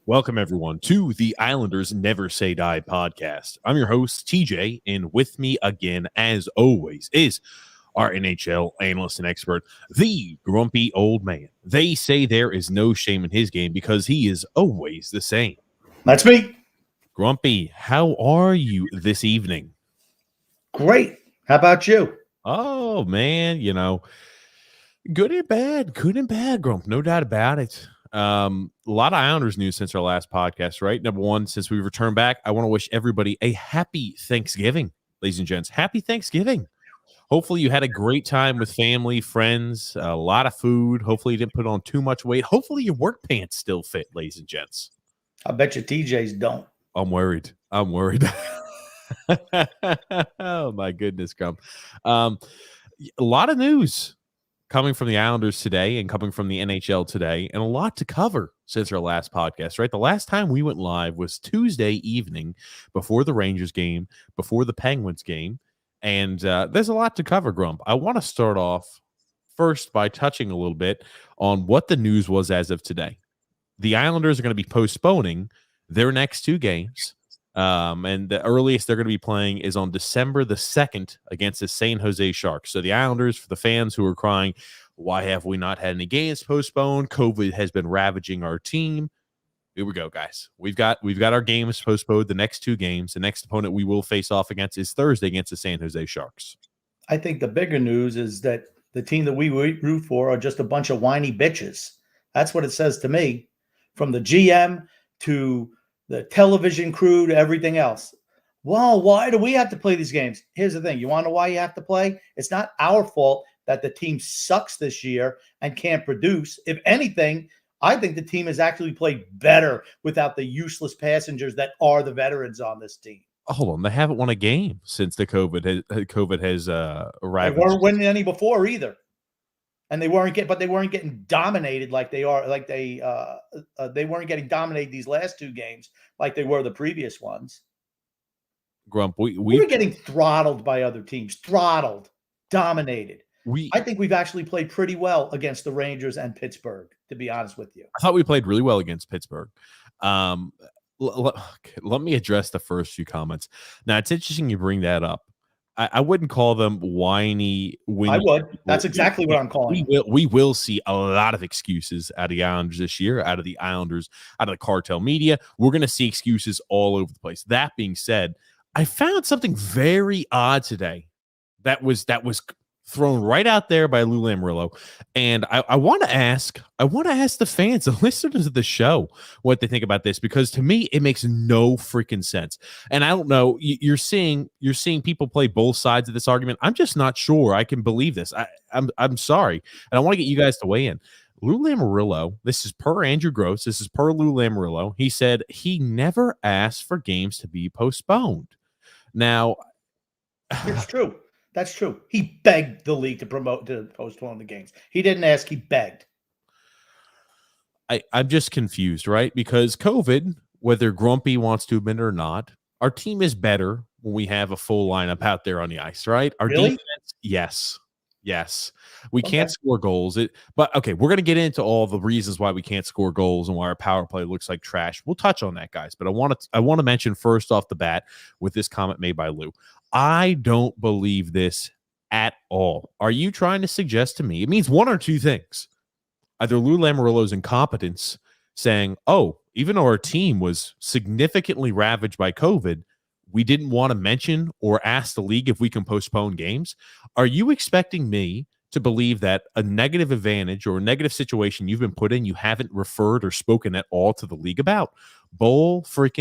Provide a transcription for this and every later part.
Welcome, everyone, to the Islanders Never Say Die podcast. I'm your host, TJ, and with me again, as always, is our NHL analyst and expert, the grumpy old man. They say there is no shame in his game because he is always the same. That's me. Grumpy, how are you this evening? Great. How about you? Oh, man, good and bad, Grump. No doubt about it. A lot of Islanders news since our last podcast, right? Number one, since we returned back, I want to wish everybody a happy Thanksgiving, ladies and gents. Happy Thanksgiving. Hopefully you had a great time with family, friends, a lot of food. Hopefully you didn't put on too much weight. Hopefully your work pants still fit, ladies and gents. I bet you TJs don't. I'm worried. Oh, my goodness, Grump. A lot of news coming from the Islanders today and coming from the NHL today, and a lot to cover since our last podcast, right? The last time we went live was Tuesday evening before the Rangers game, before the Penguins game, and there's a lot to cover, Grump. I want to start off first by touching a little bit on what the news was as of today. The Islanders are going to be postponing their next two games. And the earliest they're going to be playing is on December the 2nd against the San Jose Sharks. So the Islanders, for the fans who are crying, why have we not had any games postponed? COVID has been ravaging our team. Here we go, guys. We've got our games postponed. The next two games, the next opponent we will face off against is Thursday against the San Jose Sharks. I think the bigger news is that the team that we root for are just a bunch of whiny bitches. That's what it says to me, from the GM to the television crew to everything else. Well, why do we have to play these games? Here's the thing. You want to know why you have to play? It's not our fault that the team sucks this year and can't produce. If anything, I think the team has actually played better without the useless passengers that are the veterans on this team. Hold on, they haven't won a game since the COVID has arrived. They weren't winning any before either. And they weren't getting dominated like they are, like they weren't getting dominated these last two games like they were the previous ones. Grump, we're getting throttled by other teams, dominated. I think we've actually played pretty well against the Rangers and Pittsburgh, to be honest with you. I thought we played really well against Pittsburgh. Let me address the first few comments. Now, it's interesting you bring that up. I wouldn't call them whiny. I would. That's exactly what I'm calling. We will see a lot of excuses out of the Islanders this year, out of the cartel media. We're going to see excuses all over the place. That being said, I found something very odd today that was thrown right out there by Lou Lamoriello, and I want to ask the fans, the listeners of the show, what they think about this, because to me it makes no freaking sense. And I don't know, you're seeing people play both sides of this argument. I'm just not sure I can believe this. I'm sorry, and I want to get you guys to weigh in. Lou Lamoriello, this is per Andrew Gross, this is per Lou Lamoriello. He said he never asked for games to be postponed. Now, it's true. That's true. He begged the league to postpone the games. He didn't ask, he begged. I'm just confused, right? Because COVID, whether Grumpy wants to admit it or not, our team is better when we have a full lineup out there on the ice, right? Our defense, yes. We can't score goals. But okay, we're going to get into all the reasons why we can't score goals and why our power play looks like trash. We'll touch on that, guys. But I want to mention first off the bat with this comment made by Lou. I don't believe this at all. Are you trying to suggest to me? It means one or two things. Either Lou Lamoriello's incompetence, saying, oh, even though our team was significantly ravaged by COVID, we didn't want to mention or ask the league if we can postpone games. Are you expecting me to believe that a negative advantage or a negative situation you've been put in, you haven't referred or spoken at all to the league about? Bullshit.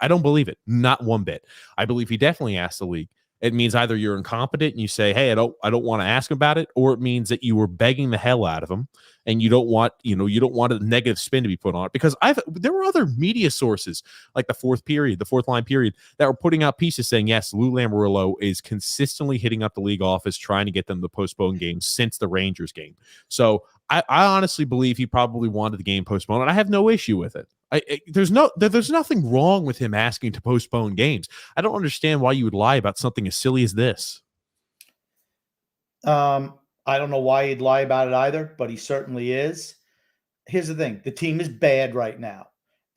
I don't believe it. Not one bit. I believe he definitely asked the league. It means either you're incompetent and you say, hey, I don't want to ask about it, or it means that you were begging the hell out of him and you don't want a negative spin to be put on it. Because there were other media sources like the fourth line period, that were putting out pieces saying, yes, Lou Lamoriello is consistently hitting up the league office trying to get them to postpone games since the Rangers game. So I honestly believe he probably wanted the game postponed, and I have no issue with it. There's nothing wrong with him asking to postpone games. I don't understand why you would lie about something as silly as this. I don't know why he'd lie about it either, but he certainly is. Here's the thing. The team is bad right now.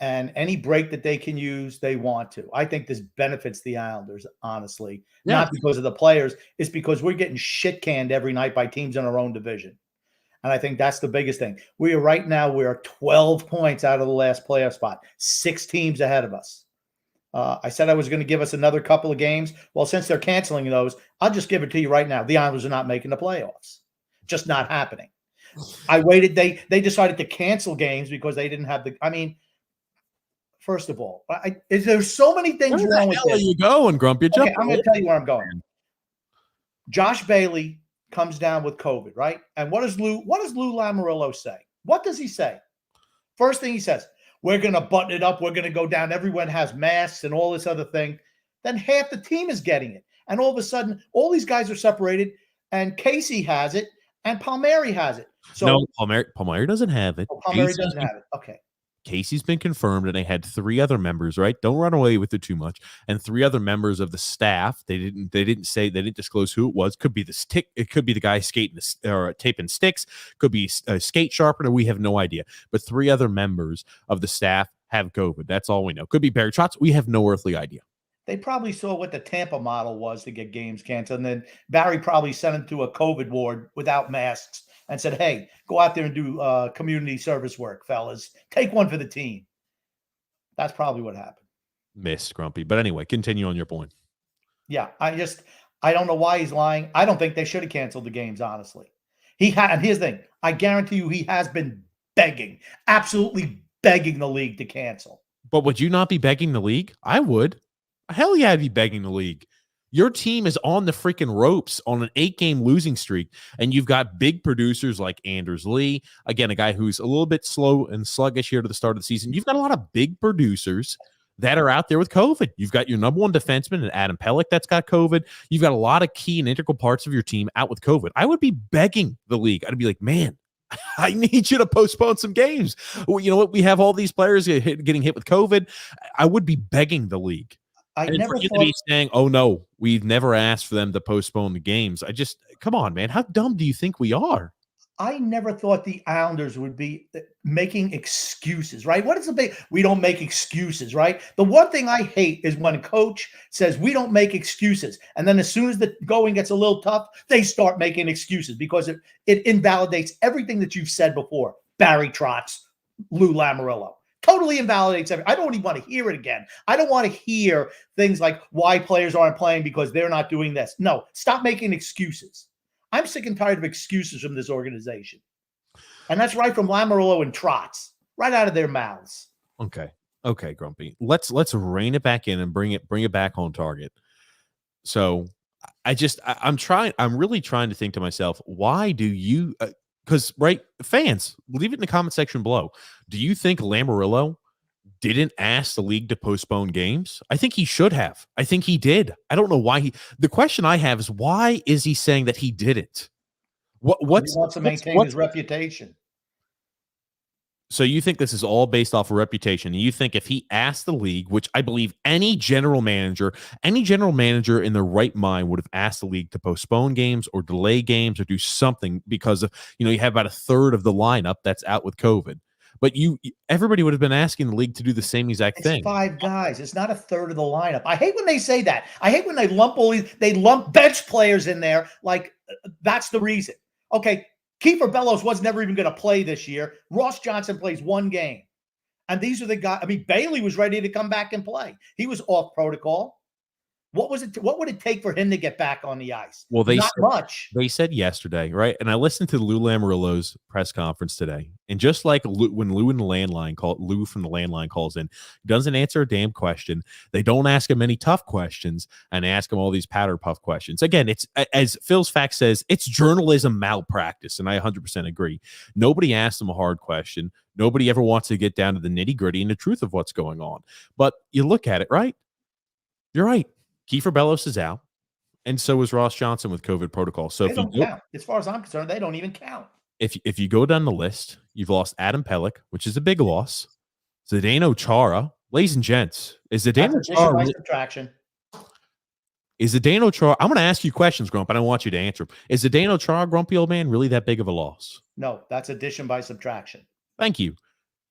And any break that they can use, they want to. I think this benefits the Islanders, honestly. Yeah. Not because of the players. It's because we're getting shit canned every night by teams in our own division. And I think that's the biggest thing. We are 12 points out of the last playoff spot, 6 teams ahead of us. I said I was going to give us another couple of games. Well, since they're canceling those, I'll just give it to you right now. The Islanders are not making the playoffs. Just not happening. I waited. They decided to cancel games because they didn't have first of all, there's so many things wrong with this. Where you going, Grumpy? Okay, I'm going to tell you where I'm going. Josh Bailey comes down with COVID, right? And what does Lou Lamoriello say? What does he say? First thing he says, we're going to button it up. We're going to go down. Everyone has masks and all this other thing. Then half the team is getting it. And all of a sudden, all these guys are separated, and Casey has it, and Palmieri has it. So no, Palmieri doesn't have it. Palmieri doesn't have it. Okay. Casey's been confirmed, and they had 3 other members, right? Don't run away with it too much. And 3 other members of the staff. They didn't disclose who it was. Could be the stick. It could be the guy skating or taping sticks. Could be a skate sharpener. We have no idea. But 3 other members of the staff have COVID. That's all we know. Could be Barry Trotz. We have no earthly idea. They probably saw what the Tampa model was to get games canceled, and then Barry probably sent them to a COVID ward without masks and said, hey, go out there and do community service work, fellas. Take one for the team. That's probably what happened. Missed, Grumpy. But anyway, continue on your point. Yeah, I don't know why he's lying. I don't think they should have canceled the games, honestly. And here's the thing. I guarantee you he has been begging, absolutely begging the league to cancel. But would you not be begging the league? I would. Hell yeah, I'd be begging the league. Your team is on the freaking ropes on an 8-game losing streak, and you've got big producers like Anders Lee, again, a guy who's a little bit slow and sluggish here to the start of the season. You've got a lot of big producers that are out there with COVID. You've got your number 1 defenseman and Adam Pelech that's got COVID. You've got a lot of key and integral parts of your team out with COVID. I would be begging the league. I'd be like, man, I need you to postpone some games. Well, you know what? We have all these players getting hit with COVID. I would be begging the league. I and never for you thought to be saying, oh, no, we've never asked for them to postpone the games. Come on, man. How dumb do you think we are? I never thought the Islanders would be making excuses, right? What is the big? We don't make excuses, right? The one thing I hate is when a coach says we don't make excuses. And then as soon as the going gets a little tough, they start making excuses because it invalidates everything that you've said before. Barry Trotz, Lou Lamoriello. Totally invalidates everything. I don't even want to hear it again. I don't want to hear things like why players aren't playing because they're not doing this. No, stop making excuses. I'm sick and tired of excuses from this organization. And that's right from Lamoriello and Trotz, right out of their mouths. Okay, Grumpy. Let's rein it back in and bring it back on target. So I'm really trying to think to myself, why do you because, right, fans, leave it in the comment section below. Do you think Lamoriello didn't ask the league to postpone games? I think he should have. I think he did. I don't know why the question I have is, why is he saying that he didn't? He wants to maintain his reputation. So you think this is all based off of reputation? You think if he asked the league, which I believe any general manager in their right mind would have asked the league to postpone games or delay games or do something because of, you have about a third of the lineup that's out with COVID. But everybody would have been asking the league to do the same exact thing. It's 5 guys. It's not a third of the lineup. I hate when they say that. I hate when they lump bench players in there like that's the reason. Okay. Kiefer Bellows was never even going to play this year. Ross Johnson plays 1 game. And these are the guys. I mean, Bailey was ready to come back and play. He was off protocol. What would it take for him to get back on the ice? Well, not much. They said yesterday, right? And I listened to Lou Lamoriello's press conference today. And just like when Lou from the landline calls in, doesn't answer a damn question. They don't ask him any tough questions and ask him all these powder puff questions. Again, it's, as Phil's Fact says, it's journalism malpractice. And I 100% agree. Nobody asked him a hard question. Nobody ever wants to get down to the nitty gritty and the truth of what's going on. But you look at it, right? You're right. Kiefer Bellows is out, and so is Ross Johnson with COVID protocol. So they don't count. As far as I'm concerned, they don't even count. If you go down the list, you've lost Adam Pelech, which is a big loss. Zdeno Chara, ladies and gents, is Zdeno Chara by subtraction? Is Zdeno Chara? I'm going to ask you questions, Grump, and I want you to answer them. Is Zdeno Chara, grumpy old man, really that big of a loss? No, that's addition by subtraction. Thank you.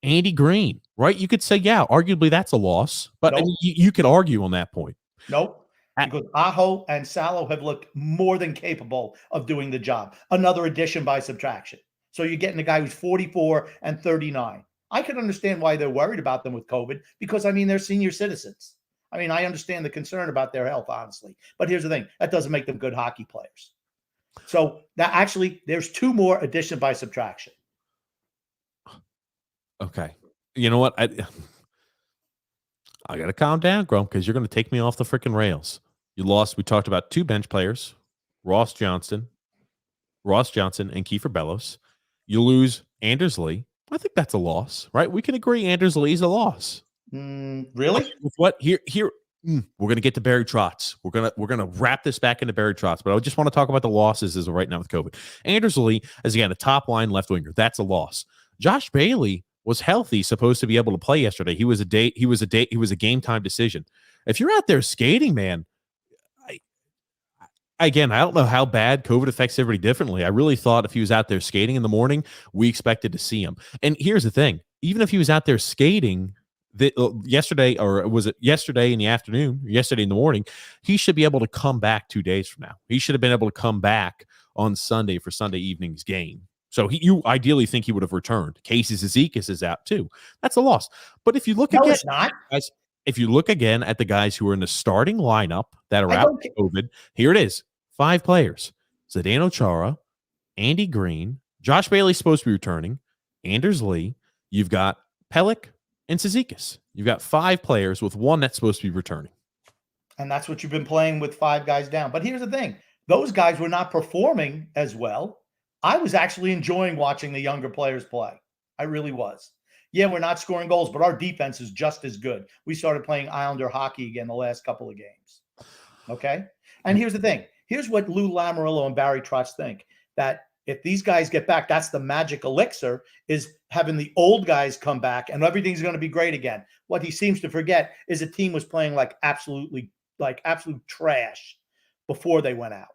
Andy Green, right? You could say, yeah, arguably that's a loss, but I Nope. mean, you could argue on that point. Nope. Because Aho and Salo have looked more than capable of doing the job. Another addition by subtraction. So you're getting a guy who's 44 and 39. I can understand why they're worried about them with COVID because, I mean, they're senior citizens. I mean, I understand the concern about their health, honestly. But here's the thing, that doesn't make them good hockey players. So that actually, there's two more addition by subtraction. Okay. You know what? I got to calm down, Grump, because you're going to take me off the freaking rails. You lost. We talked about two bench players, Ross Johnson, and Kiefer Bellows. You lose Anders Lee. I think that's a loss, right? We can agree Anders Lee is a loss. Really? With what? Here, we're gonna get to Barry Trotz. We're gonna wrap this back into Barry Trotz, but I just want to talk about the losses as of right now with COVID. Anders Lee is again a top line left winger. That's a loss. Josh Bailey was healthy, supposed to be able to play yesterday. He was a game time decision. If you're out there skating, man, I don't know how bad COVID affects everybody differently. I really thought if he was out there skating in the morning, we expected to see him. And here's the thing: even if he was out there skating yesterday, or was it yesterday in the afternoon, yesterday in the morning, he should be able to come back 2 days from now. He should have been able to come back on Sunday for Sunday evening's game. So you ideally think he would have returned. Casey Zizekas is out too. That's a loss. But if you look again, it's not. guys, if you look again at the guys who are in the starting lineup that are out with COVID, here it is: 5 players: Zdeno Chara, Andy Green, Josh Bailey's supposed to be returning, Anders Lee. You've got Pelech and Zizekas. You've got 5 players with one that's supposed to be returning. And that's what you've been playing with 5 guys down. But here's the thing. Those guys were not performing as well. I was actually enjoying watching the younger players play. I really was. Yeah, we're not scoring goals, but our defense is just as good. We started playing Islander hockey again the last couple of games. Okay? And here's the thing. Here's what Lou Lamoriello and Barry Trotz think, that if these guys get back, that's the magic elixir, is having the old guys come back and everything's going to be great again. What he seems to forget is the team was playing like absolute trash before they went out.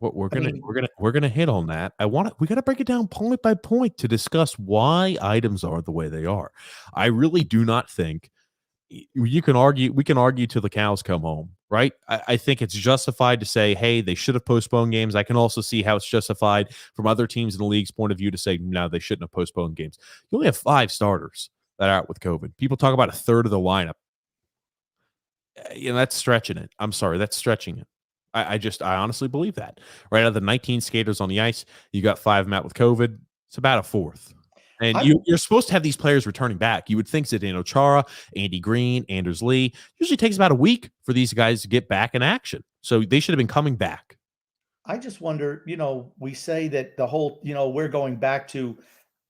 What we're gonna hit on that. We got to break it down point by point to discuss why items are the way they are. I really do not think we can argue till the cows come home, right? I think it's justified to say, hey, they should have postponed games. I can also see how it's justified from other teams in the league's point of view to say, no, they shouldn't have postponed games. You only have 5 starters that are out with COVID. People talk about a third of the lineup. That's stretching it. I'm sorry, that's stretching it. I honestly believe that. Right out of the 19 skaters on the ice, you got 5 of them out with COVID. It's about a fourth. And you're supposed to have these players returning back. You would think Zdeno Chara, Andy Green, Anders Lee. Usually takes about a week for these guys to get back in action. So they should have been coming back. I just wonder, we say that the whole, we're going back to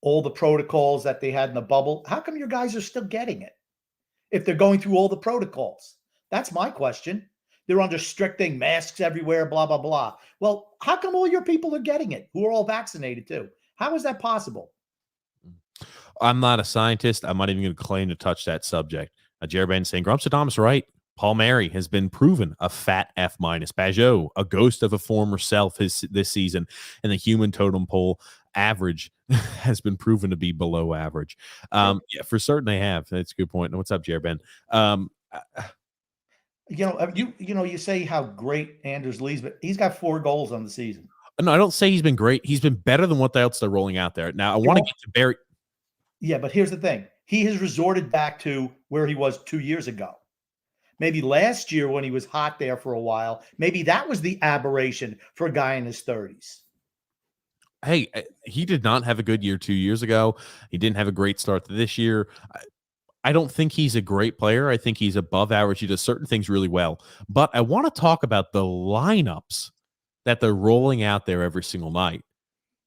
all the protocols that they had in the bubble. How come your guys are still getting it if they're going through all the protocols? That's my question. They're under stricting masks everywhere, blah, blah, blah. Well, how come all your people are getting it who are all vaccinated too? How is that possible? I'm not a scientist. I'm not even going to claim to touch that subject. Jared Ben saying, Grumps Thomas right. Paul Mary has been proven a fat F-. Pajot, a ghost of a former self this season, and the human totem pole average has been proven to be below average. Yeah, for certain they have. That's a good point. What's up, Jared Ben? You say how great Anders Lee's, but he's got 4 goals on the season. No, I don't say he's been great. He's been better than what else they're rolling out there. Now, I want to get to Barry. Yeah, but here's the thing. He has resorted back to where he was 2 years ago. Maybe last year when he was hot there for a while, maybe that was the aberration for a guy in his 30s. Hey, he did not have a good year 2 years ago. He didn't have a great start to this year. I don't think he's a great player. I think he's above average. He does certain things really well. But I want to talk about the lineups that they're rolling out there every single night.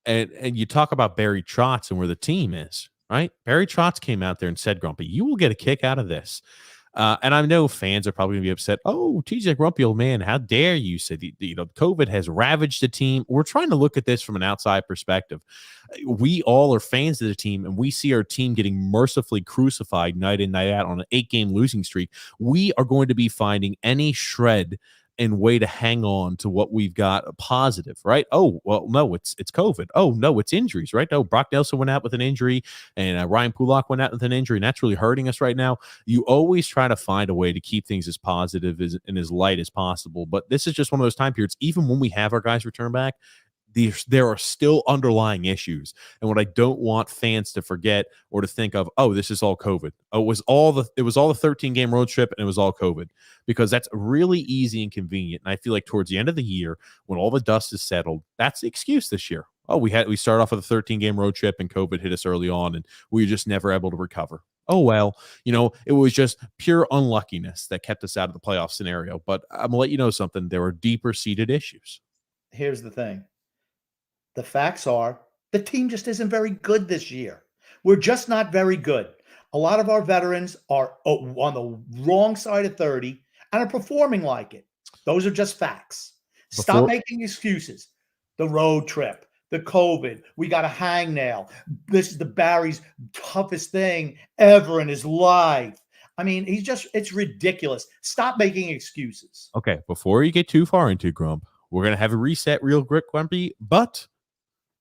And you talk about Barry Trotz and where the team is, right? Barry Trotz came out there and said, Grumpy, you will get a kick out of this. And I know fans are probably going to be upset. Oh, TJ Grumpy, old man, how dare you say, COVID has ravaged the team. We're trying to look at this from an outside perspective. We all are fans of the team, and we see our team getting mercifully crucified night in, night out on an 8-game losing streak. We are going to be finding any shred and way to hang on to what we've got positive, right? Oh, well, no, it's COVID. Oh, no, it's injuries, right? Oh, Brock Nelson went out with an injury, and Ryan Pulak went out with an injury, and that's really hurting us right now. You always try to find a way to keep things as positive and as light as possible. But this is just one of those time periods, even when we have our guys return back, there are still underlying issues. And what I don't want fans to forget or to think of, oh, this is all COVID. Oh, it was all the 13-game road trip and it was all COVID, because that's really easy and convenient. And I feel like towards the end of the year, when all the dust is settled, that's the excuse this year. Oh, we started off with a 13-game road trip and COVID hit us early on and we were just never able to recover. Oh, well, it was just pure unluckiness that kept us out of the playoff scenario. But I'm going to let you know something. There are deeper seated issues. Here's the thing. The facts are the team just isn't very good this year. We're just not very good. A lot of our veterans are on the wrong side of 30 and are performing like it. Those are just facts. Stop making excuses. The road trip, the COVID, we got a hangnail. This is the Barry's toughest thing ever in his life. I mean, it's ridiculous. Stop making excuses. Okay, before you get too far into Grump, we're going to have a reset real quick, Grumpy, but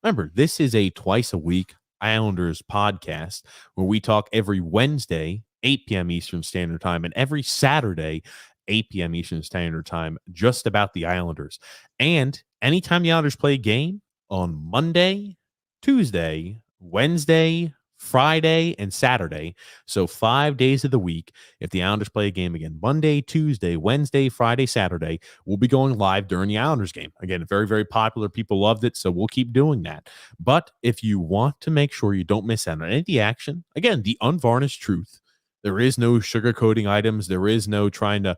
remember, this is a twice a week Islanders podcast where we talk every Wednesday, 8 p.m. Eastern Standard Time, and every Saturday, 8 p.m. Eastern Standard Time, just about the Islanders. And anytime the Islanders play a game on Monday, Tuesday, Wednesday, Friday, and Saturday, so 5 days of the week, if the Islanders play a game again, Monday, Tuesday, Wednesday, Friday, Saturday, we'll be going live during the Islanders game. Again, very, very popular. People loved it, so we'll keep doing that. But if you want to make sure you don't miss out on any of the action, again, the unvarnished truth, there is no sugarcoating items. There is no trying to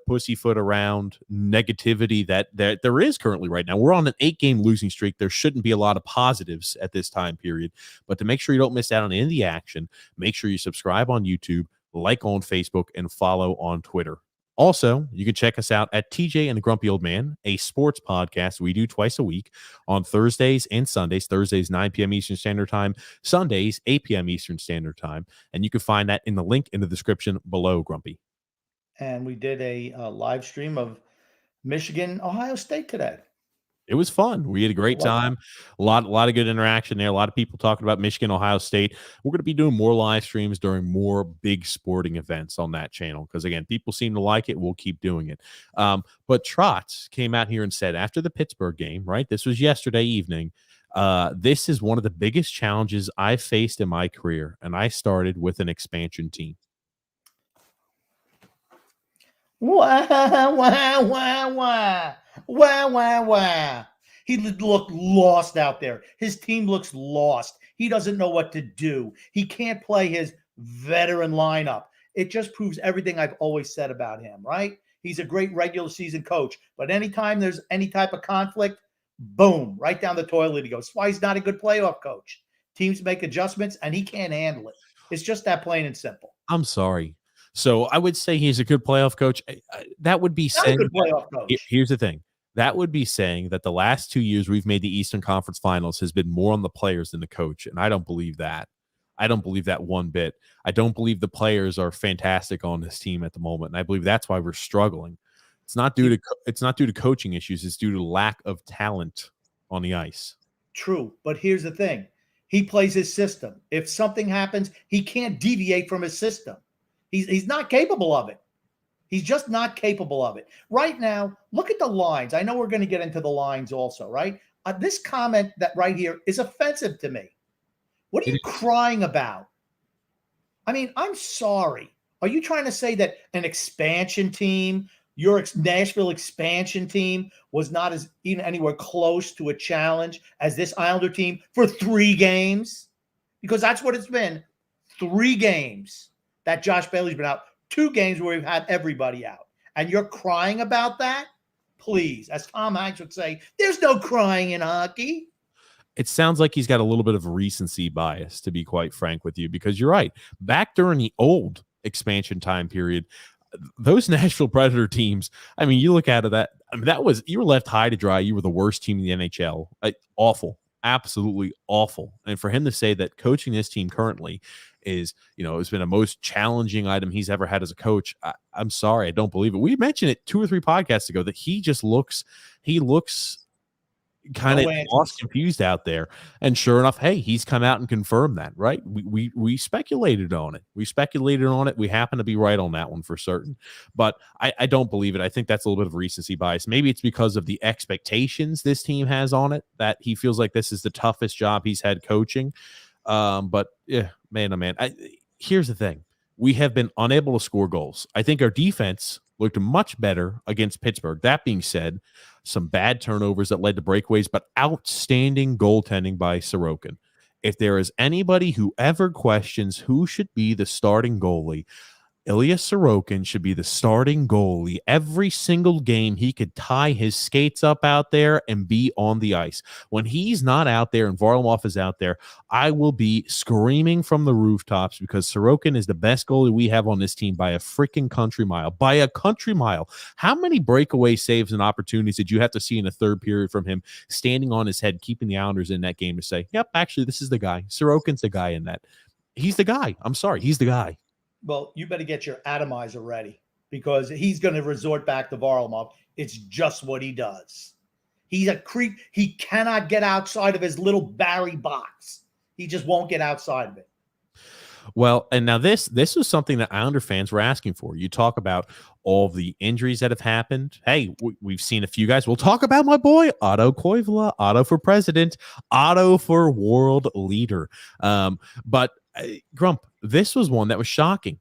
pussyfoot around negativity that there is currently right now. We're on an 8-game losing streak. There shouldn't be a lot of positives at this time period. But to make sure you don't miss out on any of the action, make sure you subscribe on YouTube, like on Facebook, and follow on Twitter. Also, you can check us out at TJ and the Grumpy Old Man, a sports podcast we do twice a week on Thursdays and Sundays. Thursdays, 9 p.m. Eastern Standard Time. Sundays, 8 p.m. Eastern Standard Time. And you can find that in the link in the description below, Grumpy. And we did a live stream of Michigan, Ohio State today. It was fun. We had a great time. A lot of good interaction there. A lot of people talking about Michigan, Ohio State. We're going to be doing more live streams during more big sporting events on that channel because, again, people seem to like it. We'll keep doing it. But Trotz came out here and said after the Pittsburgh game, right? This was yesterday evening. This is one of the biggest challenges I've faced in my career, and I started with an expansion team. Wah, wah, wah, wah. Wah, wah, wah. He looked lost out there. His team looks lost. He doesn't know what to do. He can't play his veteran lineup. It just proves everything I've always said about him, right? He's a great regular season coach, but anytime there's any type of conflict, boom, right down the toilet he goes. That's why he's not a good playoff coach. Teams make adjustments, and he can't handle it. It's just that plain and simple. I'm sorry. So I would say he's a good playoff coach. That would be saying, not a good playoff coach. Here's the thing. That would be saying that the last 2 years we've made the Eastern Conference Finals has been more on the players than the coach, and I don't believe that. I don't believe that one bit. I don't believe the players are fantastic on this team at the moment, and I believe that's why we're struggling. It's not due to coaching issues. It's due to lack of talent on the ice. True, but here's the thing. He plays his system. If something happens, he can't deviate from his system. He's not capable of it. He's just not capable of it. Right now, look at the lines. I know we're going to get into the lines also, right? This comment that right here is offensive to me. What are you crying about? I mean, I'm sorry. Are you trying to say that an expansion team, your Nashville expansion team, was not as even anywhere close to a challenge as this Islander team for 3 games? Because that's what it's been. 3 games that Josh Bailey's been out. 2 games where we've had everybody out. And you're crying about that? Please, as Tom Hanks would say, there's no crying in hockey. It sounds like he's got a little bit of recency bias, to be quite frank with you, because you're right. Back during the old expansion time period, those Nashville Predator teams, I mean, you look at that, I mean, you were left high to dry. You were the worst team in the NHL. Awful. Absolutely awful. And for him to say that coaching this team currently is, it's been a most challenging item he's ever had as a coach. I'm sorry, I don't believe it. We mentioned it 2 or 3 podcasts ago that he looks kind of lost, confused out there. And sure enough, hey, he's come out and confirmed that, right? We speculated on it. We happen to be right on that one for certain. But I don't believe it. I think that's a little bit of recency bias. Maybe it's because of the expectations this team has on it, that he feels like this is the toughest job he's had coaching. But yeah, man, oh man. Here's the thing. We have been unable to score goals. I think our defense looked much better against Pittsburgh. That being said, some bad turnovers that led to breakaways, but outstanding goaltending by Sorokin. If there is anybody who ever questions who should be the starting goalie, Ilya Sorokin should be the starting goalie. Every single game, he could tie his skates up out there and be on the ice. When he's not out there and Varlamov is out there, I will be screaming from the rooftops, because Sorokin is the best goalie we have on this team by a freaking country mile. By a country mile. How many breakaway saves and opportunities did you have to see in the third period from him standing on his head, keeping the Islanders in that game to say, yep, actually, this is the guy. Sorokin's the guy in that. He's the guy. I'm sorry. He's the guy. Well, you better get your atomizer ready, because he's going to resort back to Varlamov. It's just what he does. He's a creep. He cannot get outside of his little Barry box. He just won't get outside of it. Well, and now this was something that Islander fans were asking for. You talk about all the injuries that have happened. Hey, we've seen a few guys. We'll talk about my boy, Otto Koivula, Otto for president, Otto for world leader. But Grump, this was one that was shocking.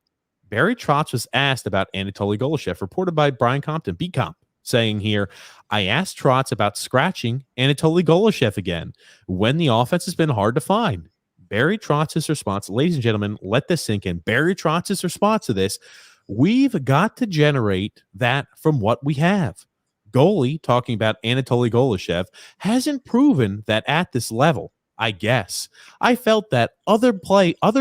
Barry Trotz was asked about Anatoly Golishev, reported by Brian Compton, B-Comp, saying here, I asked Trotz about scratching Anatoly Golishev again when the offense has been hard to find. Barry Trotz's response, ladies and gentlemen, let this sink in. Barry Trotz's response to this, we've got to generate that from what we have. Goalie, talking about Anatoly Golishev, hasn't proven that at this level. I guess I felt that other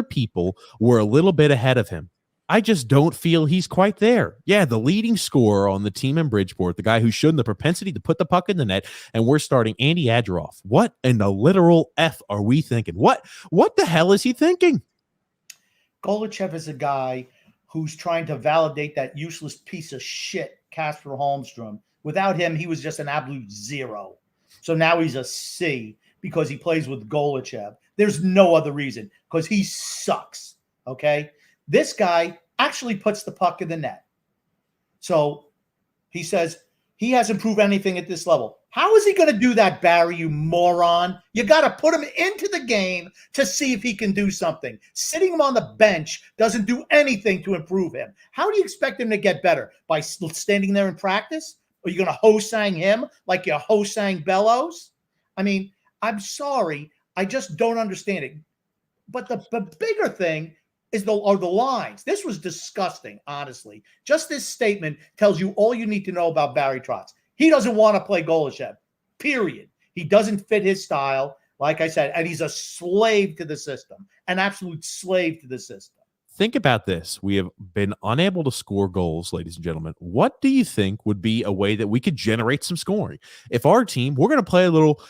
people were a little bit ahead of him. I just don't feel he's quite there. Yeah, the leading scorer on the team in Bridgeport, the guy who's shown the propensity to put the puck in the net, and we're starting Andy Adgeroff. What in the literal F are we thinking? What the hell is he thinking? Golichev is a guy who's trying to validate that useless piece of shit, Casper Holmstrom. Without him, he was just an absolute zero. So now he's a C, because he plays with Golichev. There's no other reason, because he sucks, okay? This guy actually puts the puck in the net. So he says he hasn't proved anything at this level. How is he going to do that, Barry, you moron? You got to put him into the game to see if he can do something. Sitting him on the bench doesn't do anything to improve him. How do you expect him to get better? By standing there in practice? Are you going to Hosang him like you Hosang Bellows? I mean, I'm sorry. I just don't understand it. But the bigger thing are the lines. This was disgusting, honestly. Just this statement tells you all you need to know about Barry Trotz. He doesn't want to play Golishev, period. He doesn't fit his style, like I said, and he's a slave to the system, an absolute slave to the system. Think about this. We have been unable to score goals, ladies and gentlemen. What do you think would be a way that we could generate some scoring? If our team, we're going to play a little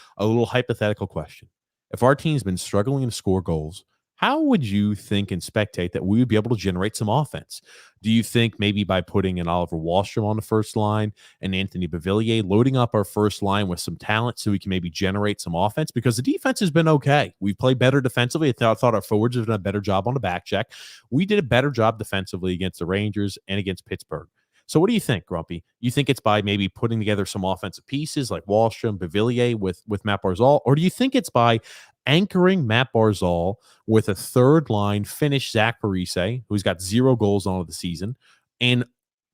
hypothetical question. If our team's been struggling to score goals, how would you think and spectate that we would be able to generate some offense? Do you think maybe by putting an Oliver Wahlstrom on the first line and Anthony Beauvillier, loading up our first line with some talent so we can maybe generate some offense? Because the defense has been okay. We've played better defensively. I thought our forwards have done a better job on the back check. We did a better job defensively against the Rangers and against Pittsburgh. So what do you think, Grumpy? You think it's by maybe putting together some offensive pieces like Wahlstrom, Beauvillier with Matt Barzal? Or do you think it's by anchoring Matt Barzal with a third line Finnish Zach Parise, who's got 0 goals on the season, and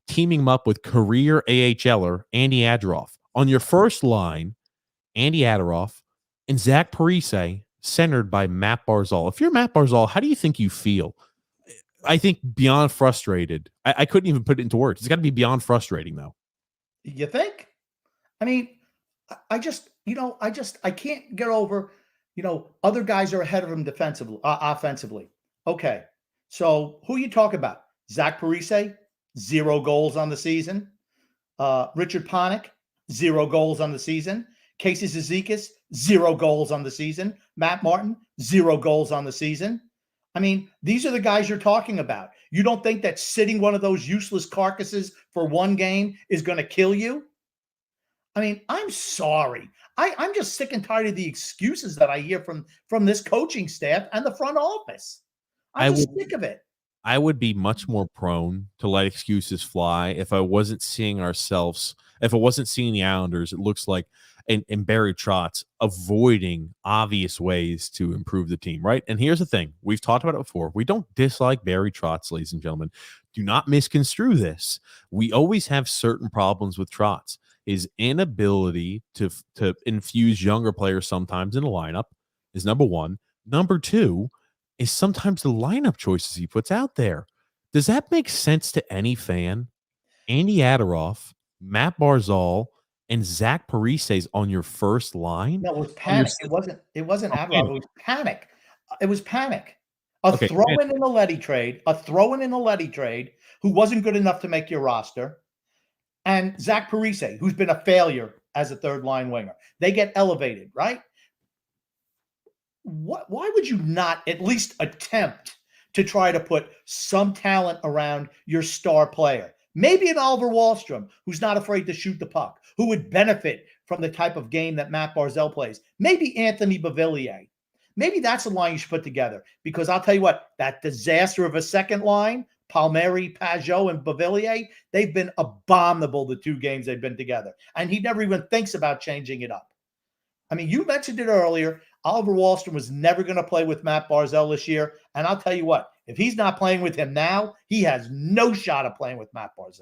teaming him up with career AHLer Andy Adgeroff? On your first line, Andy Adgeroff and Zach Parise, centered by Matt Barzal. If you're Matt Barzal, how do you think you feel? I think beyond frustrated. I couldn't even put it into words. It's got to be beyond frustrating, though. You think? I mean, I can't get over, other guys are ahead of him defensively, offensively. Okay. So who you talk about? Zach Parise, 0 goals on the season. Richard Panik, 0 goals on the season. Casey Zizekas, 0 goals on the season. Matt Martin, 0 goals on the season. I mean, these are the guys you're talking about. You don't think that sitting one of those useless carcasses for one game is going to kill you? I mean, I'm sorry. I'm just sick and tired of the excuses that I hear from this coaching staff and the front office. I'm I just would sick of it. I would be much more prone to let excuses fly if I wasn't seeing ourselves, if I wasn't seeing the Islanders, it looks like, and Barry Trotz avoiding obvious ways to improve the team, right? And here's the thing. We've talked about it before. We don't dislike Barry Trotz, ladies and gentlemen. Do not misconstrue this. We always have certain problems with Trotz. His inability to infuse younger players sometimes in a lineup is number one. Number two, is sometimes the lineup choices he puts out there. Does that make sense to any fan? Andy Adderoff, Matt Barzal, and Zach Parise's on your first line? No, it was On your panic. It wasn't oh, Adderall. panic. It was panic. It was panic. A Okay, throw-in in a Letty trade, who wasn't good enough to make your roster, and Zach Parise, who's been a failure as a third line winger. They get elevated, right? Why would you not at least attempt to try to put some talent around your star player? Maybe an Oliver Wahlstrom, who's not afraid to shoot the puck, who would benefit from the type of game that Matt Barzell plays. Maybe Anthony Beauvillier. Maybe that's a line you should put together, because I'll tell you what, that disaster of a second line, Palmieri, Pajot, and Beauvillier, they've been abominable the 2 games they've been together. And he never even thinks about changing it up. I mean, you mentioned it earlier. Oliver Wahlstrom was never going to play with Matt Barzell this year. And I'll tell you what, if he's not playing with him now, he has no shot of playing with Matt Barzell.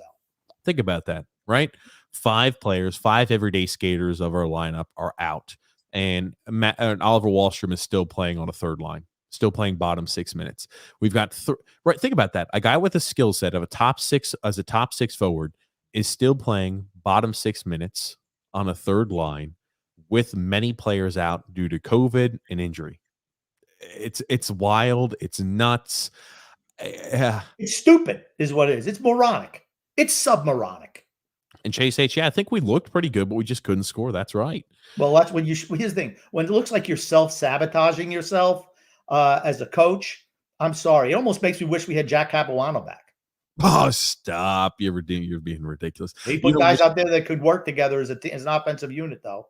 think about that, right? 5 players, 5 everyday skaters of our lineup are out. And Oliver Wahlstrom is still playing on a third line, still playing bottom 6 minutes. We've got, right, think about that. A guy with a skill set of a top 6 as a top 6 forward is still playing bottom 6 minutes on a third line with many players out due to COVID and injury. It's wild. It's nuts. It's stupid is what it is. It's moronic. It's submoronic. And Chase H, yeah, I think we looked pretty good, but we just couldn't score. That's right. Well, that's when here's the thing. When it looks like you're self-sabotaging yourself as a coach, I'm sorry. It almost makes me wish we had Jack Capuano back. Oh, stop. You're being ridiculous. He put guys out there that could work together as an offensive unit, though.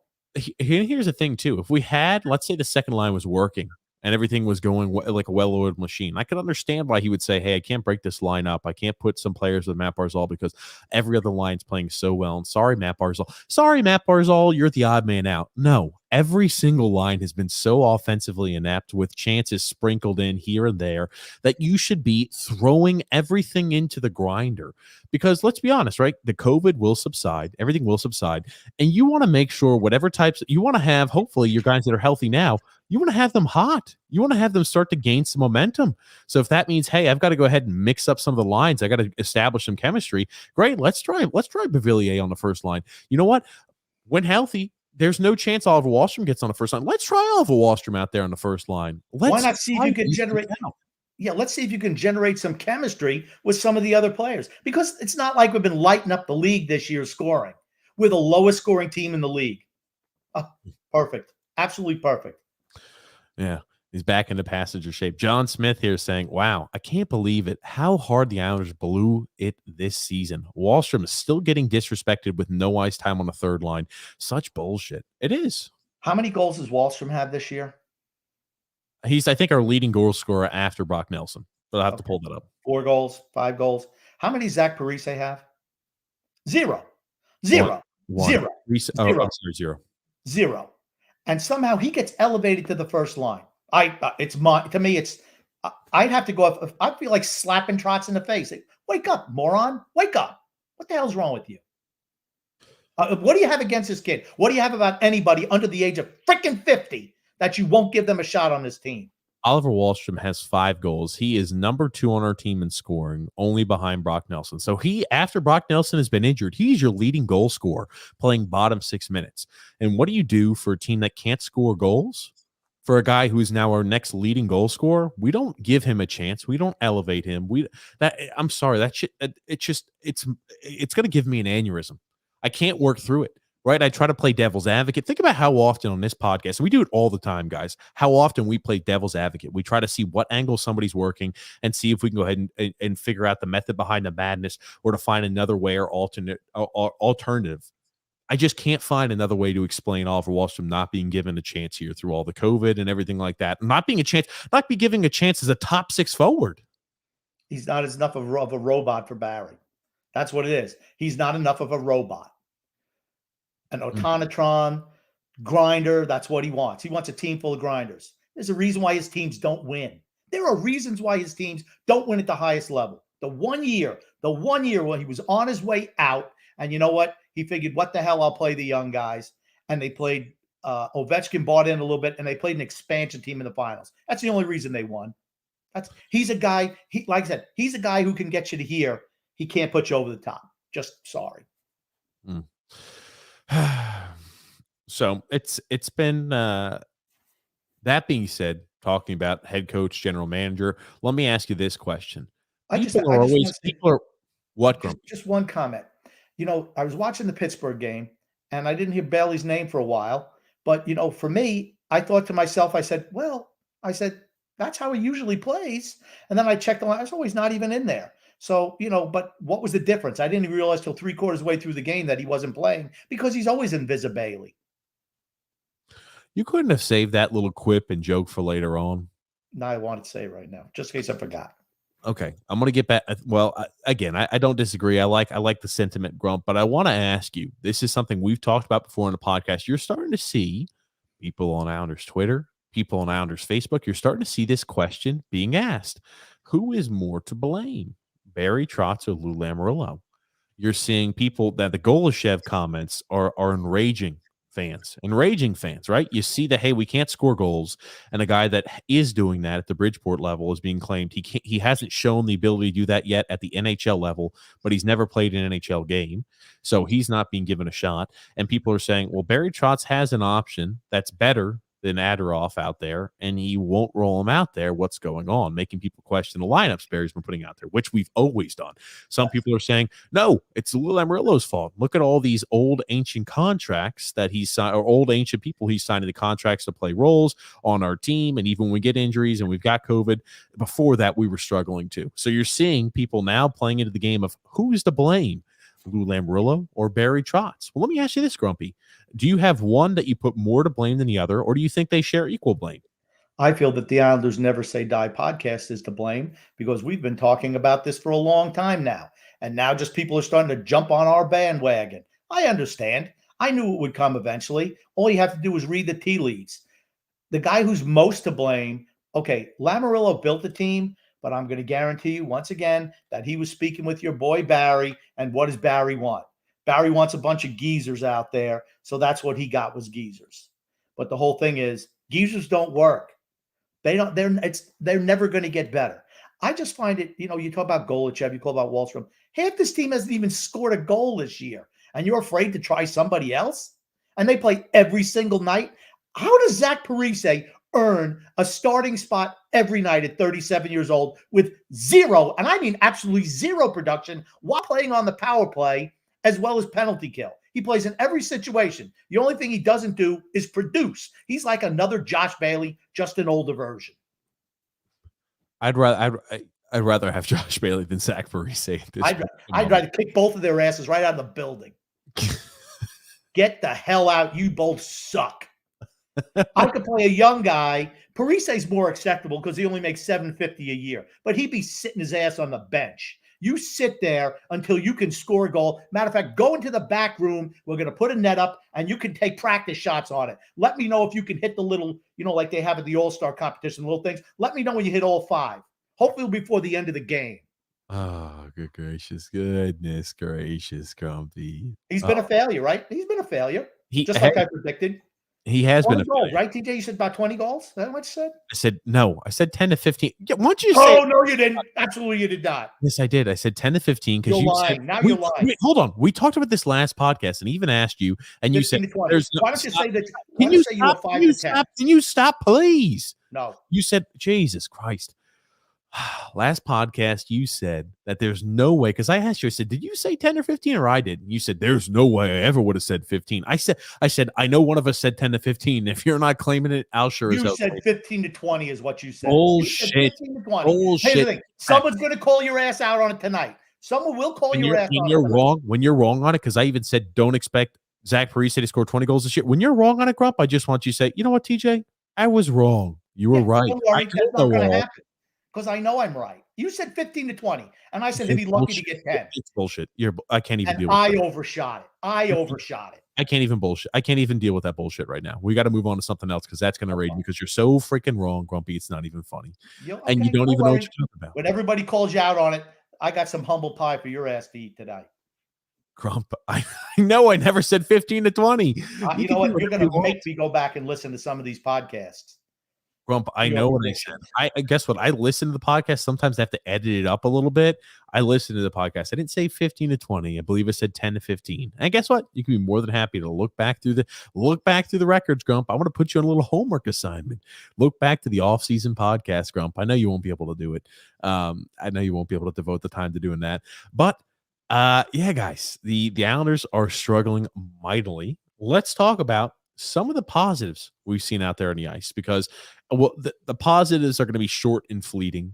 Here's the thing, too. If we had, let's say the second line was working and everything was going like a well-oiled machine, I could understand why he would say, hey, I can't break this line up. I can't put some players with Matt Barzal because every other line's playing so well. And sorry, Matt Barzal, you're the odd man out. No, every single line has been so offensively inept with chances sprinkled in here and there that you should be throwing everything into the grinder. Because let's be honest, right? The COVID will subside. Everything will subside. And you want to make sure whatever types you want to have, hopefully your guys that are healthy now, you want to have them hot. You want to have them start to gain some momentum. So if that means, hey, I've got to go ahead and mix up some of the lines, I got to establish some chemistry. Great. Let's try Beauvillier on the first line. You know what? When healthy, there's no chance Oliver Wahlstrom gets on the first line. Let's try Oliver Wahlstrom out there on the first line. Why not see if you can generate? Yeah, let's see if you can generate some chemistry with some of the other players, because it's not like we've been lighting up the league this year scoring. We're the lowest scoring team in the league. Oh, perfect. Absolutely perfect. Yeah, he's back into passenger shape. John Smith here saying, wow, I can't believe it. How hard the Islanders blew it this season. Wahlstrom is still getting disrespected with no ice time on the third line. Such bullshit. It is. How many goals does Wahlstrom have this year? He's, I think, our leading goal scorer after Brock Nelson. But I'll have to pull that up. 4 goals, 5 goals. How many Zach Parise have? 0. One. 0. Zero. 0. And somehow he gets elevated to the first line. To me, I'd have to go up. I feel like slapping Trotz in the face. Like, wake up, moron. Wake up. What the hell's wrong with you? What do you have against this kid? What do you have about anybody under the age of freaking 50 that you won't give them a shot on this team? Oliver Wahlstrom has 5 goals. He is number 2 on our team in scoring, only behind Brock Nelson. So after Brock Nelson has been injured, he's your leading goal scorer, playing bottom 6 minutes. And what do you do for a team that can't score goals? For a guy who is now our next leading goal scorer, we don't give him a chance. We don't elevate him. I'm sorry, that shit. It's going to give me an aneurysm. I can't work through it. right? I try to play devil's advocate. Think about how often on this podcast, and we do it all the time, guys, how often we play devil's advocate. We try to see what angle somebody's working and see if we can go ahead and figure out the method behind the madness or to find another way or alternative. I just can't find another way to explain Oliver Wahlstrom not being given a chance here through all the COVID and everything like that. Not being giving a chance as a top 6 forward. He's not enough of a robot for Barry. That's what it is. He's not enough of a robot. An Otanatron grinder, that's what he wants. He wants a team full of grinders. There's a reason why his teams don't win. There are reasons why his teams don't win at the highest level. The one year when he was on his way out, and you know what? He figured, what the hell, I'll play the young guys. And they played, Ovechkin bought in a little bit, and they played an expansion team in the finals. That's the only reason they won. He's a guy, like I said, he's a guy who can get you to here. He can't put you over the top. Just sorry. So it's been that being said, talking about head coach, general manager, let me ask you this question. Just one comment. You know, I was watching the Pittsburgh game and I didn't hear Bailey's name for a while, but you know, for me, I thought to myself, I said, that's how he usually plays. And then I checked the line. I was always not even in there. So, you know, but what was the difference? I didn't even realize till 3/4 way through the game that he wasn't playing because he's always invisible. You couldn't have saved that little quip and joke for later on. No, I wanted to say it right now, just in case I forgot. Okay, I'm going to get back. Well, again, I don't disagree. I like the sentiment, Grump, but I want to ask you, this is something we've talked about before in the podcast. You're starting to see people on Islanders Twitter, people on Islanders Facebook. You're starting to see this question being asked. Who is more to blame, Barry Trotz or Lou Lamoriello? You're seeing people that the Golashev comments are enraging fans, right? You see that, hey, we can't score goals, and a guy that is doing that at the Bridgeport level is being claimed he hasn't shown the ability to do that yet at the NHL level, but he's never played an NHL game, so he's not being given a shot. And people are saying, well, Barry Trotz has an option that's better than Adderhoff out there, and he won't roll him out there. What's going on? Making people question the lineups Barry's been putting out there, which we've always done. Some people are saying, no, it's Lou Lamoriello's fault. Look at all these old ancient contracts that he's signed, or old ancient people he's signed the contracts to play roles on our team. And even when we get injuries and we've got COVID, before that, we were struggling too. So you're seeing people now playing into the game of who's to blame, Lou Lamoriello or Barry Trotz. Well, let me ask you this, Grumpy. Do you have one that you put more to blame than the other, or do you think they share equal blame? I feel that the Islanders Never Say Die podcast is to blame because we've been talking about this for a long time now. And now just people are starting to jump on our bandwagon. I understand. I knew it would come eventually. All you have to do is read the tea leaves. The guy who's most to blame, okay, Lamoriello built the team, but I'm going to guarantee you once again that he was speaking with your boy Barry. And what does Barry want? Barry wants a bunch of geezers out there. So that's what he got was geezers. But the whole thing is geezers don't work. They're never going to get better. I just find it, you know, you talk about Golachev, you talk about Wahlstrom. Half this team hasn't even scored a goal this year. And you're afraid to try somebody else? And they play every single night. How does Zach Parise earn a starting spot every night at 37 years old with zero, and I mean absolutely zero production while playing on the power play as well as penalty kill? He plays in every situation. The only thing he doesn't do is produce. He's like another Josh Bailey, just an older version. I'd rather have Josh Bailey than Zach Parise. I'd rather kick both of their asses right out of the building. Get the hell out. You both suck. I could play a young guy. Parise's more acceptable because he only makes $750 a year, but he'd be sitting his ass on the bench. You sit there until you can score a goal. Matter of fact, go into the back room. We're going to put a net up, and you can take practice shots on it. Let me know if you can hit the little, you know, like they have at the All-Star competition, little things. Let me know when you hit all 5. Hopefully before the end of the game. Oh, good gracious. Goodness gracious, Grumpy. He's been a failure, right? He's been a failure. Just like I predicted. He has been a goals, right, TJ? You said about 20 goals? Is that what you said? I said no. I said 10 to 15. Yeah, why don't you say? Oh, no, you didn't. Absolutely, you did not. Yes, I did. I said 10 to 15 because you're you lying. said, now you're lying. Wait, hold on. We talked about this last podcast and even asked you, and you said, "There's no." Why don't you say that? Can you stop? Can you stop, please? No. You said, Jesus Christ. Last podcast, you said that there's no way, because I asked you, I said, did you say 10 or 15 or I did? You said, there's no way I ever would have said 15. I said, I know one of us said 10 to 15. If you're not claiming it, I'll sure as You hell said claim it. 15 to 20 is what you said. You said Bullshit. 15 to 20. Here's the Bullshit. thing. Someone's going to call your ass out on it tonight. Someone will call your ass When on it you're tonight. wrong, when you're wrong on it, because I even said don't expect Zach Parise to score 20 goals this year. When you're wrong on it, Grump, I just want you to say, you know what, TJ? I was wrong. You were right. Don't worry, I that's know not going to all. happen because I know I'm right. You said 15 to 20, and I said he'd be lucky to get 10. It's bullshit. I can't even And deal with I that. overshot it. I overshot it. I can't even bullshit. I can't even deal with that bullshit right now. We got to move on to something else because that's going to rage me because you're so freaking wrong, Grumpy. It's not even funny. And you don't even know what you're talking about. When everybody calls you out on it, I got some humble pie for your ass to eat today. Grump, I know I never said 15 to 20. You know what? You're going to make me go back and listen to some of these podcasts. Grump, I know what I said. I guess what? I listen to the podcast. Sometimes I have to edit it up a little bit. I listen to the podcast. I didn't say 15 to 20. I believe I said 10 to 15. And guess what? You can be more than happy to look back through the records, Grump. I want to put you on a little homework assignment. Look back to the off-season podcast, Grump. I know you won't be able to do it. I know you won't be able to devote the time to doing that. But yeah, guys, the Islanders are struggling mightily. Let's talk about some of the positives we've seen out there on the ice because the positives are going to be short and fleeting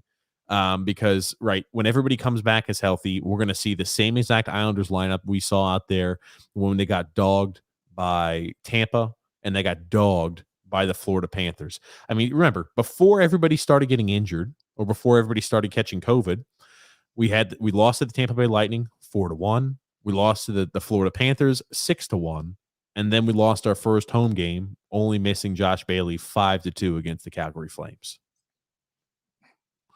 because when everybody comes back as healthy, we're going to see the same exact Islanders lineup we saw out there when they got dogged by Tampa and they got dogged by the Florida Panthers. I mean, remember, before everybody started getting injured or before everybody started catching COVID, we lost to the Tampa Bay Lightning 4-1. We lost to the Florida Panthers 6-1. And then we lost our first home game, only missing Josh Bailey 5-2 against the Calgary Flames.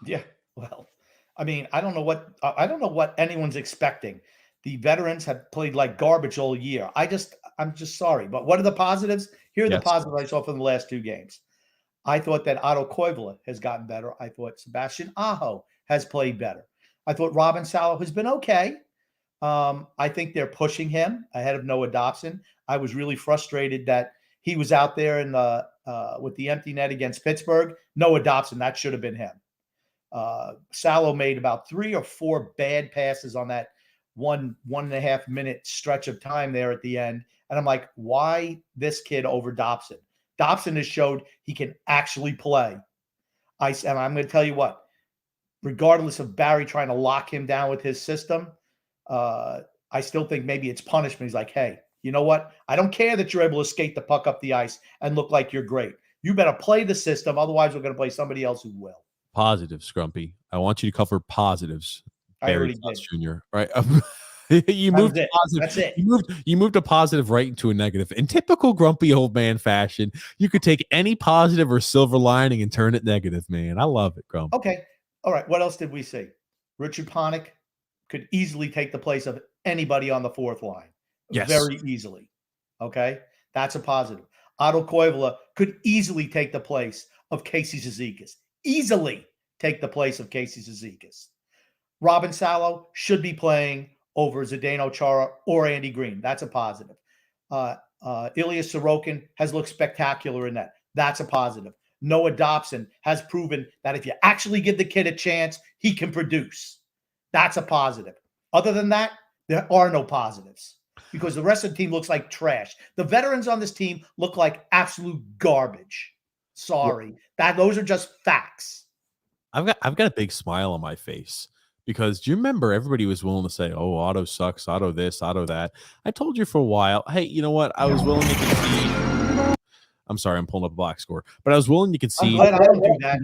Yeah, well, I mean, I don't know what anyone's expecting. The veterans have played like garbage all year. I'm just sorry. But what are the positives? Here are the positives I saw from the last two games. I thought that Otto Koivula has gotten better. I thought Sebastian Aho has played better. I thought Robin Salo has been okay. I think they're pushing him ahead of Noah Dobson. I was really frustrated that he was out there in with the empty net against Pittsburgh. Noah Dobson, that should have been him. Salo made about 3 or 4 bad passes on that 1.5 minute stretch of time there at the end. And I'm like, why this kid over Dobson? Dobson has showed he can actually play. And I'm going to tell you what, regardless of Barry trying to lock him down with his system, I still think maybe it's punishment. He's like, hey, you know what? I don't care that you're able to skate the puck up the ice and look like you're great. You better play the system. Otherwise, we're going to play somebody else who will. Positives, Scrumpy. I want you to cover positives. I already did. Jr. Right? You moved to positive. That's it. You moved a positive right into a negative. In typical grumpy old man fashion, you could take any positive or silver lining and turn it negative, man. I love it, Grump. Okay. All right. What else did we see? Richard Panik could easily take the place of anybody on the fourth line. Yes. Very easily. Okay. That's a positive. Otto Koivula could easily take the place of Casey Cizikas. Easily take the place of Casey Cizikas. Robin Salo should be playing over Zdeno Chara or Andy Green. That's a positive. Ilya Sorokin has looked spectacular in that. That's a positive. Noah Dobson has proven that if you actually give the kid a chance, he can produce. That's a positive. Other than that, there are no positives because the rest of the team looks like trash. The veterans on this team look like absolute garbage. Sorry. Those are just facts. I've got a big smile on my face because do you remember everybody was willing to say, oh, Otto sucks, Otto this, Otto that. I told you for a while, hey, you know what? I was willing to concede. I'm sorry, I'm pulling up a box score, but I was willing to concede. I'm glad I don't do that.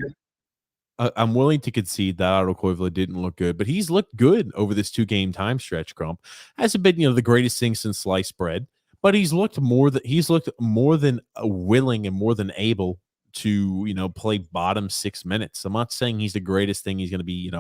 I'm willing to concede that Otto Koivula didn't look good, but he's looked good over this 2-game time stretch, Grump. Hasn't been, the greatest thing since sliced bread, but he's looked more than willing and more than able to, play bottom 6 minutes. I'm not saying he's the greatest thing. He's going to be,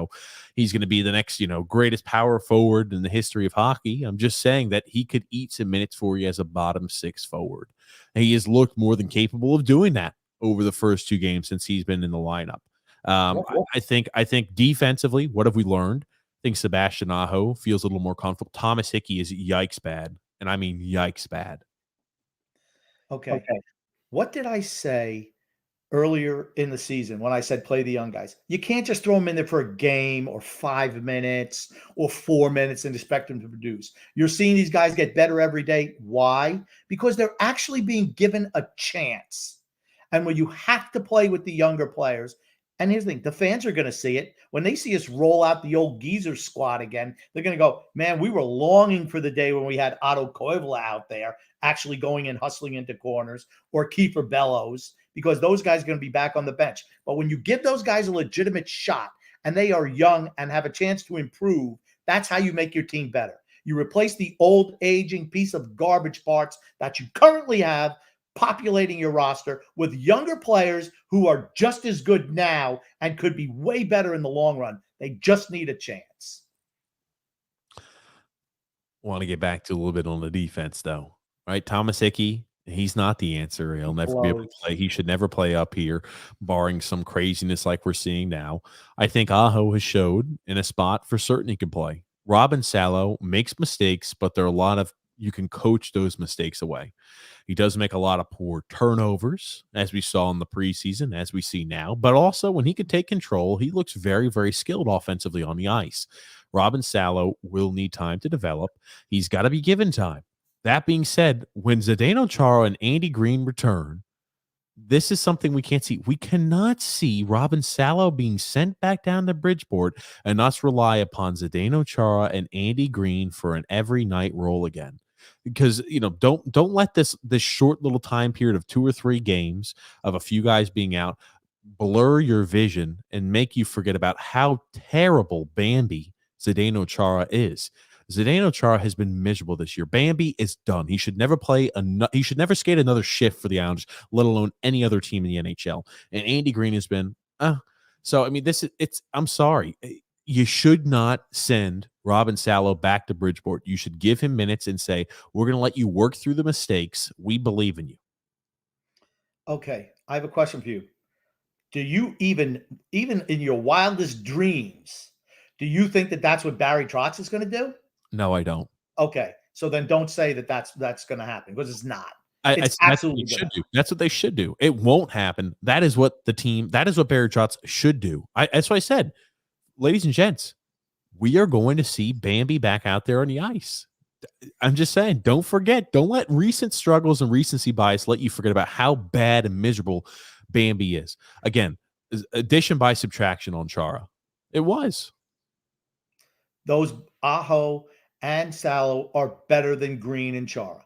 he's going to be the next, greatest power forward in the history of hockey. I'm just saying that he could eat some minutes for you as a bottom 6 forward. And he has looked more than capable of doing that over the first 2 games since he's been in the lineup. I think defensively, what have we learned? I think Sebastian Aho feels a little more comfortable. Thomas Hickey is yikes bad, and I mean yikes bad. Okay. What did I say earlier in the season when I said play the young guys. You can't just throw them in there for a game or 5 minutes or 4 minutes and expect them to produce. You're seeing these guys get better every day. Why? Because they're actually being given a chance. And when you have to play with the younger players, and here's the thing, the fans are going to see it. When they see us roll out the old geezer squad again, they're going to go, man, we were longing for the day when we had Otto Koivula out there actually going and hustling into corners, or Kiefer Bellows, because those guys are going to be back on the bench. But when you give those guys a legitimate shot and they are young and have a chance to improve, that's how you make your team better. You replace the old aging piece of garbage parts that you currently have populating your roster with younger players who are just as good now and could be way better in the long run. They just need a chance. Want to get back to a little bit on the defense, though, right? Thomas Hickey, he's not the answer. He'll never be able to play. He should never play up here, barring some craziness like we're seeing now. I think Aho has showed in a spot for certain he can play. Robin Salo makes mistakes, but there are a lot of, you can coach those mistakes away. He does make a lot of poor turnovers, as we saw in the preseason, as we see now. But also, when he can take control, he looks very, very skilled offensively on the ice. Robin Salo will need time to develop. He's got to be given time. That being said, when Zdeno Chara and Andy Green return, this is something we can't see. We cannot see Robin Salo being sent back down to Bridgeport and us rely upon Zdeno Chara and Andy Green for an every night role again. Because, you know, don't let this short little time period of 2 or 3 games of a few guys being out blur your vision and make you forget about how terrible Bambi Zdeno Chara is. Zdeno Chara has been miserable this year. Bambi is done. He should never he should never skate another shift for the Islanders, let alone any other team in the NHL. And Andy Green has been so I mean, I'm sorry. You should not send Robin Salo back to Bridgeport. You should give him minutes and say, we're going to let you work through the mistakes. We believe in you. Okay, I have a question for you. Do you even in your wildest dreams, do you think that that's what Barry Trotz is going to do? No, I don't. Okay, so then don't say that that's going to happen, because it's not. It's absolutely should do. That's what they should do. It won't happen. That is what Barry Trotz should do. That's what I said. Ladies and gents, we are going to see Bambi back out there on the ice. I'm just saying, don't forget, don't let recent struggles and recency bias let you forget about how bad and miserable Bambi is. Again, addition by subtraction on Chara. It was. Those Aho and Salo are better than Green and Chara.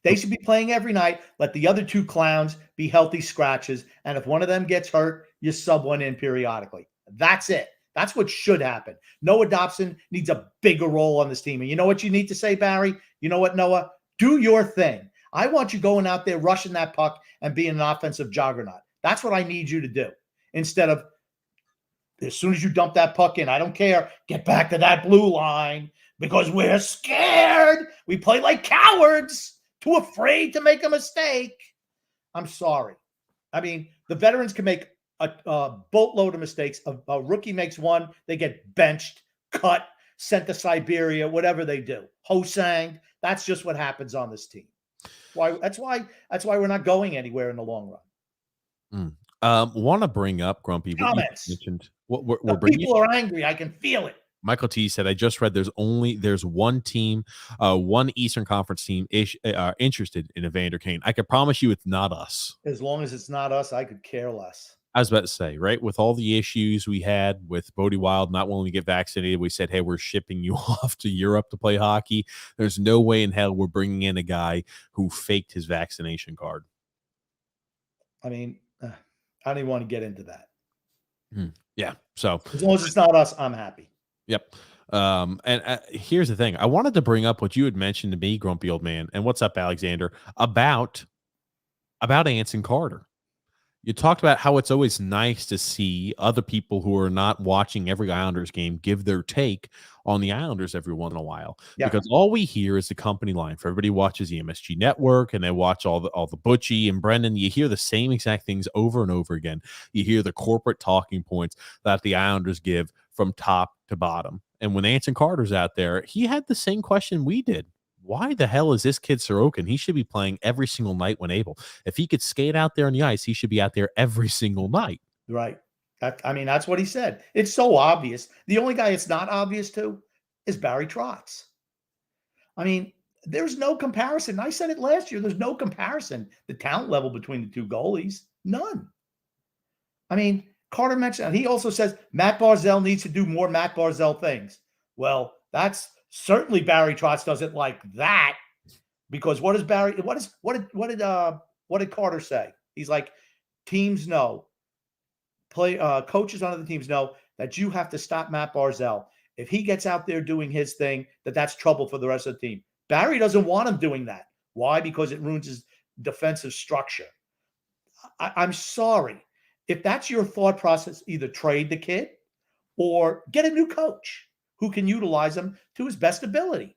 They should be playing every night. Let the other 2 clowns be healthy scratches. And if one of them gets hurt, you sub one in periodically. That's it. That's what should happen. Noah Dobson needs a bigger role on this team. And you know what you need to say, Barry? You know what, Noah? Do your thing. I want you going out there, rushing that puck and being an offensive juggernaut. That's what I need you to do. Instead of, as soon as you dump that puck in, I don't care, get back to that blue line because we're scared. We play like cowards, too afraid to make a mistake. I'm sorry. I mean, the veterans can make a boatload of mistakes. A rookie makes one, they get benched, cut, sent to Siberia, whatever they do. Hosang. That's just what happens on this team. That's why we're not going anywhere in the long run. Want to bring up, Grumpy, comments. Mentioned people are angry. I can feel it. Michael T said, I just read there's one team, one Eastern Conference team interested in Evander Kane. I can promise you it's not us. As long as it's not us, I could care less. I was about to say, right, with all the issues we had with Bodie Wild not willing to get vaccinated, we said, hey, we're shipping you off to Europe to play hockey. There's no way in hell we're bringing in a guy who faked his vaccination card. I mean, I don't even want to get into that. Yeah. So as long as it's not us, I'm happy. Yep. And here's the thing. I wanted to bring up what you had mentioned to me, Grumpy Old Man, and what's up, Alexander, about Anson Carter. You talked about how it's always nice to see other people who are not watching every Islanders game give their take on the Islanders every once in a while. Yeah. Because all we hear is the company line. For everybody watches the MSG Network and they watch all the Butchie and Brendan. You hear the same exact things over and over again. You hear the corporate talking points that the Islanders give from top to bottom. And when Anson Carter's out there, he had the same question we did. why the hell is this kid Sorokin? He should be playing every single night when able. If he could skate out there on the ice, he should be out there every single night. Right. That's what he said. It's so obvious. The only guy it's not obvious to is Barry Trotz. I mean, there's no comparison. I said it last year. There's no comparison, the talent level between the two goalies. None. I mean, Carter mentioned, and he also says Matt Barzal needs to do more Matt Barzal things. Well, that's certainly Barry Trotz doesn't like that, because what did Carter say? He's like, teams know, coaches on other teams know that you have to stop Matt Barzal. If he gets out there doing his thing, that's trouble for the rest of the team. Barry doesn't want him doing that. Why? Because it ruins his defensive structure. I'm sorry. If that's your thought process, either trade the kid or get a new coach who can utilize him to his best ability.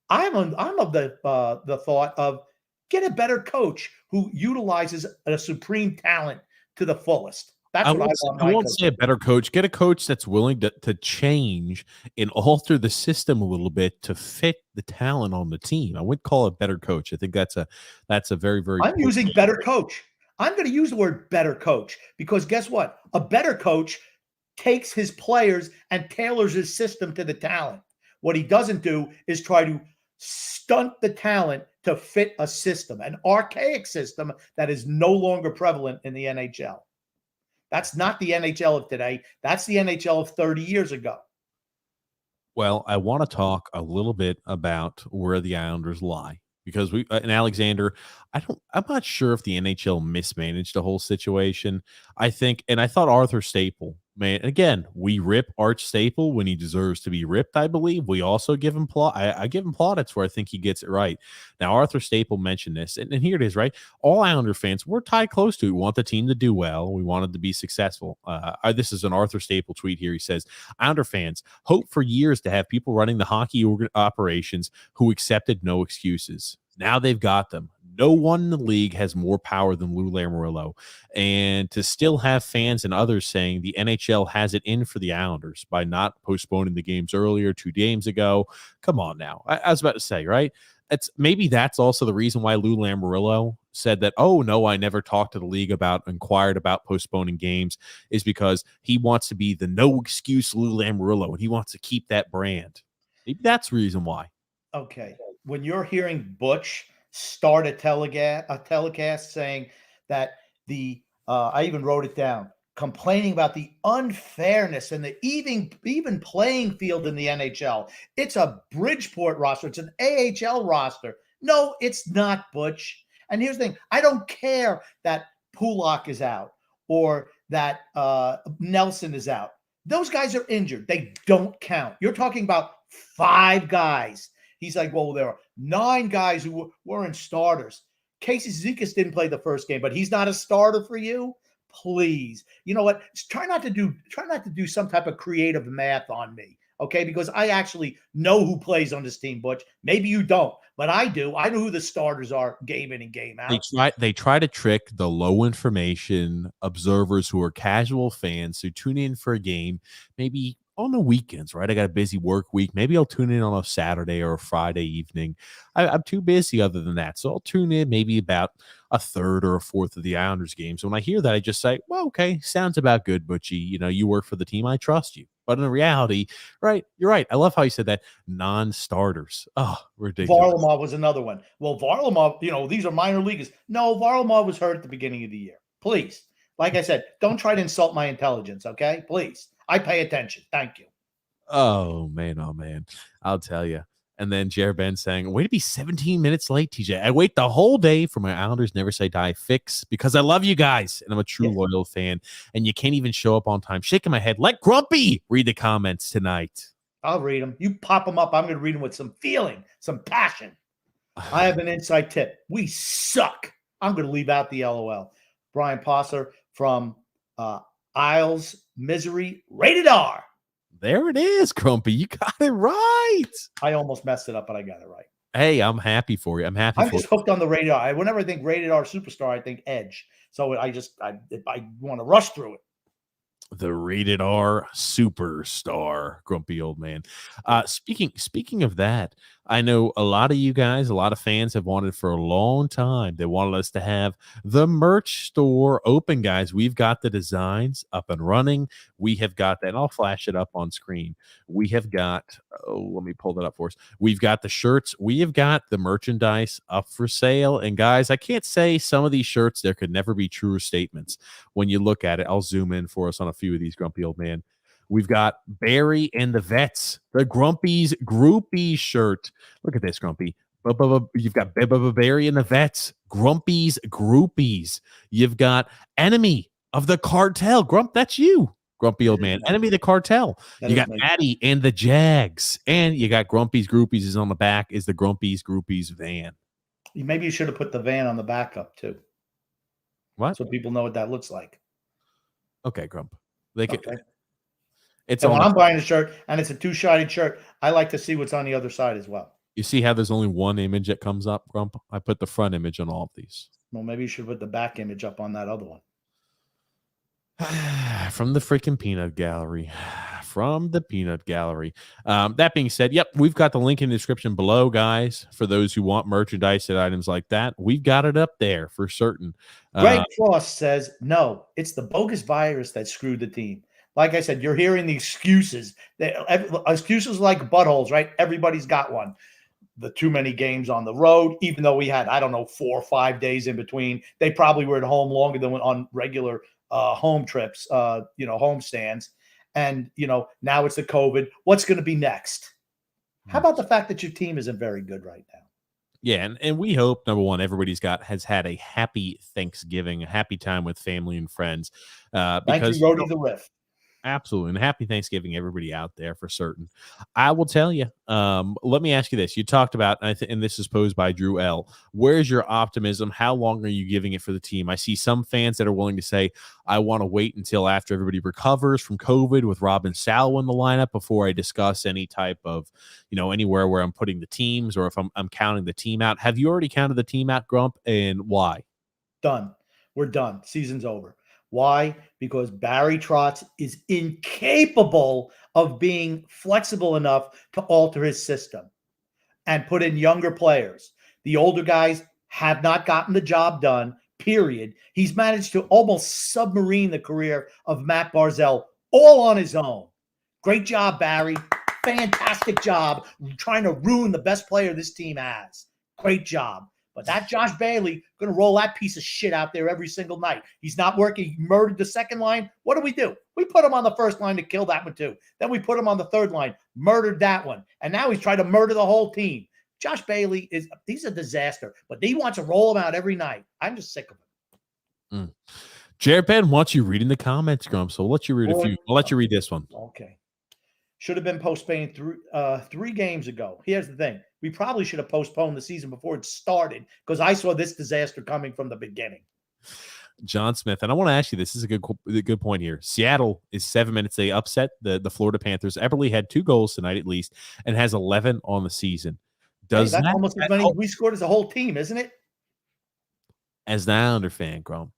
I'm of the thought of get a better coach who utilizes a supreme talent to the fullest. That's what I want. I won't say a better coach. Get a coach that's willing to change and alter the system a little bit to fit the talent on the team. I wouldn't call it better coach. I think that's a very, very. I'm using better coach. I'm going to use the word better coach because guess what? A better coach takes his players and tailors his system to the talent. What he doesn't do is try to stunt the talent to fit a system, an archaic system that is no longer prevalent in the NHL. That's not the NHL of today. That's the NHL of 30 years ago. Well, I want to talk a little bit about where the Islanders lie. Because and Alexander, I'm not sure if the NHL mismanaged the whole situation. I thought Arthur Staple, man, again, we rip Arch Staple when he deserves to be ripped, I believe. We also give him I give him plaudits where I think he gets it right. Now, Arthur Staple mentioned this, and here it is, right? All Islander fans, we're tied close to it. We want the team to do well. We want it to be successful. This is an Arthur Staple tweet here. He says, Islander fans hope for years to have people running the hockey operations who accepted no excuses. Now they've got them. No one in the league has more power than Lou Lamoriello. And to still have fans and others saying the NHL has it in for the Islanders by not postponing the games earlier 2 games ago. Come on now. I was about to say, right? Maybe that's also the reason why Lou Lamoriello said that, oh, no, I never talked to the league inquired about postponing games, is because he wants to be the no excuse Lou Lamoriello and he wants to keep that brand. Maybe that's the reason why. Okay. When you're hearing Butch start a telecast saying that I even wrote it down, complaining about the unfairness and the even playing field in the NHL. It's a Bridgeport roster. It's an AHL roster. No, it's not, Butch. And here's the thing. I don't care that Pulak is out or that Nelson is out. Those guys are injured. They don't count. You're talking about 5 guys. He's like, well, there are 9 guys who weren't starters. Casey Zizekas didn't play the first game, but he's not a starter for you. Please, you know what? Try not to do some type of creative math on me, okay? Because I actually know who plays on this team, Butch. Maybe you don't, but I do. I know who the starters are game in and game out. They try to trick the low information observers who are casual fans who tune in for a game, maybe on the weekends, right? I got a busy work week. Maybe I'll tune in on a Saturday or a Friday evening. I'm too busy other than that. So I'll tune in maybe about a third or a fourth of the Islanders games. So when I hear that, I just say, well, okay, sounds about good, Butchie. You know, you work for the team. I trust you. But in reality, right, you're right. I love how you said that. Non-starters. Oh, ridiculous. Varlamov was another one. Well, Varlamov, these are minor leaguers. No, Varlamov was hurt at the beginning of the year. Please. Like I said, don't try to insult my intelligence, okay? Please. I pay attention. Thank you. Oh, man. I'll tell you. And then Jared Ben saying, way to be 17 minutes late, TJ. I wait the whole day for my Islanders Never Say Die fix because I love you guys and I'm a true loyal fan. And you can't even show up on time. Shaking my head. Let Grumpy read the comments tonight. I'll read them. You pop them up. I'm going to read them with some feeling, some passion. I have an inside tip. We suck. I'm going to leave out the LOL. Brian Posser from Isles Misery, rated R. There it is, Grumpy. You got it right. I almost messed it up, but I got it right. Hey, I'm happy for you. I'm just hooked on the rated R. Whenever I think rated R superstar, I think Edge. So I want to rush through it. The rated R superstar, grumpy old man. Speaking of that, I know a lot of you guys, a lot of fans have wanted for a long time. They wanted us to have the merch store open, guys. We've got the designs up and running. We have got that. And I'll flash it up on screen. We have got, oh, let me pull that up for us. We've got the shirts. We have got the merchandise up for sale. And guys, I can't say some of these shirts, there could never be truer statements. When you look at it, I'll zoom in for us on a few of these, Grumpy Old Man. We've got Barry and the Vets, the Grumpy's Groupie shirt. Look at this, Grumpy. You've got Barry and the Vets, Grumpy's Groupies. You've got Enemy of the Cartel. Grump, that's you, Grumpy Old Man. Enemy of the Cartel. You got Maddie and the Jags. And you got Grumpy's Groupies is on the back, is the Grumpy's Groupies van. Maybe you should have put the van on the back up, too. What? So people know what that looks like. Okay, Grump. They can. Okay. It's and when I'm buying a shirt and it's a two-sided shirt, I like to see what's on the other side as well. You see how there's only one image that comes up, Grump? I put the front image on all of these. Well, maybe you should put the back image up on that other one. From the freaking peanut gallery. From the peanut gallery. That being said, yep, we've got the link in the description below, guys, for those who want merchandise and items like that. We've got it up there for certain. Greg Frost says, no, it's the bogus virus that screwed the team. Like I said, you're hearing the excuses. Excuses like buttholes, right? Everybody's got one. The too many games on the road, even though we had, 4 or 5 days in between. They probably were at home longer than on regular home trips, home stands. And, now it's the COVID. What's going to be next? How about the fact that your team isn't very good right now? Yeah, and we hope, number one, everybody's has had a happy Thanksgiving, a happy time with family and friends. Thank you, Rody the Riff. Absolutely. And happy Thanksgiving, everybody out there, for certain. I will tell you, let me ask you this. You talked about, and this is posed by Drew L. Where's your optimism? How long are you giving it for the team? I see some fans that are willing to say, I want to wait until after everybody recovers from COVID with Robin Salo in the lineup before I discuss any type of, anywhere where I'm putting the teams or if I'm counting the team out. Have you already counted the team out, Grump, and why? Done. We're done. Season's over. Why? Because Barry Trotz is incapable of being flexible enough to alter his system and put in younger players. The older guys have not gotten the job done, period. He's managed to almost submarine the career of Matt Barzell all on his own. Great job, Barry. Fantastic job trying to ruin the best player this team has. Great job. But that Josh Bailey going to roll that piece of shit out there every single night. He's not working. He murdered the second line. What do? We put him on the first line to kill that one too. Then we put him on the third line, murdered that one. And now he's trying to murder the whole team. Josh Bailey he's a disaster, but he wants to roll him out every night. I'm just sick of him. Jared Ben wants you reading the comments, Grump. So I'll let you read I'll let you read this one. Okay. Should have been postponed 3 games ago. Here's the thing. We probably should have postponed the season before it started because I saw this disaster coming from the beginning. John Smith, and I want to ask you, this is a good point here. Seattle is 7 minutes. They upset the Florida Panthers. Eberle had 2 goals tonight at least and has 11 on the season. That's almost as many we scored as a whole team, isn't it? As an Islander fan, Grump,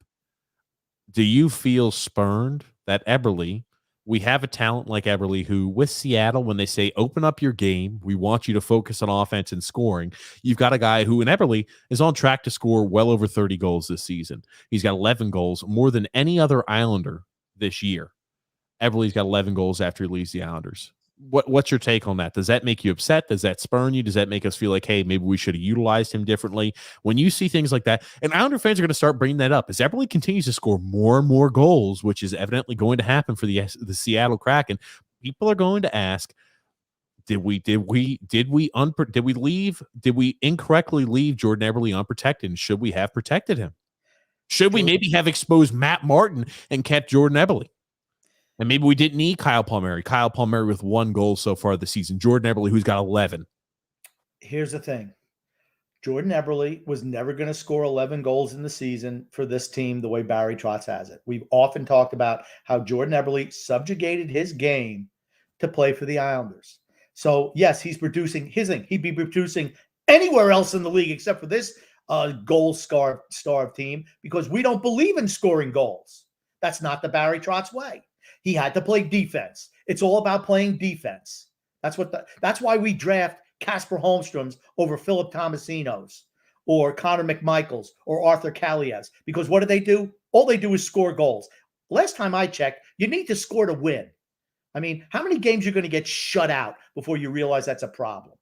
do you feel spurned that Eberle, we have a talent like Eberle who, with Seattle, when they say open up your game, we want you to focus on offense and scoring. You've got a guy who, in Eberle, is on track to score well over 30 goals this season. He's got 11 goals, more than any other Islander this year. Eberle's got 11 goals after he leaves the Islanders. What's your take on that? Does that make you upset? Does that spurn you? Does that make us feel like, hey, maybe we should have utilized him differently? When you see things like that, and Islander fans are going to start bringing that up as Eberle continues to score more and more goals, which is evidently going to happen for the Seattle Kraken. People are going to ask, did we incorrectly leave Jordan Eberle unprotected? And should we have protected him? Should we maybe have exposed Matt Martin and kept Jordan Eberle? And maybe we didn't need Kyle Palmieri. Kyle Palmieri with 1 goal so far this season. Jordan Eberle, who's got 11. Here's the thing. Jordan Eberle was never going to score 11 goals in the season for this team the way Barry Trotz has it. We've often talked about how Jordan Eberle subjugated his game to play for the Islanders. So, yes, he's producing his thing. He'd be producing anywhere else in the league except for this goal-starved team because we don't believe in scoring goals. That's not the Barry Trotz way. He had to play defense. It's all about playing defense. That's why we draft Casper Holmstrom's over Philip Tomasino's or Connor McMichael's or Arthur Kaliev. Because what do? All they do is score goals. Last time I checked, you need to score to win. I mean, how many games you're going to get shut out before you realize that's a problem?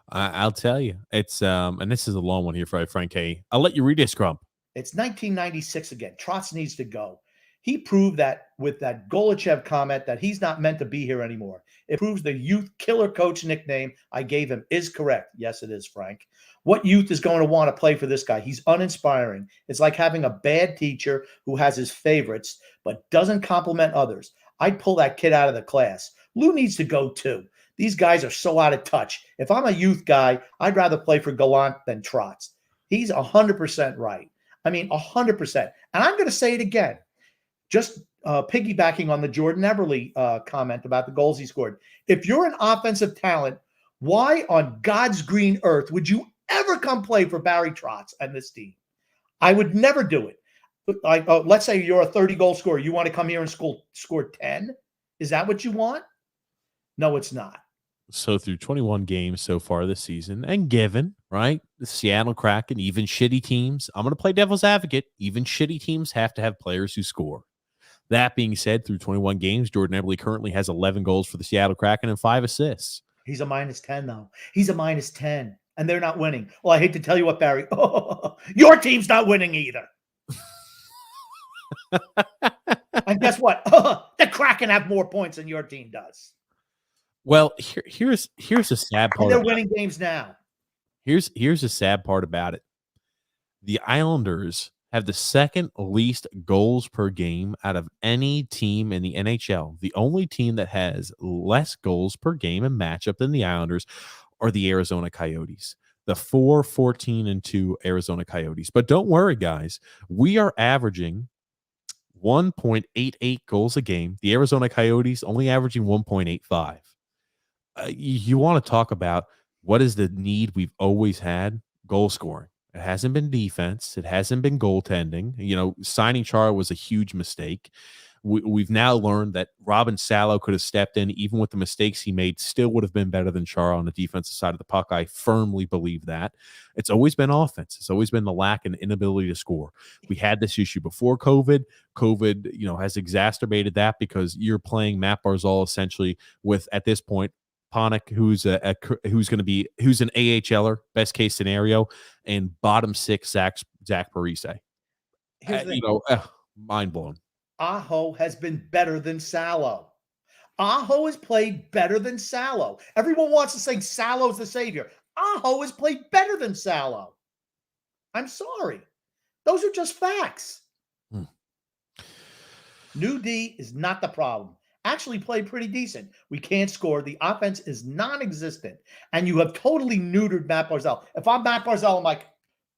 I'll tell you. It's and this is a long one here for Frank K. I'll let you read this, Grump. It's 1996 again. Trotz needs to go. He proved that with that Golachev comment that he's not meant to be here anymore. It proves the youth killer coach nickname I gave him is correct. Yes, it is, Frank. What youth is going to want to play for this guy? He's uninspiring. It's like having a bad teacher who has his favorites but doesn't compliment others. I'd pull that kid out of the class. Lou needs to go too. These guys are so out of touch. If I'm a youth guy, I'd rather play for Gallant than Trotz. He's 100% right. I mean, 100%. And I'm going to say it again. Just piggybacking on the Jordan Eberle comment about the goals he scored. If you're an offensive talent, why on God's green earth would you ever come play for Barry Trotz and this team? I would never do it. Let's say you're a 30-goal scorer. You want to come here and score 10? Is that what you want? No, it's not. So through 21 games so far this season, and given, right, the Seattle Kraken, even shitty teams, I'm going to play devil's advocate, even shitty teams have to have players who score. That being said, through 21 games, Jordan Eberle currently has 11 goals for the Seattle Kraken and 5 assists. He's a -10, though. He's a -10, and they're not winning. Well, I hate to tell you what, Barry. Oh, your team's not winning either. And guess what? The Kraken have more points than your team does. Well, here's a sad part. And they're winning games now. Here's a sad part about it. The Islanders have the second least goals per game out of any team in the NHL. The only team that has less goals per game in matchup than the Islanders are the Arizona Coyotes. The 4-14-2 Arizona Coyotes. But don't worry, guys. We are averaging 1.88 goals a game. The Arizona Coyotes only averaging 1.85. You want to talk about what is the need we've always had? Goal scoring. It hasn't been defense. It hasn't been goaltending. You know, signing Chara was a huge mistake. We've now learned that Robin Salo could have stepped in, even with the mistakes he made, still would have been better than Chara on the defensive side of the puck. I firmly believe that. It's always been offense. It's always been the lack and inability to score. We had this issue before COVID. COVID, you know, has exacerbated that because you're playing Matt Barzal essentially with, at this point, Panik, who's an AHLer, best case scenario, and bottom six Zach Parise. Mind blown. Aho has been better than Salo. Aho has played better than Salo. Everyone wants to say Salo's the savior. Aho has played better than Salo. I'm sorry. Those are just facts. New D is not the problem. Actually played pretty decent. We can't score. The offense is non-existent. And you have totally neutered Matt Barzal. If I'm Matt Barzal, I'm like,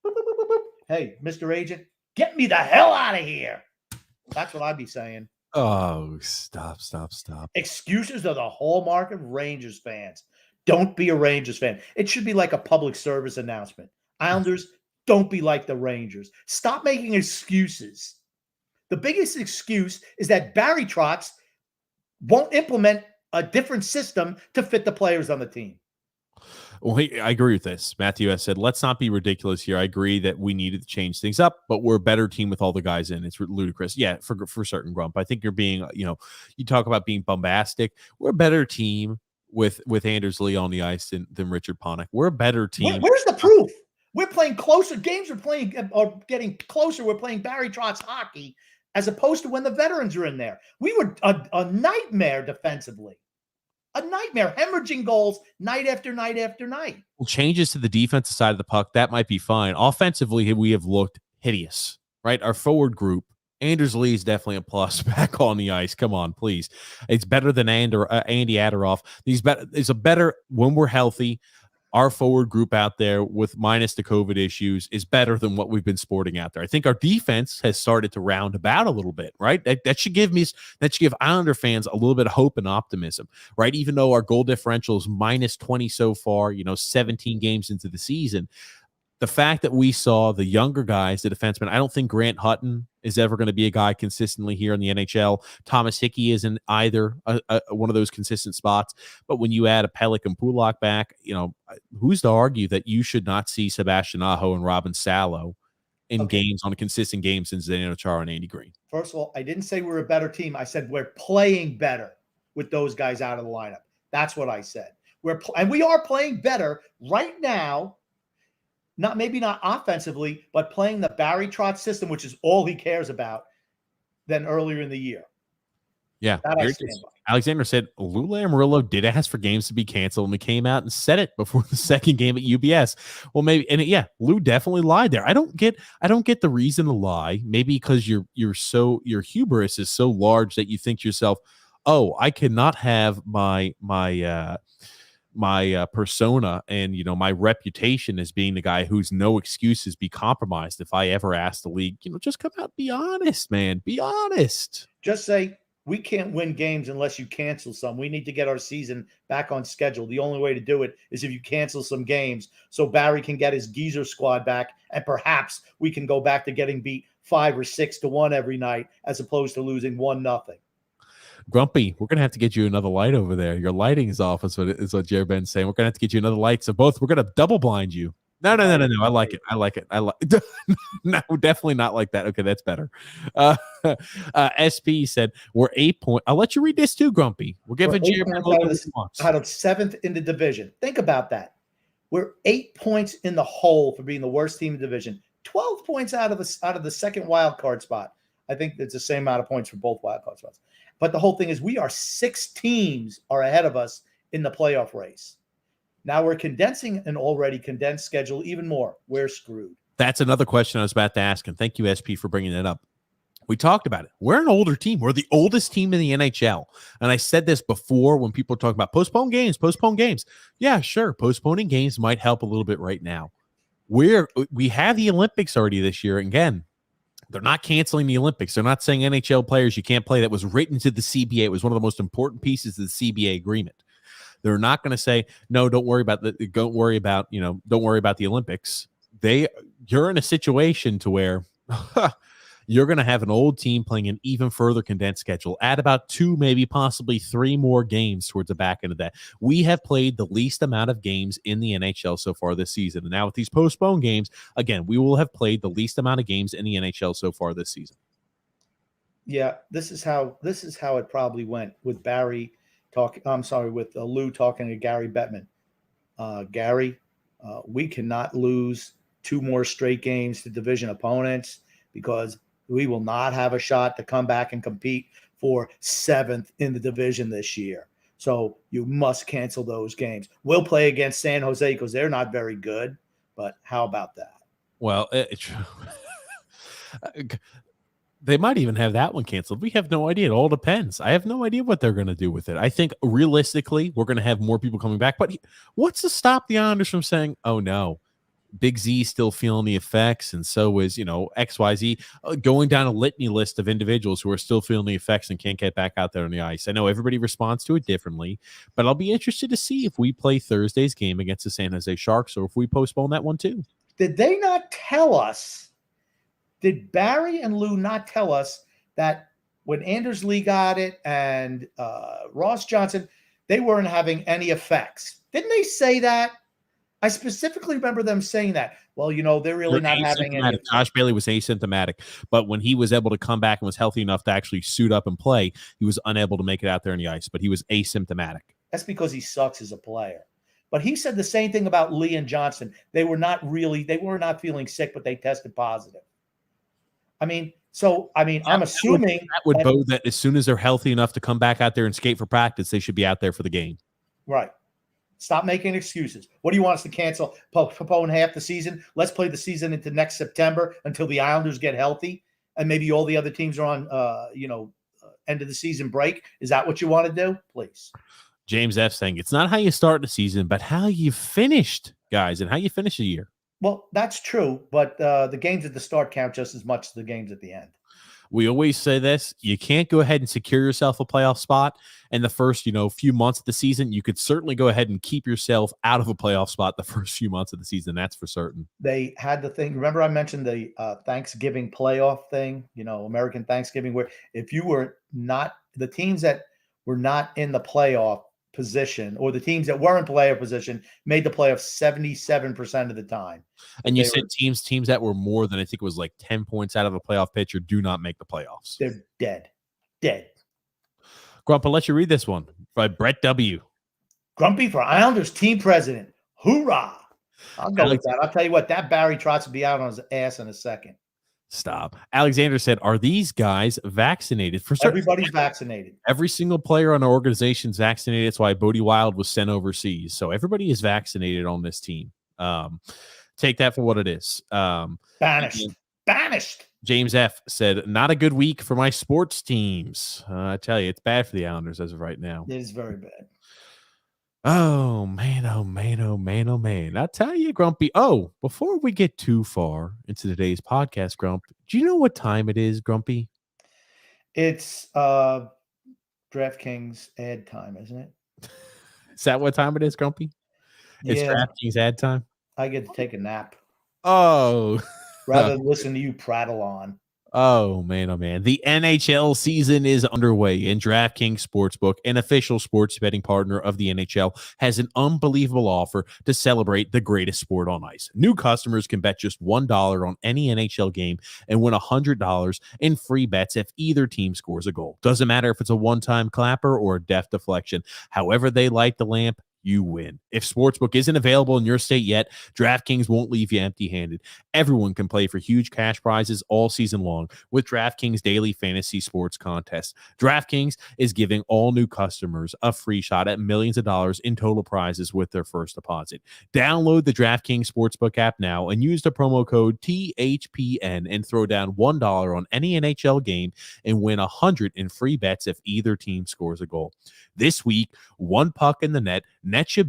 boop, boop, boop, boop, boop. Hey, Mr. Agent, get me the hell out of here. That's what I'd be saying. Oh, stop. Excuses are the hallmark of Rangers fans. Don't be a Rangers fan. It should be like a public service announcement. Islanders, don't be like the Rangers. Stop making excuses. The biggest excuse is that Barry Trotz won't implement a different system to fit the players on the team. Well, I agree with this. Matthew has said, let's not be ridiculous here. I agree that we needed to change things up, but we're a better team with all the guys in. It's ludicrous. Yeah, for certain, Grump. I think you're being, you talk about being bombastic. We're a better team with Anders Lee on the ice than Richard Panik. We're a better team. Where's the proof? We're playing closer. Games are getting closer. We're playing Barry Trotz hockey as opposed to when the veterans are in there. We were a nightmare defensively. A nightmare, hemorrhaging goals night after night after night. Well, changes to the defensive side of the puck, that might be fine. Offensively, we have looked hideous, right? Our forward group, Anders Lee is definitely a plus back on the ice. Come on, please. It's better than Andy Adderoff. It's a better when we're healthy. Our forward group out there with minus the COVID issues is better than what we've been sporting out there. I think our defense has started to round about a little bit, right? That should give Islander fans a little bit of hope and optimism, right? Even though our goal differential is minus 20 so far, 17 games into the season, the fact that we saw the younger guys, the defensemen, I don't think Grant Hutton is ever going to be a guy consistently here in the NHL. Thomas Hickey isn't either one of those consistent spots. But when you add a Pelech and Pulak back, who's to argue that you should not see Sebastian Aho and Robin Salo in games on a consistent game since Zdeno Chara and Andy Green? First of all, I didn't say we're a better team. I said we're playing better with those guys out of the lineup. That's what I said. And we are playing better right now. Maybe not offensively, but playing the Barry Trotz system, which is all he cares about, than earlier in the year. Yeah. Alexander said Lou Lamoriello did ask for games to be canceled, and we came out and said it before the second game at UBS. Well, maybe, and Lou definitely lied there. I don't get the reason to lie. Maybe because your hubris is so large that you think to yourself, oh, I cannot have my persona and my reputation as being the guy who's no excuses be compromised if I ever ask the league, just come out, be honest, man, be honest. Just say we can't win games unless you cancel some. We need to get our season back on schedule. The only way to do it is if you cancel some games so Barry can get his geezer squad back, and perhaps we can go back to getting beat 5 or 6-1 every night as opposed to losing 1-0. Grumpy, we're gonna have to get you another light over there. Your lighting is off, is what Jerry Ben's saying. We're gonna have to get you another light. So we're gonna double blind you. No. I like it. No, definitely not like that. Okay, that's better. SP said we're 8 points. I'll let you read this too, Grumpy. We'll give it Jerry Ben out of 7th in the division. Think about that. We're 8 points in the hole for being the worst team in the division. 12 points out of the second wild card spot. I think it's the same amount of points for both wild card spots. But the whole thing is we are 6 teams are ahead of us in the playoff race. Now we're condensing an already condensed schedule even more. We're screwed. That's another question I was about to ask, and thank you, SP, for bringing that up. We talked about it. We're an older team. We're the oldest team in the NHL. And I said this before when people talk about postpone games. Yeah, sure. Postponing games might help a little bit right now. We have the Olympics already this year. Again, they're not canceling the Olympics. They're not saying NHL players you can't play. That was written to the CBA. It was one of the most important pieces of the CBA agreement. They're not going to say, no, don't worry about the Olympics. You're in a situation to where you're going to have an old team playing an even further condensed schedule. Add about 2, maybe possibly 3 more games towards the back end of that. We have played the least amount of games in the NHL so far this season. And now with these postponed games, again, we will have played the least amount of games in the NHL so far this season. Yeah, this is how it probably went with Barry with Lou talking to Gary Bettman. Gary, we cannot lose 2 more straight games to division opponents because we will not have a shot to come back and compete for 7th in the division this year. So you must cancel those games. We'll play against San Jose because they're not very good, but how about that? Well, they might even have that one canceled. We have no idea. It all depends. I have no idea what they're going to do with it. I think realistically, we're going to have more people coming back. But what's to stop the Islanders from saying, oh, no, Big Z still feeling the effects, and so is, XYZ, going down a litany list of individuals who are still feeling the effects and can't get back out there on the ice. I know everybody responds to it differently, but I'll be interested to see if we play Thursday's game against the San Jose Sharks or if we postpone that one too. Did they not tell us? Did Barry and Lou not tell us that when Anders Lee got it and Ross Johnson, they weren't having any effects? Didn't they say that? I specifically remember them saying that. Well, they're really not having any. Josh Bailey was asymptomatic, but when he was able to come back and was healthy enough to actually suit up and play, he was unable to make it out there on the ice, but he was asymptomatic. That's because he sucks as a player. But he said the same thing about Lee and Johnson. They were not feeling sick, but they tested positive. I'm assuming that would bode that as soon as they're healthy enough to come back out there and skate for practice, they should be out there for the game. Right. Stop making excuses. What do you want us to cancel? Postpone half the season? Let's play the season into next September until the Islanders get healthy, and maybe all the other teams are on, end of the season break. Is that what you want to do? Please. James F. saying it's not how you start the season, but how you finished, guys, and how you finish the year. Well, that's true, but the games at the start count just as much as the games at the end. We always say this: you can't go ahead and secure yourself a playoff spot in the first, few months of the season. You could certainly go ahead and keep yourself out of a playoff spot the first few months of the season. That's for certain. They had the thing. Remember, I mentioned the Thanksgiving playoff thing. American Thanksgiving, where if you were not the teams that were not in the playoff position, or the teams that were in playoff position, made the playoffs 77% of the time. And you said teams that were more than, I think it was like 10 points out of a playoff picture do not make the playoffs. They're dead. Grump, I'll let you read this one by Brett W. Grumpy for Islanders team president. Hoorah! I'll go with that. I'll tell you what, that Barry Trotz will be out on his ass in a second. Stop. Alexander said, are these guys vaccinated? For certain, everybody's vaccinated. Every single player on our organization is vaccinated. That's why Bodie Wild was sent overseas. So everybody is vaccinated on this team. Take that for what it is. Banished. James F. said, not a good week for my sports teams. I tell you, it's bad for the Islanders as of right now. It is very bad. Oh, man. I'll tell you, Grumpy. Oh, before we get too far into today's podcast, Grump, do you know what time it is, Grumpy? It's DraftKings ad time, isn't it? Is that what time it is, Grumpy? It's DraftKings ad time? I get to take a nap. Oh. Rather than listen to you prattle on. Oh, man. The NHL season is underway, and DraftKings Sportsbook, an official sports betting partner of the NHL, has an unbelievable offer to celebrate the greatest sport on ice. New customers can bet just $1 on any NHL game and win $100 in free bets if either team scores a goal. Doesn't matter if it's a one-time clapper or a deft deflection. However they light the lamp, you win. If Sportsbook isn't available in your state yet, DraftKings won't leave you empty-handed. Everyone can play for huge cash prizes all season long with DraftKings Daily Fantasy Sports Contest. DraftKings is giving all new customers a free shot at millions of dollars in total prizes with their first deposit. Download the DraftKings Sportsbook app now and use the promo code THPN and throw down $1 on any NHL game and win $100 in free bets if either team scores a goal. This week, one puck in the net nets you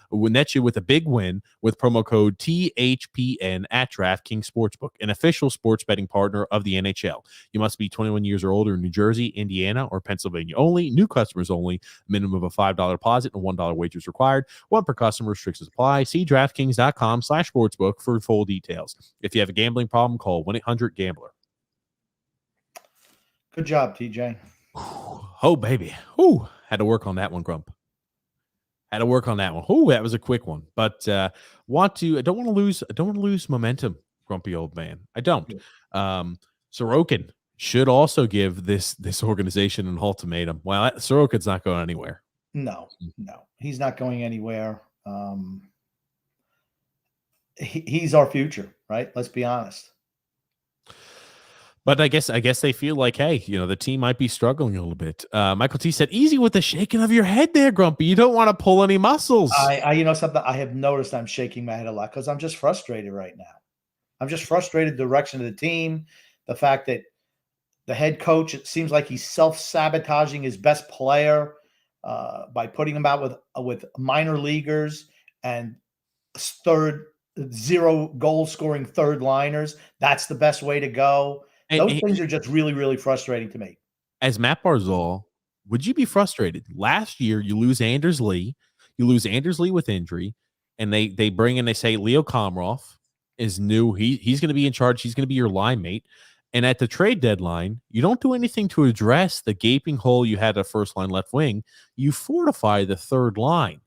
with a big win with promo code THPN at DraftKings Sportsbook, an official sports betting partner of the NHL. You must be 21 years or older in New Jersey, Indiana, or Pennsylvania only. New customers only. Minimum of a $5 deposit and $1 wagers required. One per customer. Restrictions apply. See DraftKings.com/sportsbook for full details. If you have a gambling problem, call 1-800-GAMBLER. Good job, TJ. Oh, baby. Ooh, had to work on that one, Grump. Oh, that was a quick one, but I don't want to lose momentum, grumpy old man. I don't. Sorokin should also give this organization an ultimatum. Well, Sorokin's not going anywhere. No, he's not going anywhere. He's our future, right? Let's be honest. But I guess they feel like, hey, the team might be struggling a little bit. Michael T said, easy with the shaking of your head there, Grumpy. You don't want to pull any muscles. Something I have noticed, I'm shaking my head a lot because I'm just frustrated right now. I'm just frustrated the direction of the team, the fact that the head coach, it seems like he's self-sabotaging his best player by putting him out with minor leaguers and zero goal scoring third liners. That's the best way to go. Those things are just really, really frustrating to me. As Matt Barzal, would you be frustrated? Last year, you lose Anders Lee. You lose Anders Lee with injury, and they bring in, they say Leo Komarov is new. He's going to be in charge. He's going to be your line mate. And at the trade deadline, you don't do anything to address the gaping hole you had at first line left wing. You fortify the third line.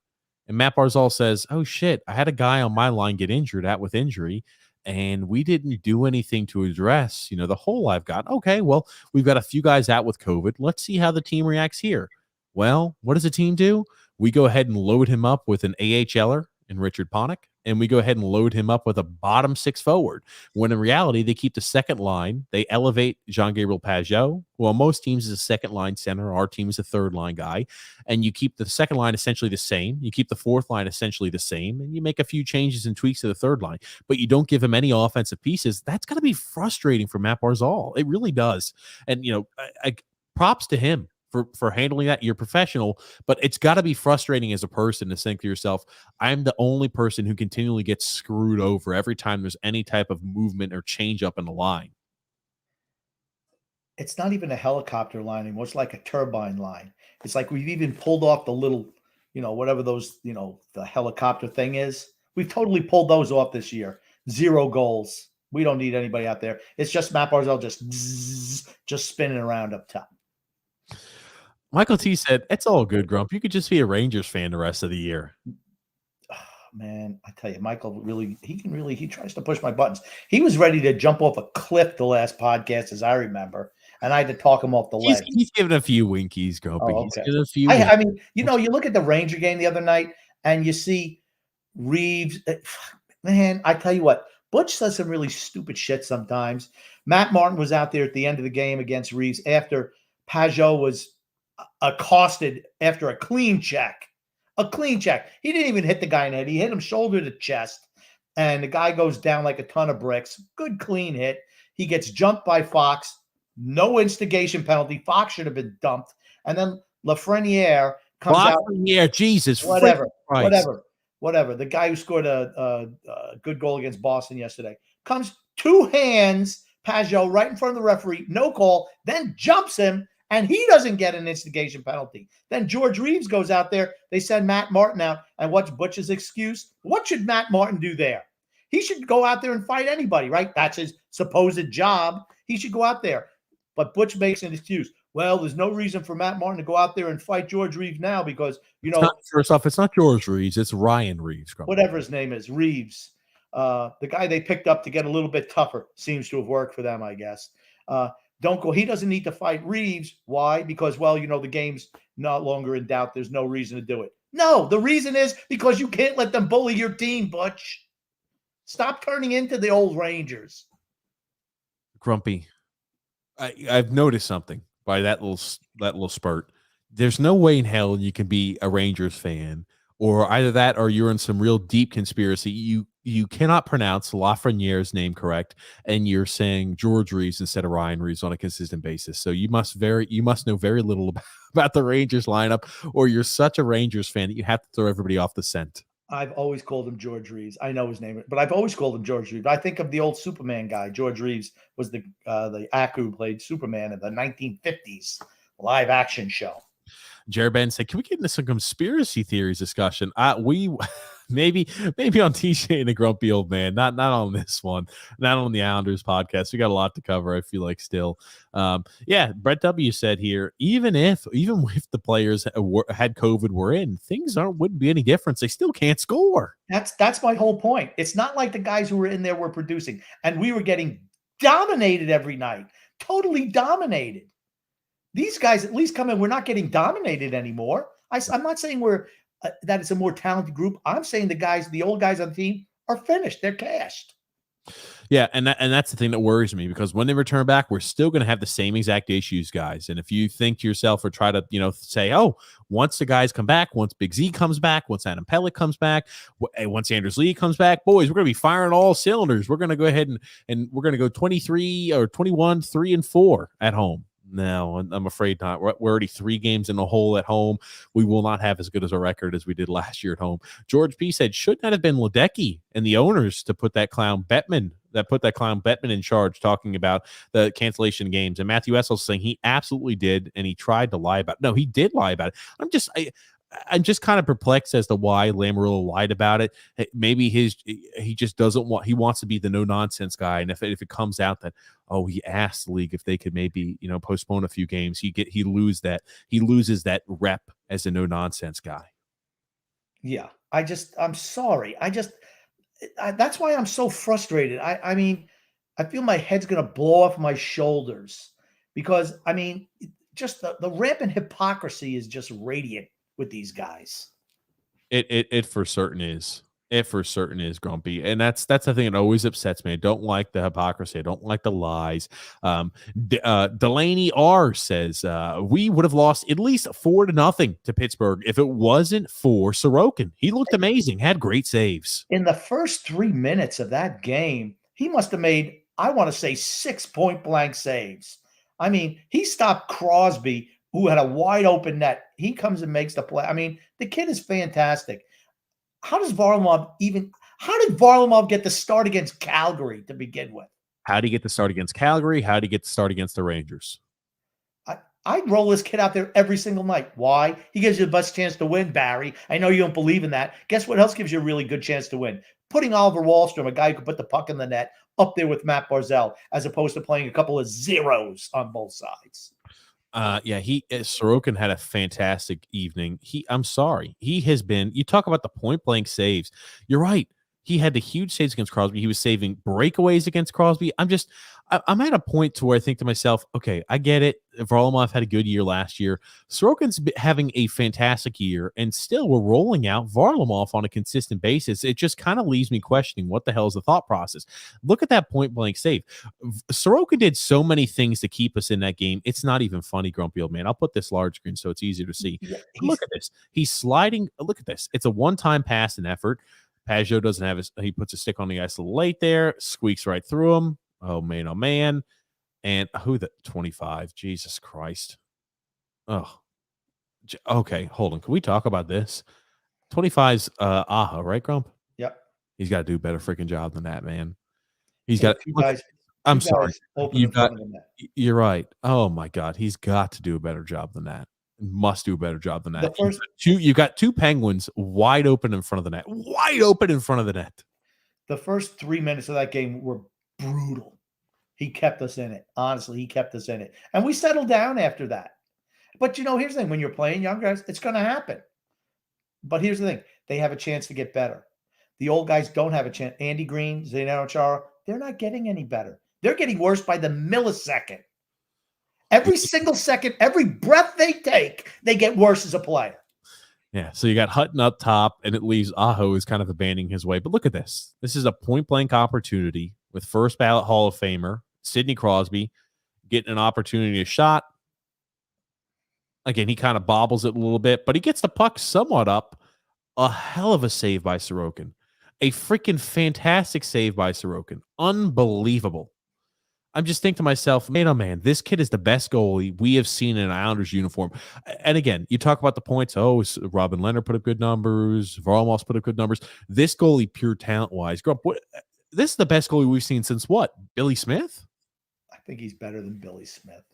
And Matt Barzal says, oh, shit, I had a guy on my line get injured with injury. And we didn't do anything to address, the hole I've got. Okay, well, we've got a few guys out with COVID. Let's see how the team reacts here. Well, what does the team do? We go ahead and load him up with an AHLer in Richard Panik, and we go ahead and load him up with a bottom six forward, when in reality, they keep the second line. They elevate Jean-Gabriel Pageau. Well, most teams is a second line center. Our team is a third line guy. And you keep the second line essentially the same. You keep the fourth line essentially the same. And you make a few changes and tweaks to the third line. But you don't give him any offensive pieces. That's got to be frustrating for Matt Barzal. It really does. And, props to him for handling that. You're professional, but it's got to be frustrating as a person to think to yourself, I'm the only person who continually gets screwed over every time there's any type of movement or change up in the line. It's not even a helicopter line anymore. It's like a turbine line. It's like we've even pulled off the little, whatever those, the helicopter thing is. We've totally pulled those off this year. 0 goals. We don't need anybody out there. It's just Matt Barzell just spinning around up top. Michael T said, "It's all good, Grump. You could just be a Rangers fan the rest of the year." Man, I tell you, Michael he tries to push my buttons. He was ready to jump off a cliff the last podcast, as I remember, and I had to talk him off the ledge. He's giving a few winkies, Grumpy. Oh, He's okay. giving a few. I mean, you look at the Ranger game the other night, and you see Reeves. Man, I tell you what, Butch does some really stupid shit sometimes. Matt Martin was out there at the end of the game against Reeves after Pajot was accosted after a clean check. A clean check. He didn't even hit the guy in the head. He hit him shoulder to chest, and the guy goes down like a ton of bricks. Good clean hit. He gets jumped by Fox. No instigation penalty. Fox should have been dumped. And then Lafreniere comes out. Yeah, Jesus. Whatever. The guy who scored a good goal against Boston yesterday comes 2 hands Pajot right in front of the referee. No call. Then jumps him. And he doesn't get an instigation penalty. Then George Reeves goes out there. They send Matt Martin out. And what's Butch's excuse? What should Matt Martin do there? He should go out there and fight anybody, right? That's his supposed job. He should go out there. But Butch makes an excuse. Well, there's no reason for Matt Martin to go out there and fight George Reeves now because, first off, it's not George Reeves. It's Ryan Reeves. Whatever his name is, Reeves. The guy they picked up to get a little bit tougher seems to have worked for them, I guess. Don't go. He doesn't need to fight Reeves. Why? Because, the game's no longer in doubt. There's no reason to do it. No, the reason is because you can't let them bully your team, Butch. Stop turning into the old Rangers. Grumpy, I've noticed something by that little spurt. There's no way in hell you can be a Rangers fan, or either that or you're in some real deep conspiracy. You cannot pronounce Lafreniere's name correct, and you're saying George Reeves instead of Ryan Reeves on a consistent basis. So you must know very little about the Rangers lineup, or you're such a Rangers fan that you have to throw everybody off the scent. I've always called him George Reeves. I know his name, but I've always called him George Reeves. I think of the old Superman guy. George Reeves was the actor who played Superman in the 1950s live action show. Jared Ben said, "Can we get into some conspiracy theories discussion?" We maybe on TJ and the Grumpy Old Man, not on this one, not on the Islanders podcast. We got a lot to cover. I feel like still, Brett W said here, even if the players had COVID, were in, things wouldn't be any difference. They still can't score. That's my whole point. It's not like the guys who were in there were producing, and we were getting dominated every night, totally dominated. These guys at least come in. We're not getting dominated anymore. I'm not saying that it's a more talented group. I'm saying the old guys on the team are finished. They're cashed. Yeah, and that's the thing that worries me, because when they return back, we're still going to have the same exact issues, guys. And if you think to yourself or try to, say, oh, once the guys come back, once Big Z comes back, once Adam Pellick comes back, once Anders Lee comes back, boys, we're going to be firing all cylinders. We're going to go ahead and we're going to go 23 or 21, 3-4 at home. No, I'm afraid not. We're already 3 games in the hole at home. We will not have as good as a record as we did last year at home. George P said, should not have been Ledecky and the owners to put that clown Bettman in charge, talking about the cancellation games. And Matthew Essel's saying he absolutely did, and he tried to lie about it. No, he did lie about it. I'm just kind of perplexed as to why Lamoriello lied about it. Maybe he just doesn't want. He wants to be the no nonsense guy, and if it comes out that he asked the league if they could maybe postpone a few games, he loses that rep as a no nonsense guy. Yeah, I'm sorry. That's why I'm so frustrated. I mean, I feel my head's gonna blow off my shoulders because just the rampant hypocrisy is just radiant with these guys. It for certain is. It for certain is, Grumpy. And that's the thing that always upsets me. I don't like the hypocrisy. I don't like the lies. Delaney R says, we would have lost at least 4-0 to Pittsburgh if it wasn't for Sorokin. He looked amazing, had great saves. In the first 3 minutes of that game, he must have made, I want to say, 6 point-blank saves. I mean, he stopped Crosby, who had a wide open net. He comes and makes the play. I mean, the kid is fantastic. How did Varlamov get the start against Calgary to begin with? How do you get the start against Calgary? How do you get the start against the Rangers? I'd roll this kid out there every single night. Why? He gives you the best chance to win, Barry. I know you don't believe in that. Guess what else gives you a really good chance to win? Putting Oliver Wahlstrom, a guy who could put the puck in the net, up there with Matt Barzell, as opposed to playing a couple of zeros on both sides. Yeah, Sorokin had a fantastic evening. I'm sorry, he has been. You talk about the point blank saves. You're right. He had the huge saves against Crosby. He was saving breakaways against Crosby. I'm at a point to where I think to myself, okay, I get it. Varlamov had a good year last year. Sorokin's having a fantastic year, and still we're rolling out Varlamov on a consistent basis. It just kind of leaves me questioning what the hell is the thought process. Look at that point blank save. Sorokin did so many things to keep us in that game. It's not even funny, Grumpy Old Man. I'll put this large screen so it's easier to see. Yeah, Look at this. He's sliding. Look at this. It's a one-time pass and effort. Pajot doesn't have he puts a stick on the ice a little late there, squeaks right through him. Oh, man, oh, man. And who the 25? Jesus Christ. Oh, okay. Hold on. Can we talk about this? 25's Aho, right, Grump? Yep. He's got to do a better freaking job than that, man. He's Yeah, got two guys. I'm sorry. You're right. Oh my God. He's got to do a better job than that. Must do a better job than that. You got two Penguins wide open in front of the net. Wide open in front of the net. The first 3 minutes of that game were brutal. He kept us in it. Honestly, he kept us in it. And we settled down after that. But, here's the thing. When you're playing young guys, it's going to happen. But here's the thing. They have a chance to get better. The old guys don't have a chance. Andy Green, Zdeno Chara, they're not getting any better. They're getting worse by the millisecond. Every single second, every breath they take, they get worse as a player. Yeah, so you got Hutton up top, and it leaves Aho is kind of abandoning his way. But look at this. This is a point-blank opportunity with first ballot Hall of Famer Sidney Crosby getting an opportunity to shot. Again, he kind of bobbles it a little bit, but he gets the puck somewhat up. A hell of a save by Sorokin. A freaking fantastic save by Sorokin. Unbelievable. I'm just thinking to myself, man, oh man, this kid is the best goalie we have seen in an Islanders uniform. And again, you talk about the points. Oh, Robin Leonard put up good numbers. Varlamov put up good numbers. This goalie, pure talent-wise, this is the best goalie we've seen since what? Billy Smith? I think he's better than Billy Smith.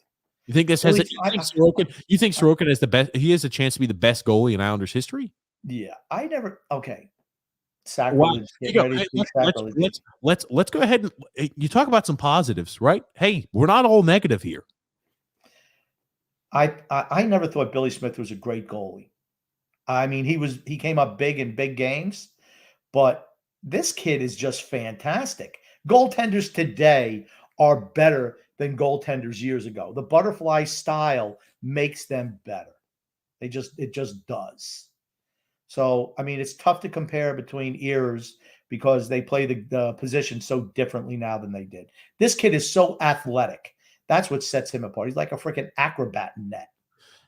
You think this has it? You think Sorokin is the best? He has a chance to be the best goalie in Islanders history? Yeah, okay. Sacrilege. Let's go ahead and you talk about some positives, right? Hey, we're not all negative here. I never thought Billy Smith was a great goalie. I mean, he came up big in big games, but this kid is just fantastic. Goaltenders today are better than goaltenders years ago. The butterfly style makes them better. It just does. So, I mean, it's tough to compare between eras because they play the position so differently now than they did. This kid is so athletic. That's what sets him apart. He's like a freaking acrobat in net.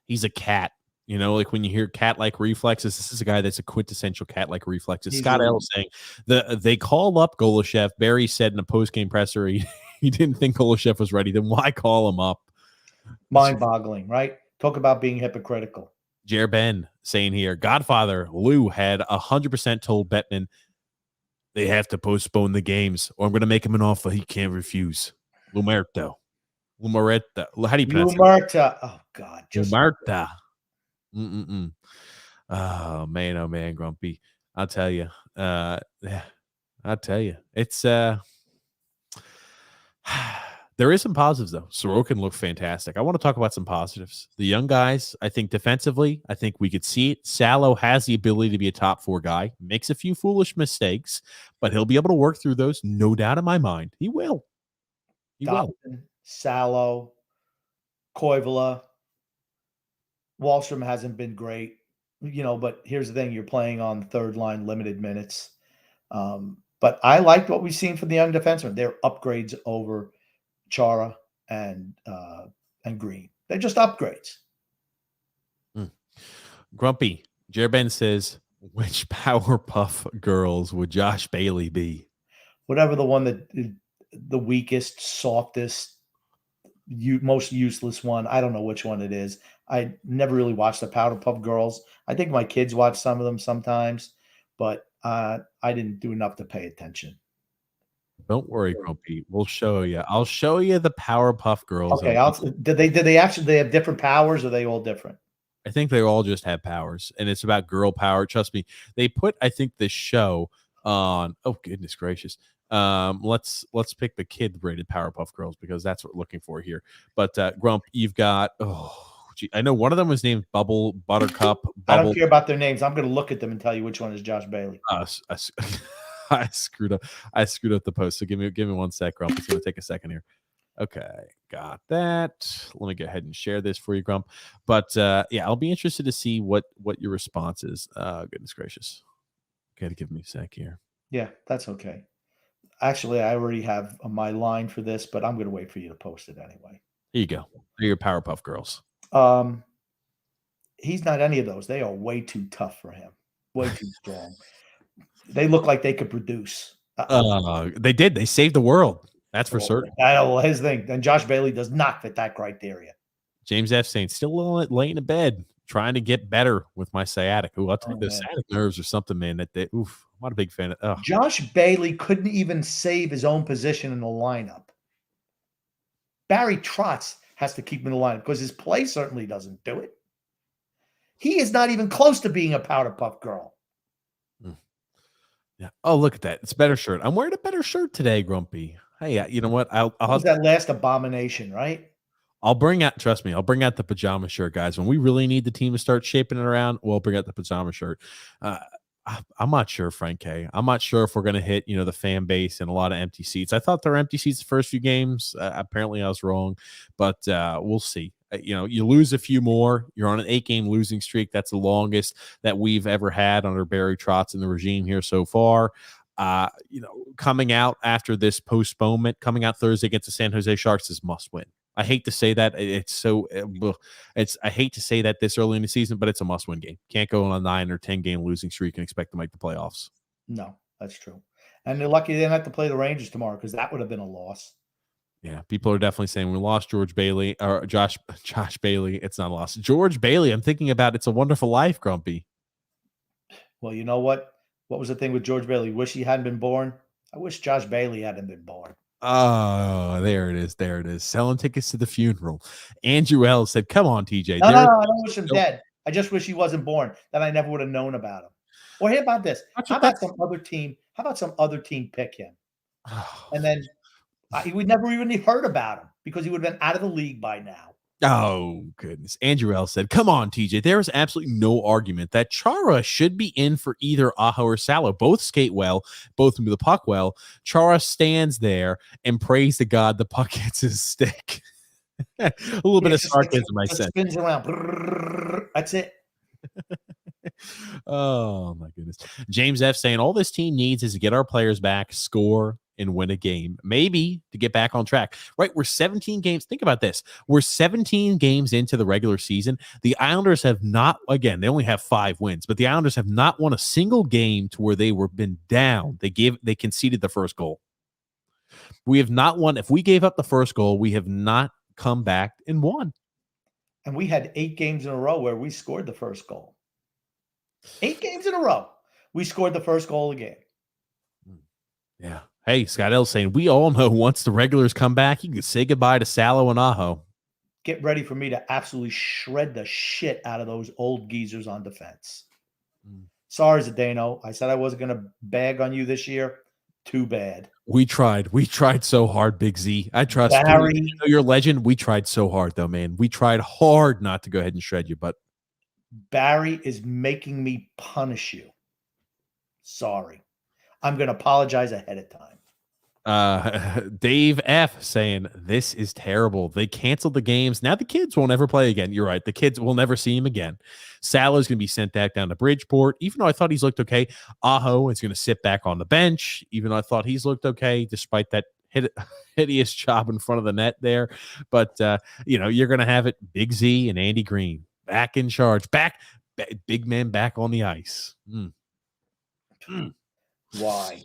He's a cat. Like when you hear cat-like reflexes, this is a guy that's a quintessential cat-like reflexes. Scott L. saying they call up Goloshev. Barry said in a post-game presser he didn't think Goloshev was ready. Then why call him up? Mind-boggling, right? Talk about being hypocritical. Jer Ben saying here, Godfather Lou had 100% told Bettman they have to postpone the games or I'm going to make him an offer he can't refuse. Lumerta. How do you pronounce it? Lumerta. Oh, God. Lumerta. Oh, man, Grumpy. I'll tell you. It's there is some positives, though. Sorokin looked fantastic. I want to talk about some positives. The young guys, I think defensively, I think we could see it. Salo has the ability to be a top 4 guy, makes a few foolish mistakes, but he'll be able to work through those. No doubt in my mind. He will. Salo, Koivula, Wahlstrom hasn't been great, but here's the thing. You're playing on third line, limited minutes. But I liked what we've seen from the young defensemen. They're upgrades over Chara and Green. They're just upgrades. Grumpy. Jerben says, which Powerpuff Girls would Josh Bailey be? Whatever the one that the weakest, softest, most useless one. I don't know which one it is. I never really watched the Powerpuff Girls. I think my kids watch some of them sometimes, but I didn't do enough to pay attention. Don't worry, Grumpy. We'll show you. I'll show you the Powerpuff Girls. Okay, did they actually they have different powers, or are they all different? I think they all just have powers, and it's about girl power. Trust me. They put, I think, this show on. Oh goodness gracious. Let's pick the kid rated Powerpuff Girls because that's what we're looking for here. But Grump, you've got gee, I know one of them was named Bubble, Buttercup, I don't Bubble. care about their names. I'm going to look at them and tell you which one is Josh Bailey. I screwed up. I screwed up the post. So give me 1 sec, Grump. It's going to take a second here. Okay, got that. Let me go ahead and share this for you, Grump. But yeah, I'll be interested to see what your response is. Goodness gracious. Got to give me a sec here. Yeah, that's okay. Actually, I already have my line for this, but I'm going to wait for you to post it anyway. Here you go. They're your Powerpuff Girls. He's not any of those. They are way too tough for him. Way too strong. They look like they could produce. They did. They saved the world. That's for certain. I know his thing. And Josh Bailey does not fit that criteria. James F. saying, still a little laying in bed, trying to get better with my sciatic. Ooh, I'll take the sciatic nerves or something, man. Oof, I'm not a big fan of. Oh. Josh Bailey couldn't even save his own position in the lineup. Barry Trotz has to keep him in the lineup because his play certainly doesn't do it. He is not even close to being a Powderpuff Girl. Yeah. Oh, look at that. It's a better shirt. I'm wearing a better shirt today, Grumpy. Hey, you know what? I'll that last abomination, right? I'll bring out, trust me, I'll bring out the pajama shirt, guys. When we really need the team to start shaping it around, we'll bring out the pajama shirt. I'm not sure, Frank K. I'm not sure if we're going to hit, the fan base and a lot of empty seats. I thought there were empty seats the first few games. Apparently I was wrong, but we'll see. You lose a few more. You're on an 8-game losing streak. That's the longest that we've ever had under Barry Trotz and the regime here so far. Coming out after this postponement, coming out Thursday against the San Jose Sharks is must win. I hate to say that. I hate to say that this early in the season, but it's a must win game. Can't go on a 9 or 10 game losing streak and expect to make the playoffs. No, that's true. And they're lucky they didn't have to play the Rangers tomorrow because that would have been a loss. Yeah, people are definitely saying we lost George Bailey or Josh Bailey. It's not a loss. George Bailey, I'm thinking about It's a Wonderful Life, Grumpy. Well, you know what? What was the thing with George Bailey? Wish he hadn't been born? I wish Josh Bailey hadn't been born. Oh, there it is. There it is. Selling tickets to the funeral. Andrew L said, come on, TJ. No, I don't wish him dead. I just wish he wasn't born. Then I never would have known about him. Or how about this? How about some other team? How about some other team pick him? And then he would never even heard about him because he would have been out of the league by now. Oh, goodness. Andrew L said, come on, TJ. There is absolutely no argument that Chara should be in for either Aho or Salo. Both skate well, both move the puck well. Chara stands there and prays to God the puck hits his stick. A little bit of sarcasm, I said. Spins around. That's it. Oh, my goodness. James F saying all this team needs is to get our players back, score, and win a game, maybe to get back on track, right? We're 17 games. Think about this. We're 17 games into the regular season. The Islanders have not, again, they only have 5 wins, but the Islanders have not won a single game to where they were been down. They conceded the first goal. We have not won. If we gave up the first goal, we have not come back and won. And we had 8 games in a row where we scored the first goal. 8 games in a row. We scored the first goal of the game. Yeah. Hey, Scott L saying, we all know once the regulars come back, you can say goodbye to Salo and Aho. Get ready for me to absolutely shred the shit out of those old geezers on defense. Sorry, Zdeno. I said I wasn't going to bag on you this year. Too bad. We tried. We tried so hard, Big Z. I trust Barry. you. You're a legend. We tried so hard, though, man. We tried hard not to go ahead and shred you, but Barry is making me punish you. Sorry. I'm going to apologize ahead of time. Dave F saying this is terrible. They canceled the games. Now the kids won't ever play again. You're right. The kids will never see him again. Salo's going to be sent back down to Bridgeport. Even though I thought he's looked okay, Aho is going to sit back on the bench. Even though I thought he's looked okay, despite that hideous job in front of the net there. But you're going to have it. Big Z and Andy Green back in charge. Big man back on the ice. Why?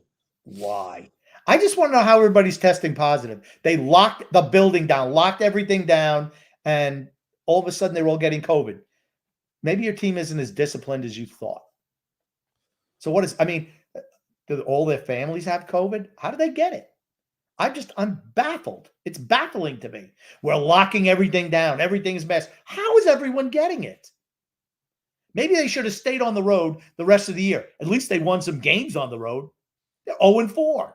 I just want to know how everybody's testing positive. They locked the building down, locked everything down, and all of a sudden they're all getting COVID. Maybe your team isn't as disciplined as you thought. So do all their families have COVID? How do they get it? I'm baffled. It's baffling to me. We're locking everything down. Everything's mess. How is everyone getting it? Maybe they should have stayed on the road the rest of the year. At least they won some games on the road. They're 0-4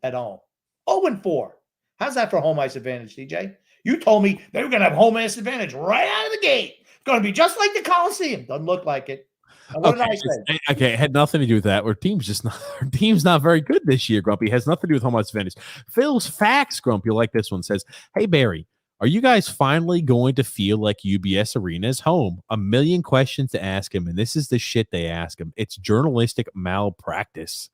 at home. 0-4. How's that for home ice advantage, DJ? You told me they were going to have home ice advantage right out of the gate. It's going to be just like the Coliseum. Doesn't look like it. And what did I say? Okay, it had nothing to do with that. Our team's not very good this year, Grumpy. It has nothing to do with home ice advantage. Phil's facts, Grumpy, like this one says, "Hey Barry, are you guys finally going to feel like UBS Arena is home? A million questions to ask him, and this is the shit they ask him. It's journalistic malpractice."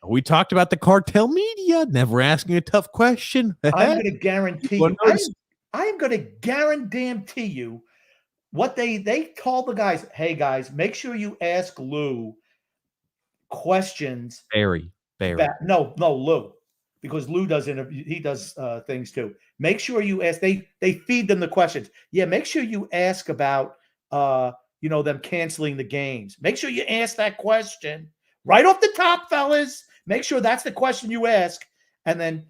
We talked about the cartel media never asking a tough question. I'm going to guarantee you. I am going to guarantee you what they told the guys. Hey guys, make sure you ask Lou questions. Barry. No, Lou, because Lou does interview. He does things too. Make sure you ask. They feed them the questions. Yeah, make sure you ask about them canceling the games. Make sure you ask that question right off the top, fellas. Make sure that's the question you ask, and then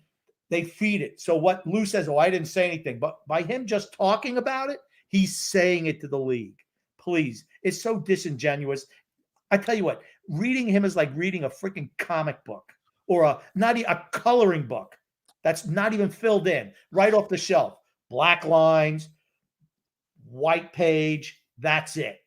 they feed it. So what Lou says, I didn't say anything, but by him just talking about it, he's saying it to the league. Please, it's so disingenuous. I tell you what, reading him is like reading a freaking comic book or a coloring book that's not even filled in, right off the shelf. Black lines, white page, that's it.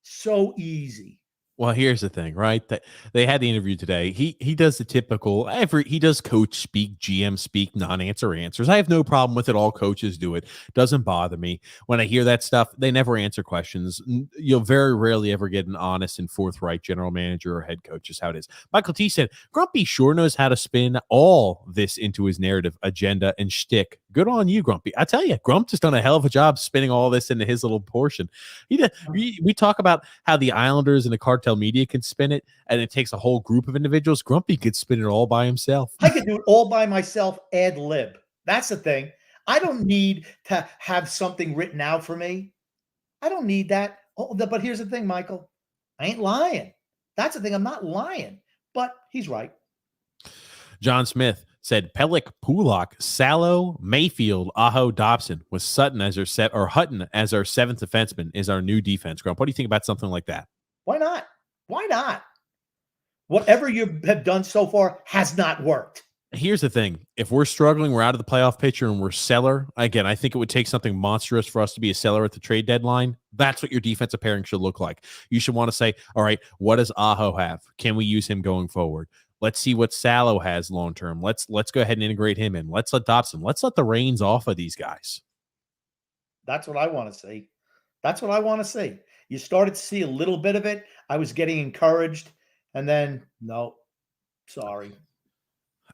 So easy. Well, here's the thing, right? That they had the interview today. He does the typical he does coach speak, GM speak, non-answer answers. I have no problem with it. All coaches do it. Doesn't bother me. When I hear that stuff, they never answer questions. You'll very rarely ever get an honest and forthright general manager or head coach, is how it is. Michael T said, Grumpy sure knows how to spin all this into his narrative, agenda, and shtick. Good on you, Grumpy. I tell you, Grump has done a hell of a job spinning all this into his little portion. We talk about how the Islanders and the cartel media can spin it, and it takes a whole group of individuals. Grumpy could spin it all by himself. I could do it all by myself, ad lib. That's the thing. I don't need to have something written out for me. I don't need that. But here's the thing, Michael. I ain't lying. That's the thing. I'm not lying. But he's right. John Smith said Pellick, Pulak, Salo, Mayfield, Aho, Dobson with Hutton as our seventh defenseman is our new defense. Grump, what do you think about something like that? Why not? Why not? Whatever you have done so far has not worked. Here's the thing. If we're struggling, we're out of the playoff picture and we're seller. Again, I think it would take something monstrous for us to be a seller at the trade deadline. That's what your defensive pairing should look like. You should want to say, all right, what does Aho have? Can we use him going forward? Let's see what Salo has long-term. Let's go ahead and integrate him in. Let's let Dobson. Let's let the reins off of these guys. That's what I want to see. That's what I want to see. You started to see a little bit of it. I was getting encouraged. And then, no, sorry.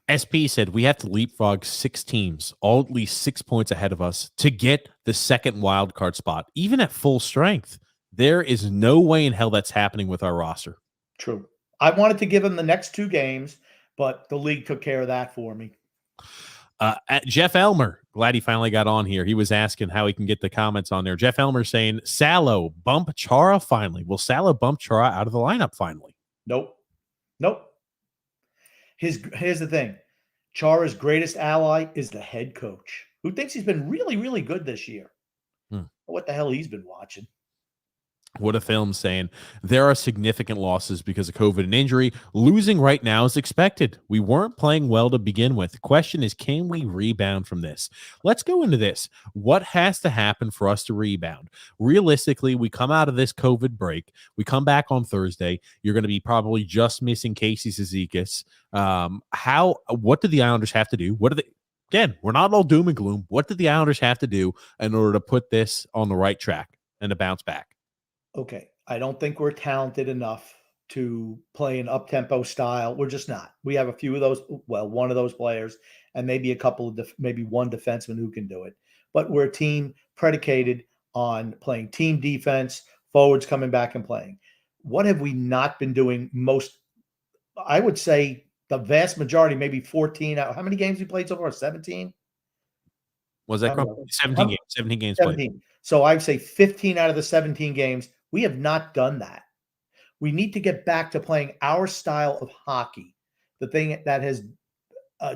SP said we have to leapfrog 6 teams, all at least 6 points ahead of us, to get the second wild card spot, even at full strength. There is no way in hell that's happening with our roster. True. I wanted to give him the next 2 games, but the league took care of that for me. Jeff Elmer, glad he finally got on here. He was asking how he can get the comments on there. Jeff Elmer saying, Salo, bump Chara finally. Will Salo bump Chara out of the lineup finally? Nope. Here's the thing. Chara's greatest ally is the head coach, who thinks he's been really, really good this year. What the hell he's been watching. What a film saying there are significant losses because of COVID and injury. Losing right now is expected. We weren't playing well to begin with. The question is, can we rebound from this? Let's go into this. What has to happen for us to rebound? Realistically, we come out of this COVID break. We come back on Thursday. You're going to be probably just missing Casey Cizikas. What do the Islanders have to do? Again, we're not all doom and gloom. What did the Islanders have to do in order to put this on the right track and to bounce back? Okay, I don't think we're talented enough to play an up-tempo style. We're just not. We have a few of those, one of those players, and maybe a couple of, maybe one defenseman who can do it. But we're a team predicated on playing team defense, forwards coming back and playing. What have we not been doing most? I would say the vast majority, maybe 14. How many games we played so far? 17? Was that 17 games? 17 games 17. played. So I'd say 15 out of the 17 games. We have not done that. We need to get back to playing our style of hockey, the thing that has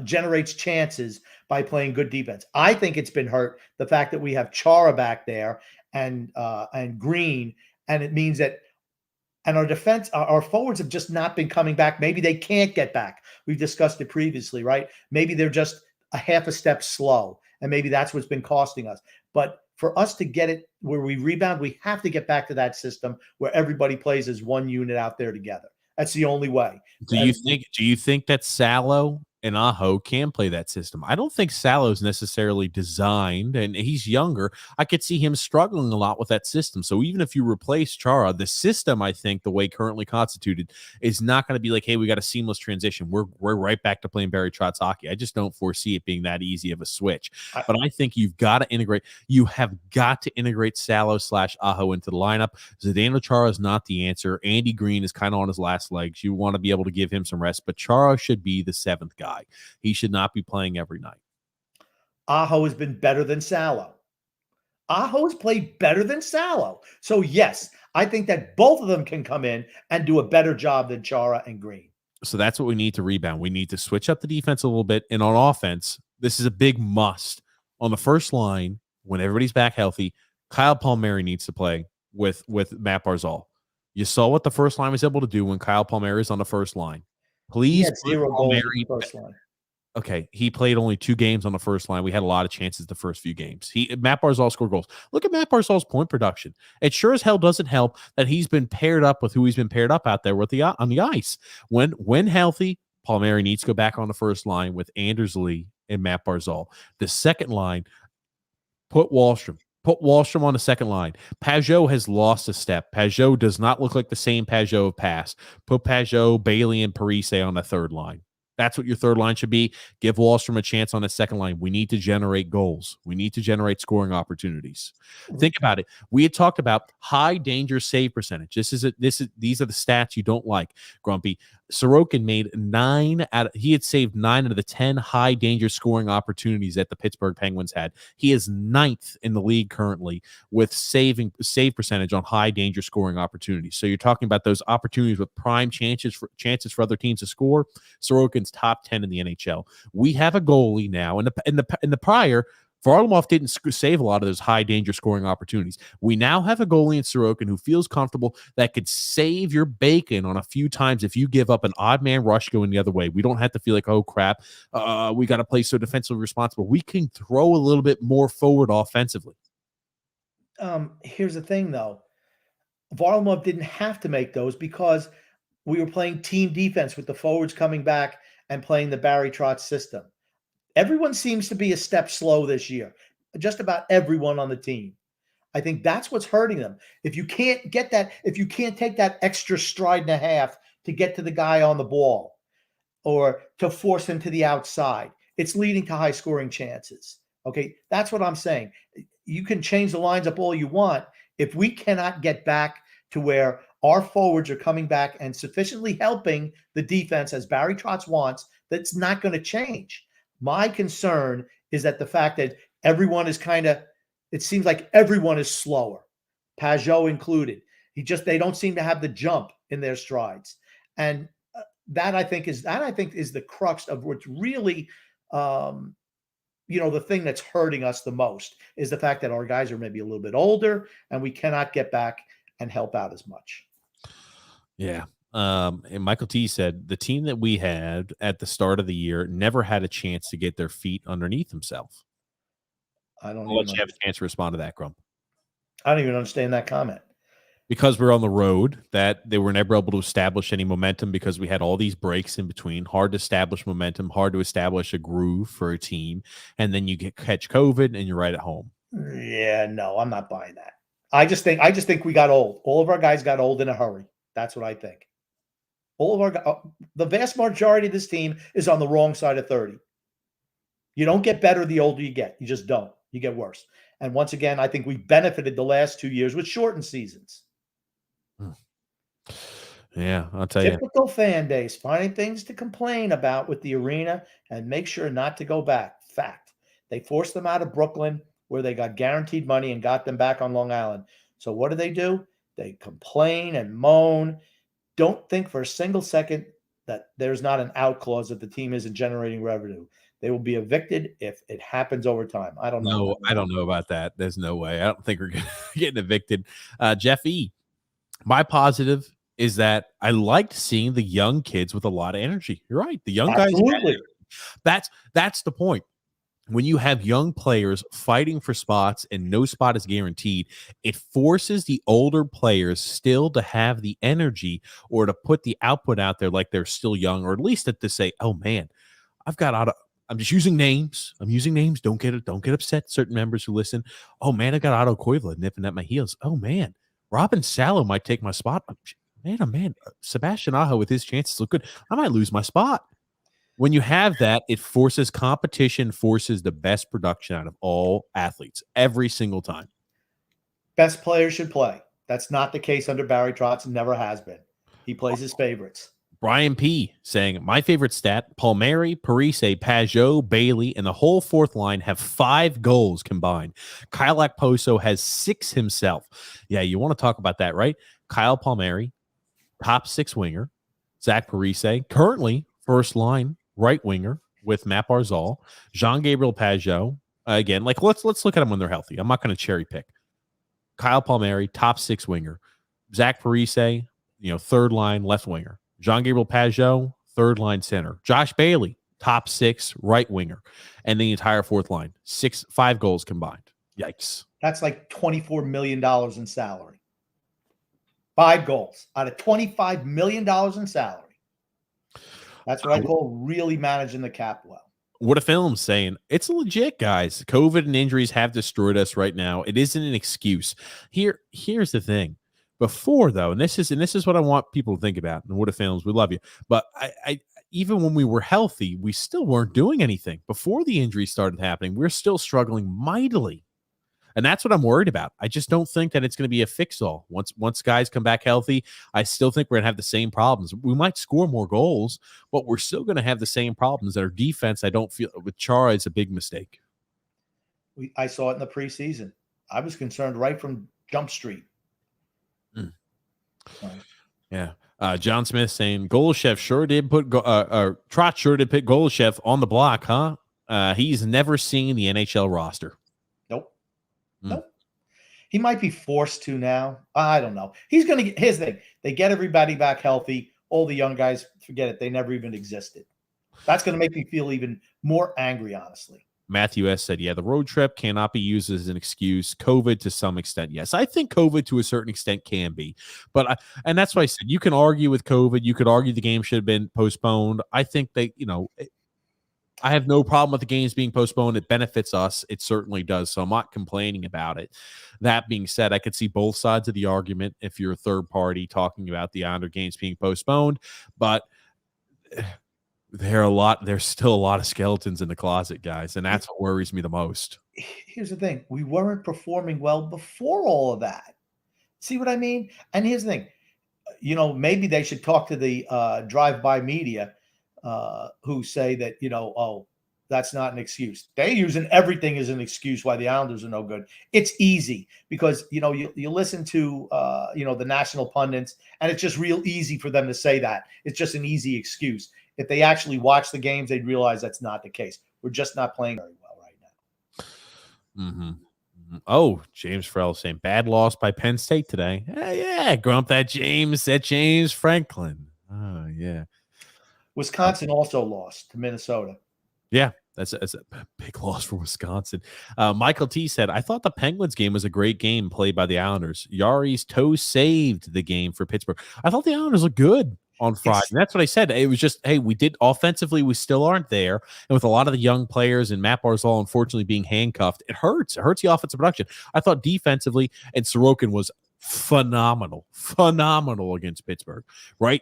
generates chances by playing good defense. I think it's been hurt the fact that we have Chara back there and Green, and it means that and our defense, our forwards have just not been coming back. Maybe they can't get back. We've discussed it previously, right? Maybe they're just a half a step slow, and maybe that's what's been costing us. But for us to get it where we rebound, we have to get back to that system where everybody plays as one unit out there together. That's the only way. Do you think that Salo and Aho can play that system? I don't think Salo's necessarily designed, and he's younger. I could see him struggling a lot with that system. So even if you replace Chara, the system, I think, the way currently constituted, is not going to be like, hey, we got a seamless transition. We're right back to playing Barry Trotz hockey. I just don't foresee it being that easy of a switch. But I think you've got to integrate. You have got to integrate Salo/Aho into the lineup. Zdeno Chara is not the answer. Andy Green is kind of on his last legs. You want to be able to give him some rest, but Chara should be the seventh guy. He should not be playing every night. Aho has been better than Salo. Aho has played better than Salo. So, yes, I think that both of them can come in and do a better job than Chara and Green. So that's what we need to rebound. We need to switch up the defense a little bit. And on offense, this is a big must. On the first line, when everybody's back healthy, Kyle Palmieri needs to play with Matt Barzal. You saw what the first line was able to do when Kyle Palmieri is on the first line. Please, zero goals on the first line. Okay, he played only 2 games on the first line. We had a lot of chances the first few games. Matt Barzal scored goals. Look at Matt Barzal's point production. It sure as hell doesn't help that he's been paired up with who he's been paired up out there with on the ice. When healthy, Palmieri needs to go back on the first line with Anders Lee and Matt Barzal. The second line, put Wahlstrom. Put Wahlstrom on the second line. Pajot has lost a step. Pajot does not look like the same Pajot of past. Put Pajot, Bailey, and Parise on the third line. That's what your third line should be. Give Wahlstrom a chance on the second line. We need to generate goals. We need to generate scoring opportunities. Think about it. We had talked about high danger save percentage. These are the stats you don't like, Grumpy. Sorokin he had saved 9 out of the 10 high danger scoring opportunities that the Pittsburgh Penguins had. He is 9th in the league currently with save percentage on high danger scoring opportunities. So you're talking about those opportunities with prime chances for other teams to score. Sorokin's top 10 in the NHL. We have a goalie now, in the prior, Varlamov didn't save a lot of those high danger scoring opportunities. We now have a goalie in Sorokin who feels comfortable that could save your bacon on a few times if you give up an odd man rush going the other way. We don't have to feel like, oh crap, we got to play so defensively responsible. We can throw a little bit more forward offensively. Here's the thing though. Varlamov didn't have to make those because we were playing team defense with the forwards coming back and playing the Barry Trotz system. Everyone seems to be a step slow this year. Just about everyone on the team. I think that's what's hurting them. If you can't get that, if you can't take that extra stride and a half to get to the guy on the ball or to force him to the outside, it's leading to high scoring chances. Okay, that's what I'm saying. You can change the lines up all you want. If we cannot get back to where our forwards are coming back and sufficiently helping the defense as Barry Trotz wants, that's not going to change. My concern is that the fact that everyone is it seems like everyone is slower, Pajot included. They don't seem to have the jump in their strides. And that I think is the crux of what's really, the thing that's hurting us the most is the fact that our guys are maybe a little bit older and we cannot get back and help out as much. Yeah. And Michael T said the team that we had at the start of the year never had a chance to get their feet underneath themselves. I'll let you have a chance to respond to that, Grump. I don't even understand that comment. Because we're on the road, that they were never able to establish any momentum because we had all these breaks in between. Hard to establish momentum, hard to establish a groove for a team. And then you catch COVID and you're right at home. Yeah, no, I'm not buying that. I just think we got old. All of our guys got old in a hurry. That's what I think. The vast majority of this team is on the wrong side of 30. You don't get better the older you get. You just don't. You get worse. And once again, I think we benefited the last 2 years with shortened seasons. Yeah, I'll tell you. Typical fan base, finding things to complain about with the arena and make sure not to go back. Fact. They forced them out of Brooklyn where they got guaranteed money and got them back on Long Island. So what do? They complain and moan. Don't think for a single second that there's not an out clause if the team isn't generating revenue. They will be evicted if it happens over time. I don't know. No, I don't know about that. There's no way. I don't think we're getting evicted. Jeff E., my positive is that I liked seeing the young kids with a lot of energy. You're right. The young guys. Absolutely. That's the point. When you have young players fighting for spots and no spot is guaranteed, it forces the older players still to have the energy or to put the output out there like they're still young, or at least to say, oh man, I've got Otto. I'm just using names. I'm using names. Don't get upset. Certain members who listen. Oh man, I got Otto Koivula nipping at my heels. Oh man, Robin Salo might take my spot. Man, oh man, Sebastian Aho with his chances look good. I might lose my spot. When you have that, it forces competition, forces the best production out of all athletes every single time. Best players should play. That's not the case under Barry Trotz. Never has been. He plays his favorites. Brian P. saying, my favorite stat, Palmieri, Parise, Pajot, Bailey, and the whole fourth line have 5 goals combined. Kyle Okposo has 6 himself. Yeah, you want to talk about that, right? Kyle Palmieri, top 6 winger. Zach Parise, currently first line right winger with Matt Barzal. Jean-Gabriel Pajot, again, like let's look at them when they're healthy. I'm not going to cherry pick. Kyle Palmieri, top 6 winger. Zach Parise, third line left winger. Jean-Gabriel Pajot, third line center. Josh Bailey, top 6 right winger. And the entire fourth line, 5 goals combined. Yikes. That's like $24 million in salary. 5 goals out of $25 million in salary. That's what I call really managing the cap well. What a film's saying. It's legit, guys. COVID and injuries have destroyed us right now. It isn't an excuse. Here's the thing. Before, though, and this is what I want people to think about. And what a films, we love you. But I even when we were healthy, we still weren't doing anything. Before the injuries started happening, we're still struggling mightily. And that's what I'm worried about. I just don't think that it's going to be a fix-all. Once guys come back healthy, I still think we're going to have the same problems. We might score more goals, but we're still going to have the same problems. Our defense, I don't feel, with Chara, is a big mistake. I saw it in the preseason. I was concerned right from Jump Street. Yeah. John Smith saying Golchev sure did put Trotz sure did put Golchev on the block, huh? He's never seen the NHL roster. Nope. He might be forced to now. I don't know. He's going to get his thing. They get everybody back healthy. All the young guys, forget it. They never even existed. That's going to make me feel even more angry, honestly. Matthew S. said, yeah, the road trip cannot be used as an excuse. COVID to some extent, yes. I think COVID to a certain extent can be. But and that's why I said you can argue with COVID. You could argue the game should have been postponed. I think they, I have no problem with the games being postponed. It benefits us. It certainly does. So I'm not complaining about it. That being said, I could see both sides of the argument if you're a third party talking about the Islander games being postponed. But there's still a lot of skeletons in the closet, guys. And that's what worries me the most. Here's the thing. We weren't performing well before all of that. See what I mean? And here's the thing. Maybe they should talk to the drive-by media who say that, oh, that's not an excuse. They're using everything as an excuse why the Islanders are no good. It's easy because, you listen to, the national pundits, and it's just real easy for them to say that. It's just an easy excuse. If they actually watch the games, they'd realize that's not the case. We're just not playing very well right now. Mm-hmm. Oh, James Farrell saying bad loss by Penn State today. Yeah, grump that James Franklin. Oh, yeah. Wisconsin also lost to Minnesota. Yeah, that's a big loss for Wisconsin. Michael T said, I thought the Penguins game was a great game played by the Islanders. Yari's toe saved the game for Pittsburgh. I thought the Islanders looked good on Friday. And that's what I said. It was just, hey, we did offensively, we still aren't there. And with a lot of the young players and Matt Barzal unfortunately being handcuffed, it hurts. It hurts the offensive production. I thought defensively, and Sorokin was phenomenal against Pittsburgh, right?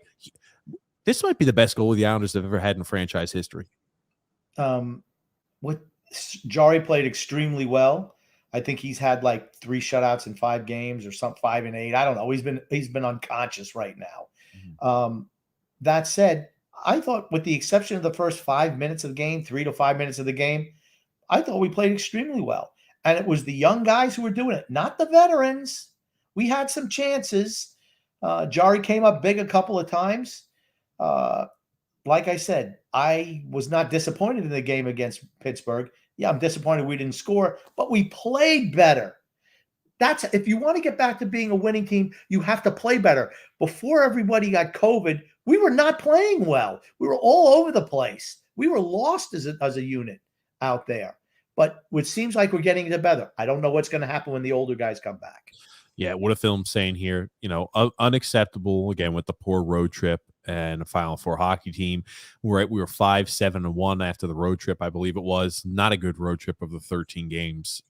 This might be the best goal the Islanders have ever had in franchise history. Jari played extremely well. I think he's had like 3 shutouts in 5 games or 5 and 8. I don't know. He's been unconscious right now. Mm-hmm. That said, I thought with the exception of the first 5 minutes of the game, 3 to 5 minutes of the game, I thought we played extremely well. And it was the young guys who were doing it, not the veterans. We had some chances. Jari came up big a couple of times. like I said, I was not disappointed in the game against Pittsburgh. Yeah, I'm disappointed we didn't score, but we played better. That's if you want to get back to being a winning team, you have to play better. Before everybody got COVID, we were not playing well. We were all over the place. We were lost as a unit out there. But it seems like we're getting it better. I don't know what's going to happen when the older guys come back. Yeah, what a film saying here, unacceptable again with the poor road trip and a Final Four hockey team. Right, we were 5-7-1 after the road trip, I believe it was. Not a good road trip of the 13 games.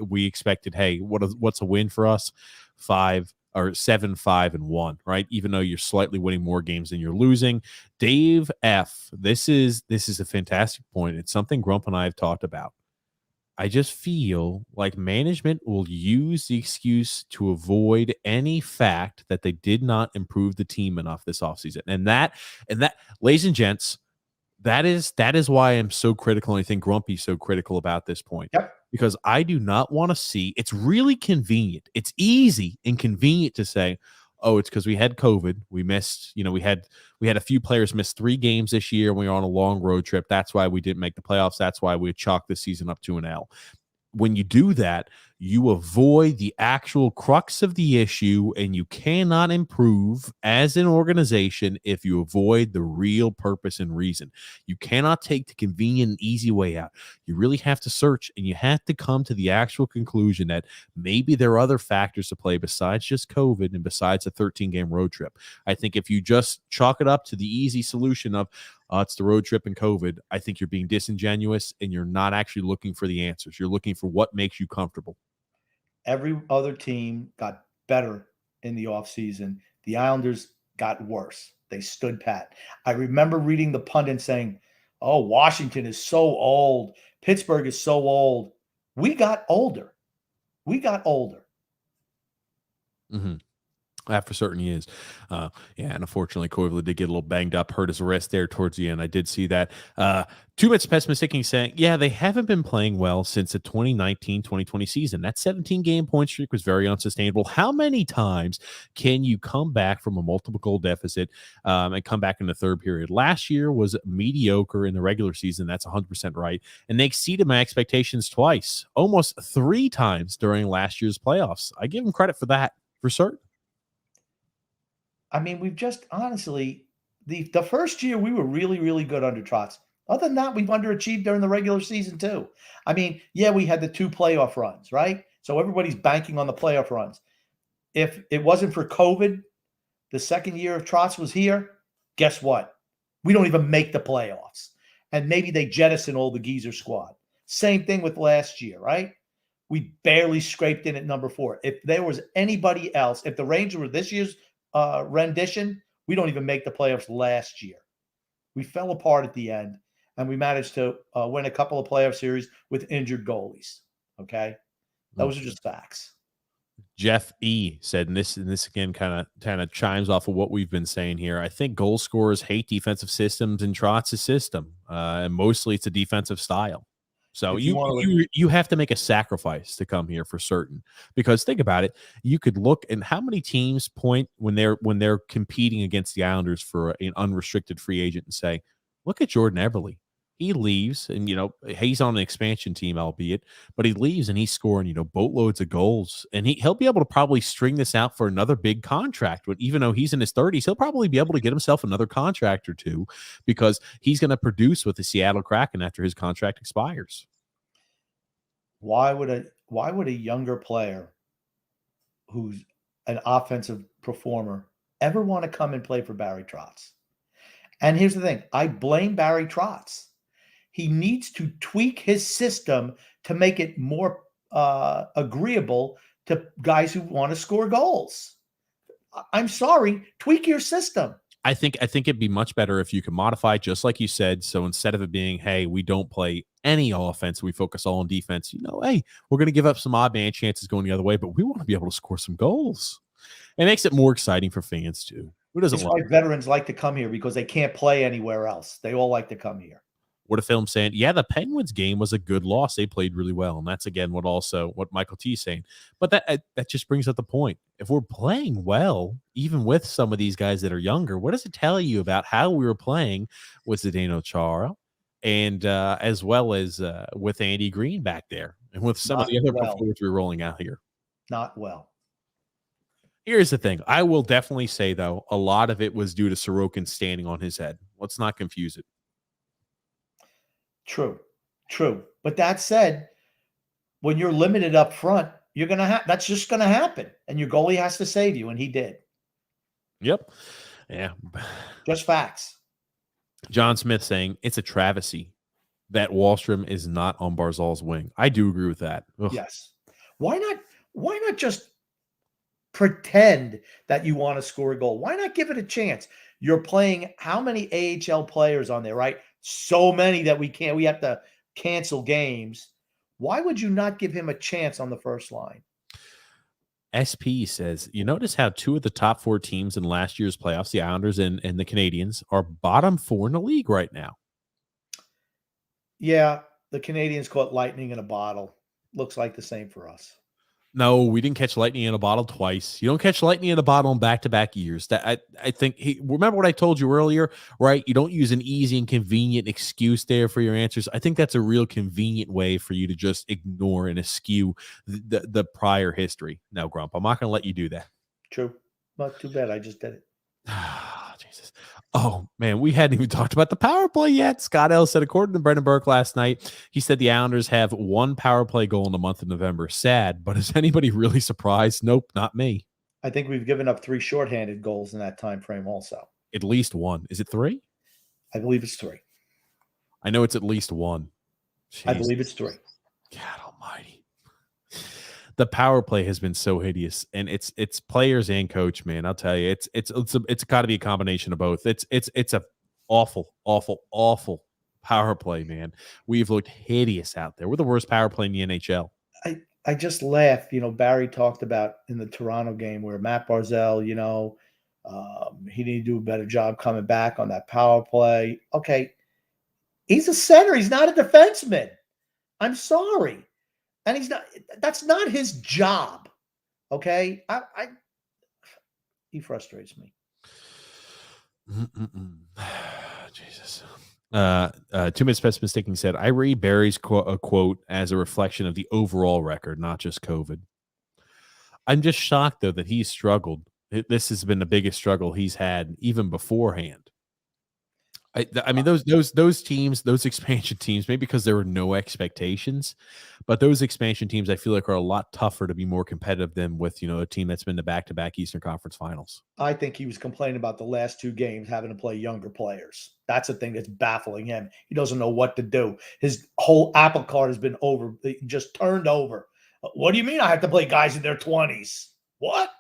We expected, hey, what's a win for us? 7-5-1, right? Even though you're slightly winning more games than you're losing. Dave F, this is a fantastic point. It's something Grump and I have talked about. I just feel like management will use the excuse to avoid any fact that they did not improve the team enough this offseason. And that, ladies and gents, that is why I'm so critical. And I think Grumpy's so critical about this point. Yep. Because I do not want to see, it's really convenient. It's easy and convenient to say, oh, it's because we had COVID. We missed, we had a few players miss 3 games this year. We were on a long road trip. That's why we didn't make the playoffs. That's why we chalked the season up to an L. When you do that, you avoid the actual crux of the issue, and you cannot improve as an organization if you avoid the real purpose and reason. You cannot take the convenient and easy way out. You really have to search, and you have to come to the actual conclusion that maybe there are other factors to play besides just COVID and besides a 13-game road trip. I think if you just chalk it up to the easy solution of, it's the road trip and COVID, I think you're being disingenuous and you're not actually looking for the answers. You're looking for what makes you comfortable. Every other team got better in the offseason. The Islanders got worse. They stood pat. I remember reading the pundit saying, oh, Washington is so old. Pittsburgh is so old. We got older. Mm-hmm. That for certain he is. And unfortunately, Koivula did get a little banged up, hurt his wrist there towards the end. I did see that. 2 minutes pessimistic, he's saying, yeah, they haven't been playing well since the 2019-2020 season. That 17-game point streak was very unsustainable. How many times can you come back from a multiple goal deficit and come back in the third period? Last year was mediocre in the regular season. That's 100% right. And they exceeded my expectations twice, almost 3 times during last year's playoffs. I give them credit for that, for certain. I mean, we've just honestly, the first year we were really, really good under Trotz. Other than that, we've underachieved during the regular season too. I mean, yeah, we had the 2 playoff runs, right? So everybody's banking on the playoff runs. If it wasn't for COVID, the second year of Trotz was here, guess what? We don't even make the playoffs. And maybe they jettison all the geezer squad. Same thing with last year, right? We barely scraped in at number 4. If there was anybody else, if the Rangers were this year's rendition, we don't even make the playoffs last year. We fell apart at the end, and we managed to win a couple of playoff series with injured goalies. Okay, those are just facts. Jeff E said, and this again kind of chimes off of what we've been saying here. I think goal scorers hate defensive systems in Trotz's system, and mostly it's a defensive style. So you have to make a sacrifice to come here for certain, because think about it. You could look and how many teams point when they're competing against the Islanders for an unrestricted free agent and say, look at Jordan Eberle. He leaves and, he's on an expansion team, albeit, but he leaves and he's scoring, boatloads of goals, and he'll be able to probably string this out for another big contract. But even though he's in his 30s, he'll probably be able to get himself another contract or two, because he's going to produce with the Seattle Kraken after his contract expires. Why would a younger player who's an offensive performer ever want to come and play for Barry Trotz? And here's the thing. I blame Barry Trotz. He needs to tweak his system to make it more agreeable to guys who want to score goals. I'm sorry, tweak your system. I think it'd be much better if you could modify, just like you said. So instead of it being, hey, we don't play any offense, we focus all on defense. Hey, we're going to give up some odd man chances going the other way, but we want to be able to score some goals. It makes it more exciting for fans too. Who doesn't? That's why veterans like to come here, because they can't play anywhere else. They all like to come here. What a film saying, yeah, the Penguins game was a good loss. They played really well. And that's again what Michael T is saying. But that just brings up the point. If we're playing well, even with some of these guys that are younger, what does it tell you about how we were playing with Zdeno Chara and as well as with Andy Green back there and with some of Not the other well. performers we're rolling out here? Not well. Here's the thing. I will definitely say, though, a lot of it was due to Sorokin standing on his head. Let's not confuse it. True. But that said, when you're limited up front, you're gonna have that's just gonna happen, and your goalie has to save you, and he did. Yep. Yeah. Just facts. John Smith saying it's a travesty that Wallstrom is not on Barzal's wing. I do agree with that. Ugh. Yes. Why not just pretend that you want to score a goal? Why not give it a chance? You're playing how many AHL players on there, right? So many that we have to cancel games. Why would you not give him a chance on the first line? SP says, you notice how two of the top 4 teams in last year's playoffs, the Islanders and the Canadiens, are bottom 4 in the league right now. Yeah, the Canadians caught lightning in a bottle. Looks like the same for us. No, we didn't catch lightning in a bottle twice. You don't catch lightning in a bottle in back-to-back years. That I think remember what I told you earlier, right? You don't use an easy and convenient excuse there for your answers. I think that's a real convenient way for you to just ignore and eschew the prior history. No, Grump, I'm not going to let you do that. True. Not too bad. I just did it. Jesus. Oh, man, we hadn't even talked about the power play yet. Scott L said, according to Brendan Burke last night, he said the Islanders have 1 power play goal in the month of November. Sad, but is anybody really surprised? Nope, not me. I think we've given up 3 shorthanded goals in that time frame also. At least 1. Is it 3? I believe it's 3. I know it's at least 1. Jeez. I believe it's 3. God almighty. The power play has been so hideous, and it's players and coach, man. I'll tell you, it's got to be a combination of both. It's a awful power play, man. We've looked hideous out there. We're the worst power play in the NHL. I just laugh. Barry talked about in the Toronto game where Matt Barzal, he needed to do a better job coming back on that power play. Okay, he's a center. He's not a defenseman. I'm sorry. And he's not. That's not his job. Okay, he frustrates me. Jesus. 2 minutes past mistaking said, I read Barry's quote as a reflection of the overall record, not just COVID. I'm just shocked though that he's struggled. This has been the biggest struggle he's had even beforehand. I mean, those teams, those expansion teams, maybe because there were no expectations, but those expansion teams, I feel like are a lot tougher to be more competitive than with, a team that's been to back-to-back Eastern Conference Finals. I think he was complaining about the last 2 games having to play younger players. That's the thing that's baffling him. He doesn't know what to do. His whole apple cart has been just turned over. What do you mean I have to play guys in their 20s? What?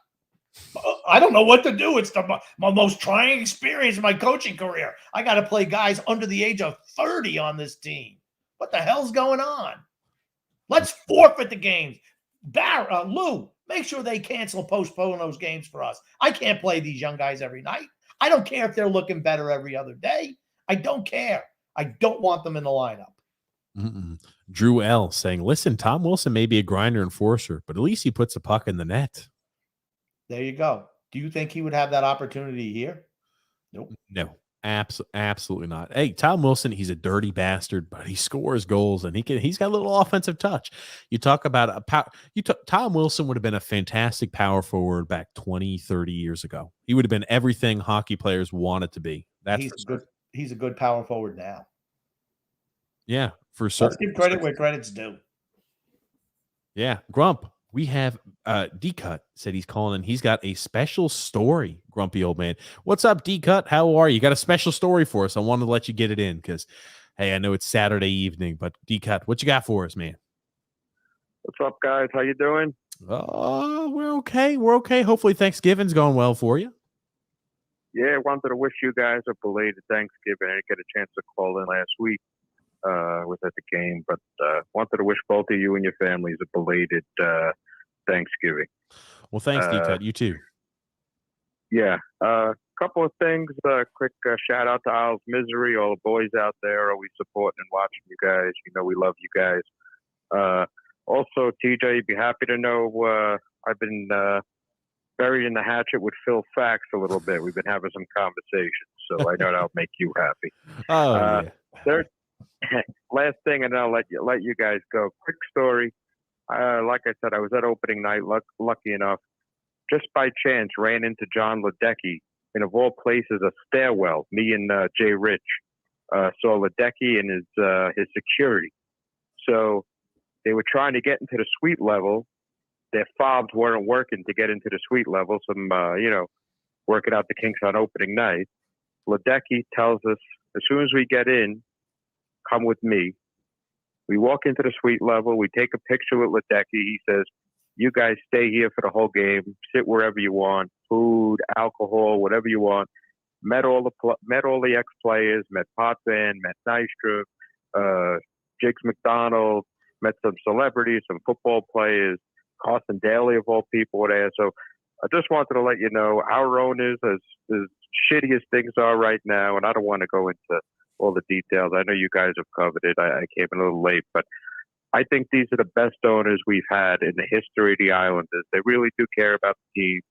I don't know what to do. It's my most trying experience in my coaching career. I got to play guys under the age of 30 on this team. What the hell's going on? Let's forfeit the games. Lou, make sure they postpone those games for us. I can't play these young guys every night. I don't care if they're looking better every other day. I don't care. I don't want them in the lineup. Drew L saying, listen, Tom Wilson may be a grinder enforcer, but at least he puts a puck in the net. There you go. Do you think he would have that opportunity here? Nope. No, absolutely not. Hey, Tom Wilson, he's a dirty bastard, but he scores goals and he's got a little offensive touch. You talk about Tom Wilson would have been a fantastic power forward back 20, 30 years ago. He would have been everything hockey players wanted to be. He's a good power forward now. Yeah, for certain. Let's give credit where credit's due. Yeah, Grump. We have D-Cut said he's calling and he's got a special story, grumpy old man. What's up, D-Cut? How are you? You got a special story for us. I wanted to let you get it in because, hey, I know it's Saturday evening, but D-Cut, what you got for us, man? What's up, guys? How you doing? We're okay. We're okay. Hopefully Thanksgiving's going well for you. Yeah, I wanted to wish you guys a belated Thanksgiving. I didn't get a chance to call in last week. Was at the game, but wanted to wish both of you and your families a belated Thanksgiving. Well, thanks, D-Cut. You too. Yeah. A couple of things. Quick shout out to Isles Misery, all the boys out there always supporting and watching you guys. You know we love you guys. Also, TJ, you'd be happy to know I've been buried in the hatchet with Phil Fax a little bit. We've been having some conversations, so I know that'll make you happy. Oh, yeah. Third, last thing, and I'll let you guys go. Quick story. Like I said, I was at opening night. Lucky enough, just by chance, ran into John Ledecky in, of all places, a stairwell. Me and Jay Rich saw Ledecky and his security. So they were trying to get into the suite level. Their fobs weren't working to get into the suite level. Some, working out the kinks on opening night. Ledecky tells us, as soon as we get in, come with me. We walk into the suite level. We take a picture with Ledecky. He says, you guys stay here for the whole game. Sit wherever you want. Food, alcohol, whatever you want. Met all the ex-players. Met Potvin, met Nystrom, Jigs McDonald. Met some celebrities, some football players. Carson Daly, of all people, were there. So I just wanted to let you know our owners, as shitty as things are right now, and I don't want to go into all the details. I know you guys have covered it. I came in a little late, but I think these are the best owners we've had in the history of the Islanders. They really do care about the team.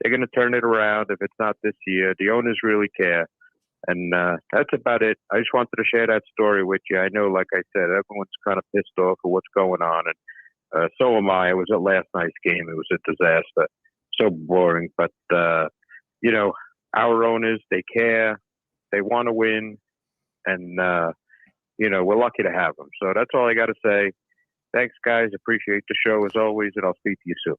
They're going to turn it around if it's not this year. The owners really care. And that's about it. I just wanted to share that story with you. I know, like I said, everyone's kind of pissed off at what's going on. And so am I. I was at last night's game. It was a disaster. So boring. But, our owners, they care. They want to win. And, we're lucky to have them. So that's all I got to say. Thanks, guys. Appreciate the show as always, and I'll speak to you soon.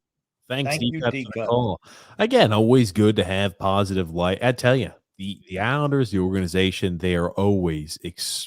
Thanks, Thank you, D-Cup. Again, always good to have positive light. I tell you, the Islanders, the organization, they are always it's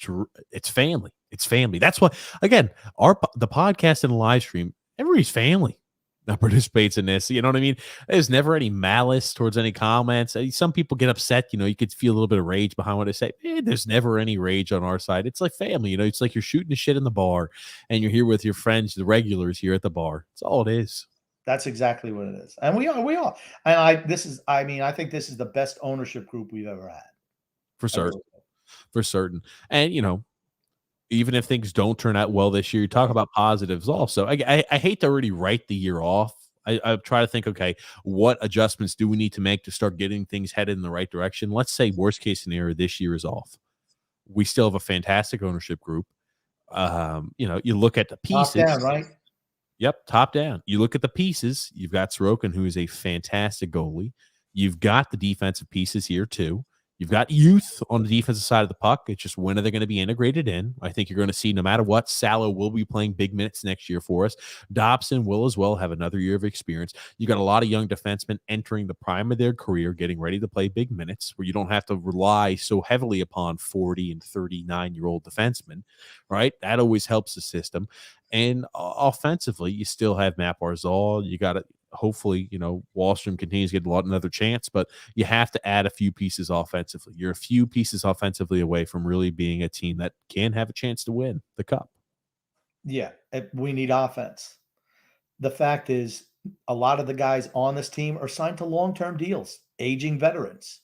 family. It's family. That's why, again, the podcast and the live stream, everybody's family that participates in this. You know what I mean? There's never any malice towards any comments. Some people get upset. You could feel a little bit of rage behind what I say. There's never any rage on our side. It's like family. It's like you're shooting the shit in the bar, and you're here with your friends, the regulars here at the bar. That's all it is. That's exactly what it is. And we are. And I think this is the best ownership group we've ever had. For certain. And, even if things don't turn out well this year, you talk about positives also. I hate to already write the year off. I try to think, okay, what adjustments do we need to make to start getting things headed in the right direction? Let's say worst case scenario, this year is off. We still have a fantastic ownership group. You look at the pieces. Top down, right? Yep, top down. You look at the pieces. You've got Sorokin, who is a fantastic goalie. You've got the defensive pieces here, too. You've got youth on the defensive side of the puck. It's just when are they going to be integrated in? I think you're going to see, no matter what, Salo will be playing big minutes next year for us. Dobson will as well have another year of experience. You got a lot of young defensemen entering the prime of their career, getting ready to play big minutes, where you don't have to rely so heavily upon 40 and 39-year-old defensemen, right? That always helps the system. And offensively, you still have Matt Barzal. You got to hopefully, Wallstrom continues to get another chance, but you have to add a few pieces offensively. You're a few pieces offensively away from really being a team that can have a chance to win the cup. Yeah, we need offense. The fact is, a lot of the guys on this team are signed to long-term deals, aging veterans.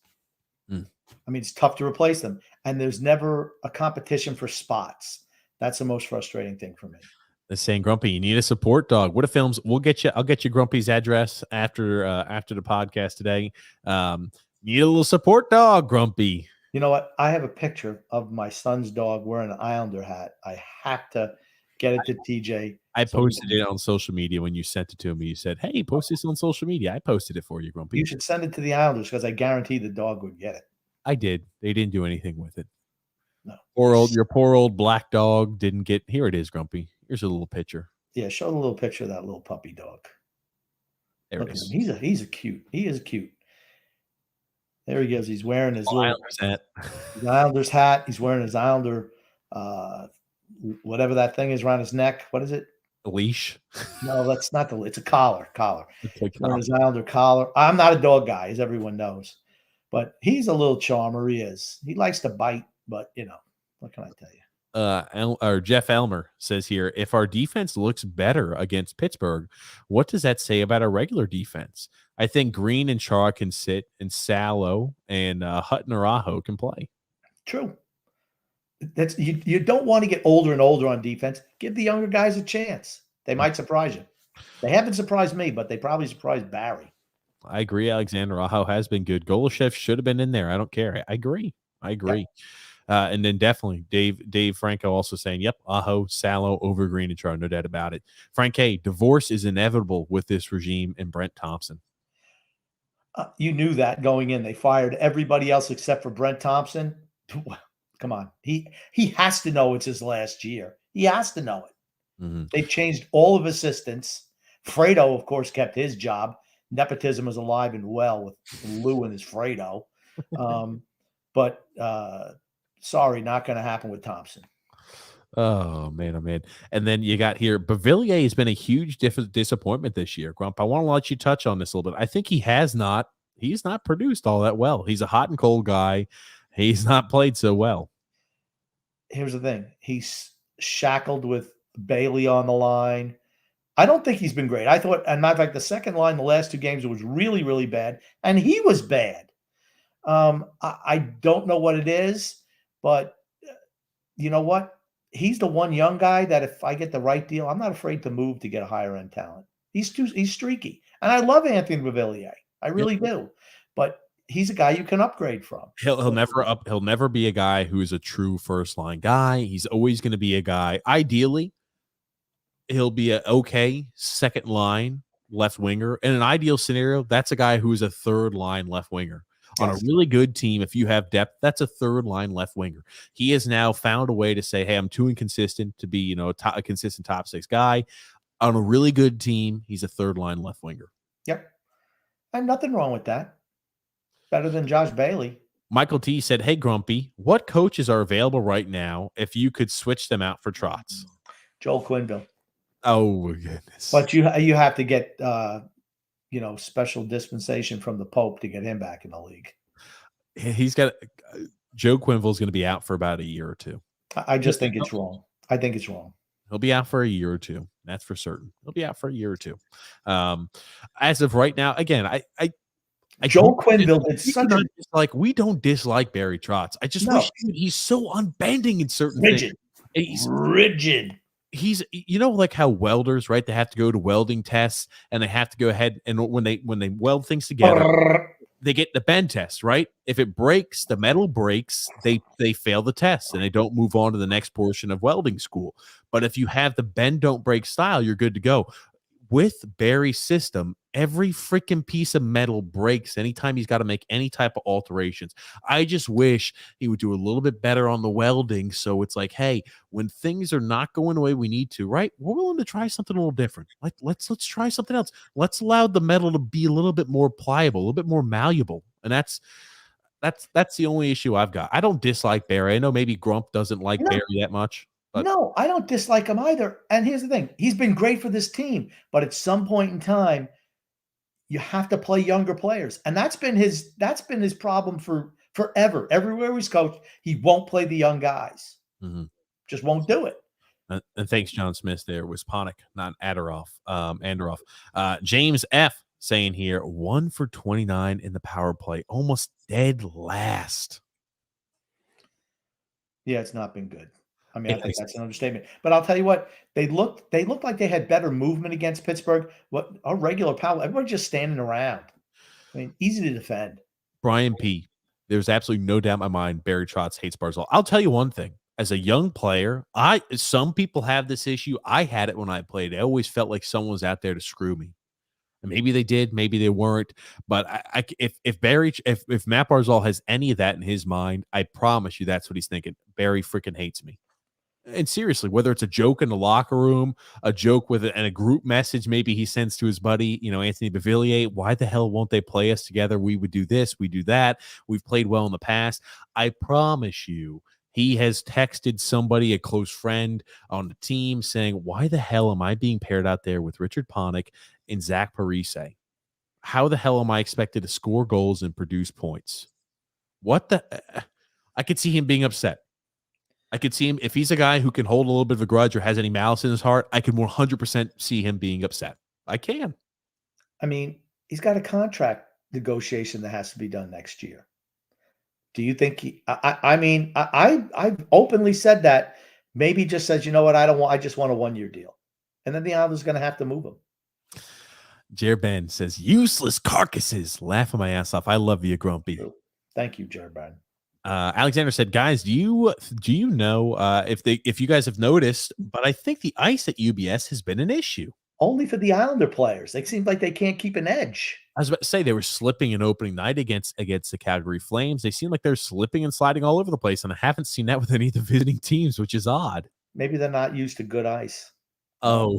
It's tough to replace them. And there's never a competition for spots. That's the most frustrating thing for me. They're saying, Grumpy, you need a support dog. What if films? I'll get you Grumpy's address after the podcast today. Need a little support dog, Grumpy. You know what? I have a picture of my son's dog wearing an Islander hat. I have to get it to TJ. I posted it on social media when you sent it to me. You said, hey, post this on social media. I posted it for you, Grumpy. You should send it to the Islanders because I guarantee the dog would get it. I did. They didn't do anything with it. No. Your poor old black dog didn't get. Here it is, Grumpy. Here's a little picture. Yeah, show the little picture of that little puppy dog. There Look it is. He's a cute. He is cute. There he goes. He's wearing his Islanders hat. His Islanders hat. He's wearing his Islander, whatever that thing is around his neck. What is it? A leash? No, that's not the. It's a collar. Okay, wearing his Islander collar. I'm not a dog guy, as everyone knows, but he's a little charmer. He is. He likes to bite, but what can I tell you? or Jeff Elmer says here, if our defense looks better against Pittsburgh, what does that say about our regular defense? I think Green and Chara can sit, and Salo and Hutton or Aho can play. True. That's you don't want to get older and older on defense. Give the younger guys a chance. They might surprise you. They haven't surprised me, but they probably surprised Barry. I agree. Alexander Aho has been good. Golashev should have been in there. I don't care. I agree. Yep. And then definitely Dave Franco also saying, yep, Aho, Salo over Green and Char, no doubt about it. Frank K, divorce is inevitable with this regime and Brent Thompson. You knew that going in. They fired everybody else except for Brent Thompson. Come on. He has to know it's his last year. He has to know it. Mm-hmm. They've changed all of assistants. Fredo, of course, kept his job. Nepotism is alive and well with Lou and his Fredo. But sorry, not going to happen with Thompson. Oh, man. And then you got here, Bavillier has been a huge disappointment this year. Grump, I want to let you touch on this a little bit. I think he's not produced all that well. He's a hot and cold guy. He's not played so well. Here's the thing. He's shackled with Bailey on the line. I don't think he's been great. I thought, and matter of fact, the second line, the last two games, was really, really bad. And he was bad. I don't know what it is, but you know what? He's the one young guy that if I get the right deal, I'm not afraid to move to get a higher end talent. He's streaky. And I love Anthony Bavillier. I really do. But he's a guy you can upgrade from. He'll never be a guy who is a true first line guy. He's always going to be a guy. Ideally, he'll be an okay second line left winger. In an ideal scenario, that's a guy who is a third line left winger. On a really good team, if you have depth, that's a third line left winger. He has now found a way to say, hey, I'm too inconsistent to be, a consistent top six guy. On a really good team, he's a third line left winger. Yep. And nothing wrong with that. Better than Josh Bailey. Michael T said, hey, Grumpy, what coaches are available right now if you could switch them out for Trotz? Joel Quenneville. Oh, my goodness. But you have to get special dispensation from the Pope to get him back in the league. He's got Joe Quenneville's going to be out for about a year or two. I just think it's wrong. I think it's wrong. He'll be out for a year or two. That's for certain. He'll be out for a year or two. As of right now, again, I Joel Quenneville did such a like we don't dislike Barry Trotz. I just wish he's so unbending in certain things. He's rigid. He's like how welders, right? They have to go to welding tests and they have to go ahead and when they weld things together, they get the bend test, right? If it breaks, the metal breaks, they fail the test and they don't move on to the next portion of welding school. But if you have the bend don't break style, you're good to go. With Barry's system, every freaking piece of metal breaks anytime he's got to make any type of alterations. I just wish he would do a little bit better on the welding. So it's like, hey, when things are not going the way we need to, right? We're willing to try something a little different. Like let's try something else. Let's allow the metal to be a little bit more pliable, a little bit more malleable. And that's the only issue I've got. I don't dislike Barry. I know maybe Grump doesn't like Barry that much. No, I don't dislike him either. And here's the thing. He's been great for this team. But at some point in time, you have to play younger players. And that's been his problem for forever. Everywhere he's coached, he won't play the young guys. Mm-hmm. Just won't do it. And thanks, John Smith there. Was Ponick, not Andorov. James F. saying here, 1 for 29 in the power play. Almost dead last. Yeah, it's not been good. I mean, I think that's an understatement. But I'll tell you what, they looked like they had better movement against Pittsburgh. What our regular power, everybody just standing around. I mean, easy to defend. Brian P. There's absolutely no doubt in my mind Barry Trotz hates Barzal. I'll tell you one thing. As a young player, some people have this issue. I had it when I played. I always felt like someone was out there to screw me. And maybe they did, maybe they weren't. But if Matt Barzal has any of that in his mind, I promise you that's what he's thinking. Barry freaking hates me. And seriously, whether it's a joke in the locker room, a joke and a group message maybe he sends to his buddy, Anthony Bavillier, why the hell won't they play us together? We would do this, we do that. We've played well in the past. I promise you, he has texted somebody, a close friend on the team, saying, why the hell am I being paired out there with Richard Ponick and Zach Parise? How the hell am I expected to score goals and produce points? I could see him being upset. I could see him if he's a guy who can hold a little bit of a grudge or has any malice in his heart. I can 100% see him being upset. I can. I mean, he's got a contract negotiation that has to be done next year. Do you think I've openly said that. Maybe just says, you know what, I just want a 1-year deal. And then the Islanders are going to have to move him. Jer Ben says, useless carcasses. Laughing my ass off. I love you, Grumpy. Thank you, Jer Ben. Alexander said, guys, do you know if you guys have noticed, but I think the ice at UBS has been an issue. Only for the Islander players. They seem like they can't keep an edge. I was about to say they were slipping in opening night against the Calgary Flames. They seem like they're slipping and sliding all over the place, and I haven't seen that with any of the visiting teams, which is odd. Maybe they're not used to good ice. Oh.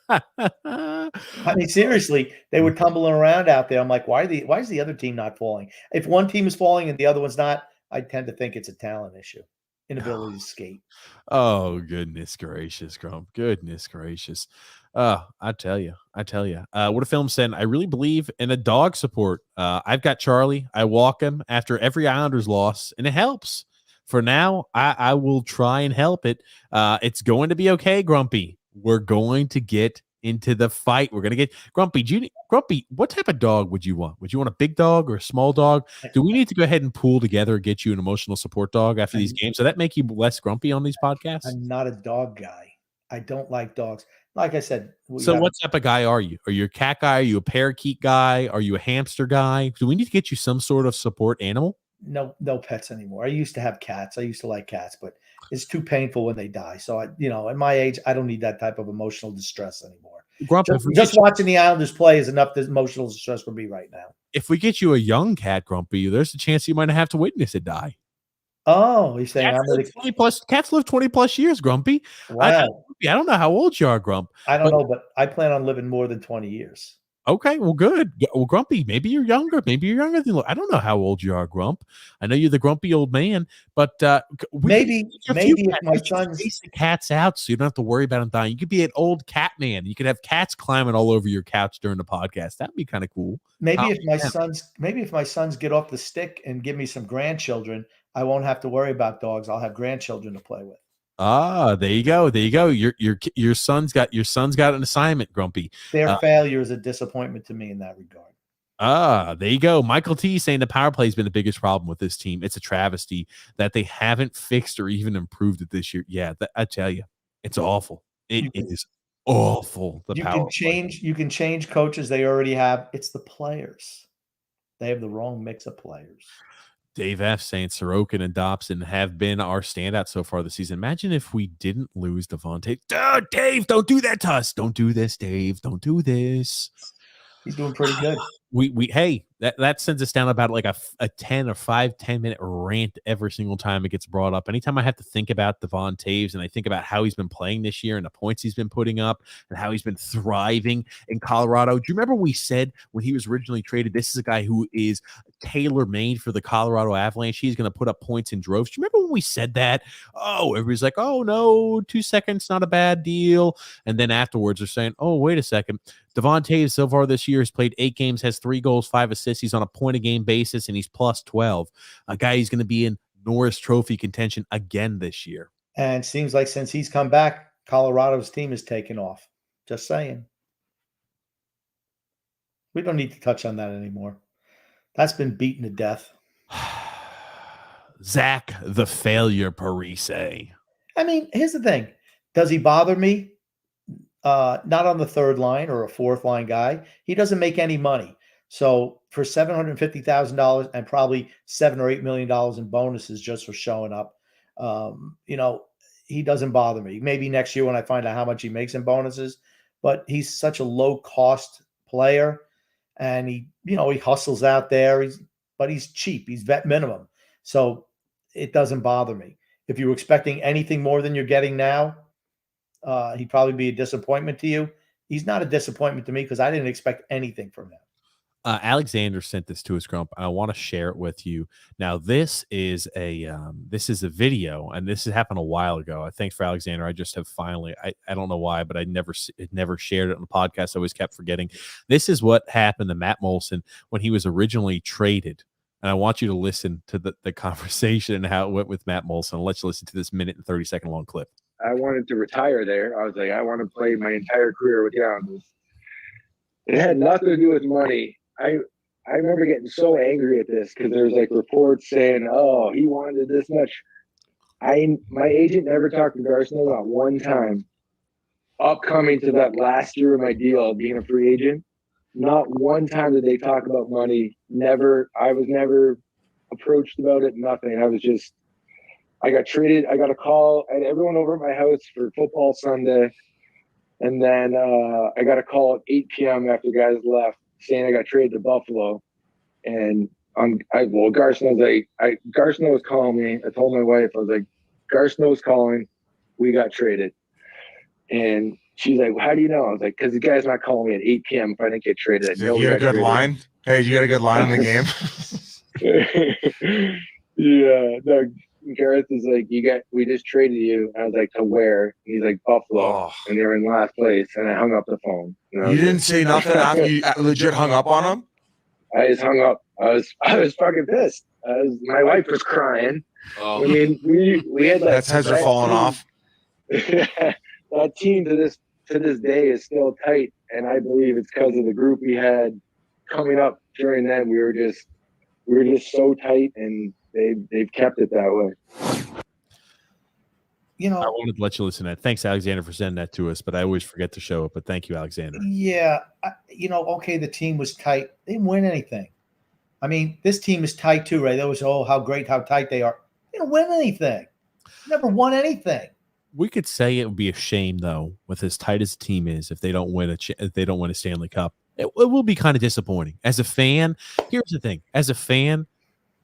I mean, seriously, they were tumbling around out there. I'm like, why is the other team not falling? If one team is falling and the other one's not, I tend to think it's a talent issue, inability to skate. Oh, goodness gracious, Grump. Goodness gracious. I tell you. What a film said, I really believe in a dog support. I've got Charlie. I walk him after every Islanders loss, and it helps. For now, I will try and help it. It's going to be okay, Grumpy. We're going to get into the fight. We're going to get Grumpy. Grumpy, what type of dog would you want? Would you want a big dog or a small dog? Do we need to go ahead and pool together and get you an emotional support dog after these games? So that make you less grumpy on these podcasts? I'm not a dog guy. I don't like dogs. Like I said. So what type of guy are you? Are you a cat guy? Are you a parakeet guy? Are you a hamster guy? Do we need to get you some sort of support animal? No pets anymore. I used to have cats. I used to like cats, but it's too painful when they die. So at my age, I don't need that type of emotional distress anymore. Grump, just watching the Islanders play is enough emotional distress for me right now. If we get you a young cat, Grumpy, there's a chance you might have to witness it die. Oh, he's saying cats live 20 plus years, Grumpy. Wow. I don't know how old you are, Grump. I don't know, but I plan on living more than 20 years. Okay, well, good. Well, Grumpy, maybe you're younger. Maybe you're younger than. I don't know how old you are, Grump. I know you're the grumpy old man, but maybe if my son's chase the cats out, so you don't have to worry about them dying. You could be an old cat man. You could have cats climbing all over your couch during the podcast. That'd be kind of cool. Maybe if my sons get off the stick and give me some grandchildren, I won't have to worry about dogs. I'll have grandchildren to play with. There you go. Your son's got an assignment, Grumpy. Their failure is a disappointment to me in that regard. There you go. Michael T saying the power play has been the biggest problem with this team. It's a travesty that they haven't fixed or even improved it this year. Yeah, I tell you, it's awful. It is awful. You can change coaches. They already have. It's the players. They have the wrong mix of players. Dave F. saying Sorokin and Dobson have been our standouts so far this season. Imagine if we didn't lose Devontae. Dave, don't do that to us. Don't do this, Dave. Don't do this. He's doing pretty good. Hey, that sends us down about like a 10 minute rant every single time it gets brought up. Anytime I have to think about Devon Taves and I think about how he's been playing this year and the points he's been putting up and how he's been thriving in Colorado. Do you remember we said when he was originally traded, this is a guy who is tailor-made for the Colorado Avalanche. He's going to put up points in droves. Do you remember when we said that? Oh, everybody's like, oh no, 2 seconds, not a bad deal. And then afterwards they're saying, oh, wait a second. Devon Taves so far this year has played 8 games, has 3 goals, 5 assists. He's on a point-a-game basis, and he's plus 12. A guy who's going to be in Norris Trophy contention again this year. And it seems like since he's come back, Colorado's team has taken off. Just saying. We don't need to touch on that anymore. That's been beaten to death. Zach, the failure Parise. I mean, here's the thing. Does he bother me? Not on the third line or a fourth line guy. He doesn't make any money. So for $750,000 and probably $7 or $8 million in bonuses just for showing up, he doesn't bother me. Maybe next year when I find out how much he makes in bonuses, but he's such a low cost player, and he hustles out there. But he's cheap. He's vet minimum, so it doesn't bother me. If you were expecting anything more than you're getting now, he'd probably be a disappointment to you. He's not a disappointment to me because I didn't expect anything from him. Alexander sent this to us, Grump. I want to share it with you. Now, this is a video, and this has happened a while ago. Thanks for Alexander. I just have finally, I don't know why, but I never shared it on the podcast. I always kept forgetting. This is what happened to Matt Molson when he was originally traded. and I want you to listen to the conversation and how it went with Matt Molson. I'll let you listen to this minute and 30-second long clip. I wanted to retire there. I was like, I want to play my entire career with the Islanders. It had nothing to do with money. I remember getting so angry at this because there's like reports saying, oh, he wanted this much. My agent never talked to Garson about one time upcoming to that last year of my deal being a free agent. Not one time did they talk about money. Never. I was never approached about it. Nothing. I got traded. I got a call. I had everyone over at my house for football Sunday. And then I got a call at 8 p.m. after guys left saying I got traded to Buffalo. And Garson was calling me. I told my wife, I was like, Garson was calling. We got traded. And she's like, well, how do you know? I was like, because the guy's not calling me at 8 p.m. if I didn't get traded. You got a good line? Hey, you got a good line in the game? Yeah. No, Gareth is like, we just traded you. And I was like, to where? And he's like, Buffalo. Oh. And they're in last place. And I hung up the phone. You didn't say nothing after you legit hung up on him? I just hung up. I was fucking pissed. My wife was crying. Oh. I mean, we had That's heads are falling off. That team to this day is still tight, and I believe it's because of the group we had coming up during then. We were just so tight, and they've kept it that way. I wanted to let you listen to that. Thanks, Alexander, for sending that to us, but I always forget to show it. But thank you, Alexander. Yeah, okay, the team was tight. They didn't win anything. I mean, this team is tight too, right? That was, how great, how tight they are. They didn't win anything. Never won anything. We could say it would be a shame, though, with as tight as the team is, if they don't win a Stanley Cup. It will be kind of disappointing. As a fan, here's the thing. As a fan,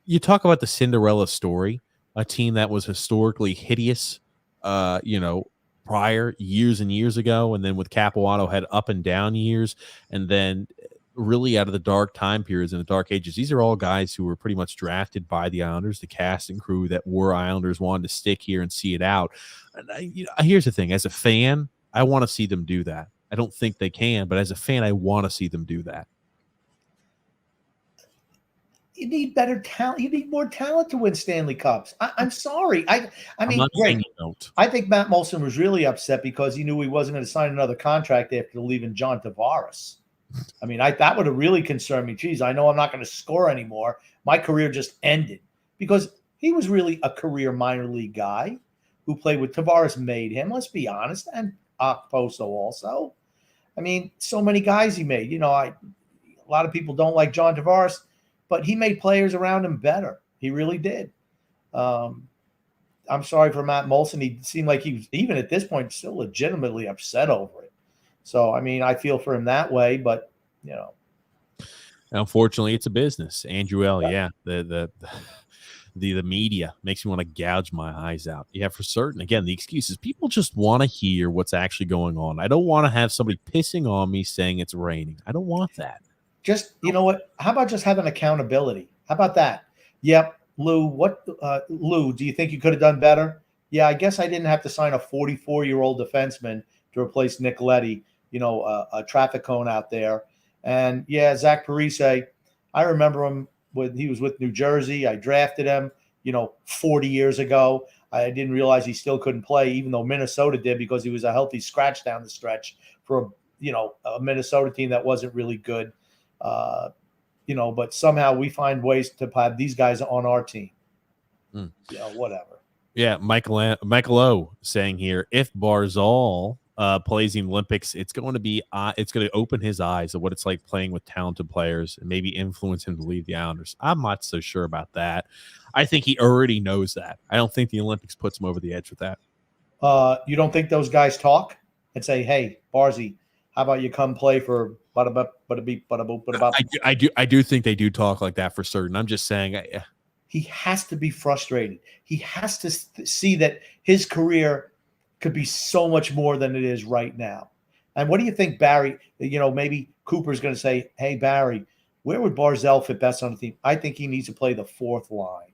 you talk about the Cinderella story, a team that was historically hideous, prior years and years ago, and then with Capuano had up and down years, and then really out of the dark time periods and the dark ages. These are all guys who were pretty much drafted by the Islanders, the cast and crew that were Islanders, wanted to stick here and see it out. And here's the thing. As a fan, I want to see them do that. I don't think they can, but as a fan, I want to see them do that. You need better talent. You need more talent to win Stanley Cups. I'm sorry. I mean, great. I think Matt Molson was really upset because he knew he wasn't going to sign another contract after leaving John Tavares. I mean, that would have really concerned me. Geez, I know I'm not going to score anymore. My career just ended because he was really a career minor league guy who played with Tavares, made him. Let's be honest, and Okposo also. I mean, so many guys he made. A lot of people don't like John Tavares, but he made players around him better. He really did. I'm sorry for Matt Molson. He seemed like he was, even at this point, still legitimately upset over it. So, I mean, I feel for him that way, but, Unfortunately, it's a business. Andrew L., yeah. The media makes me want to gouge my eyes out. Yeah, for certain. Again, the excuses. People just want to hear what's actually going on. I don't want to have somebody pissing on me saying it's raining. I don't want that. Just, you know what? How about just having accountability? How about that? Yep. Lou, Lou, do you think you could have done better? Yeah, I guess I didn't have to sign a 44-year-old defenseman to replace Nick Leddy, a traffic cone out there. And yeah, Zach Parise, I remember him when he was with New Jersey. I drafted him, 40 years ago. I didn't realize he still couldn't play, even though Minnesota did, because he was a healthy scratch down the stretch for a Minnesota team that wasn't really good. But somehow we find ways to have these guys on our team. Whatever. Yeah, Michael O saying here, if Barzal plays in the Olympics, it's going to open his eyes of what it's like playing with talented players and maybe influence him to leave the Islanders. I'm not so sure about that. I think he already knows that. I don't think the Olympics puts him over the edge with that. You don't think those guys talk and say, "Hey, Barzy, how about you come play for bada beep bada boop bada bop?" I do think they do talk like that for certain. I'm just saying. He has to be frustrated. He has to see that his career could be so much more than it is right now. And what do you think, Barry? Maybe Cooper's going to say, "Hey, Barry, where would Barzal fit best on the team?" I think he needs to play the fourth line.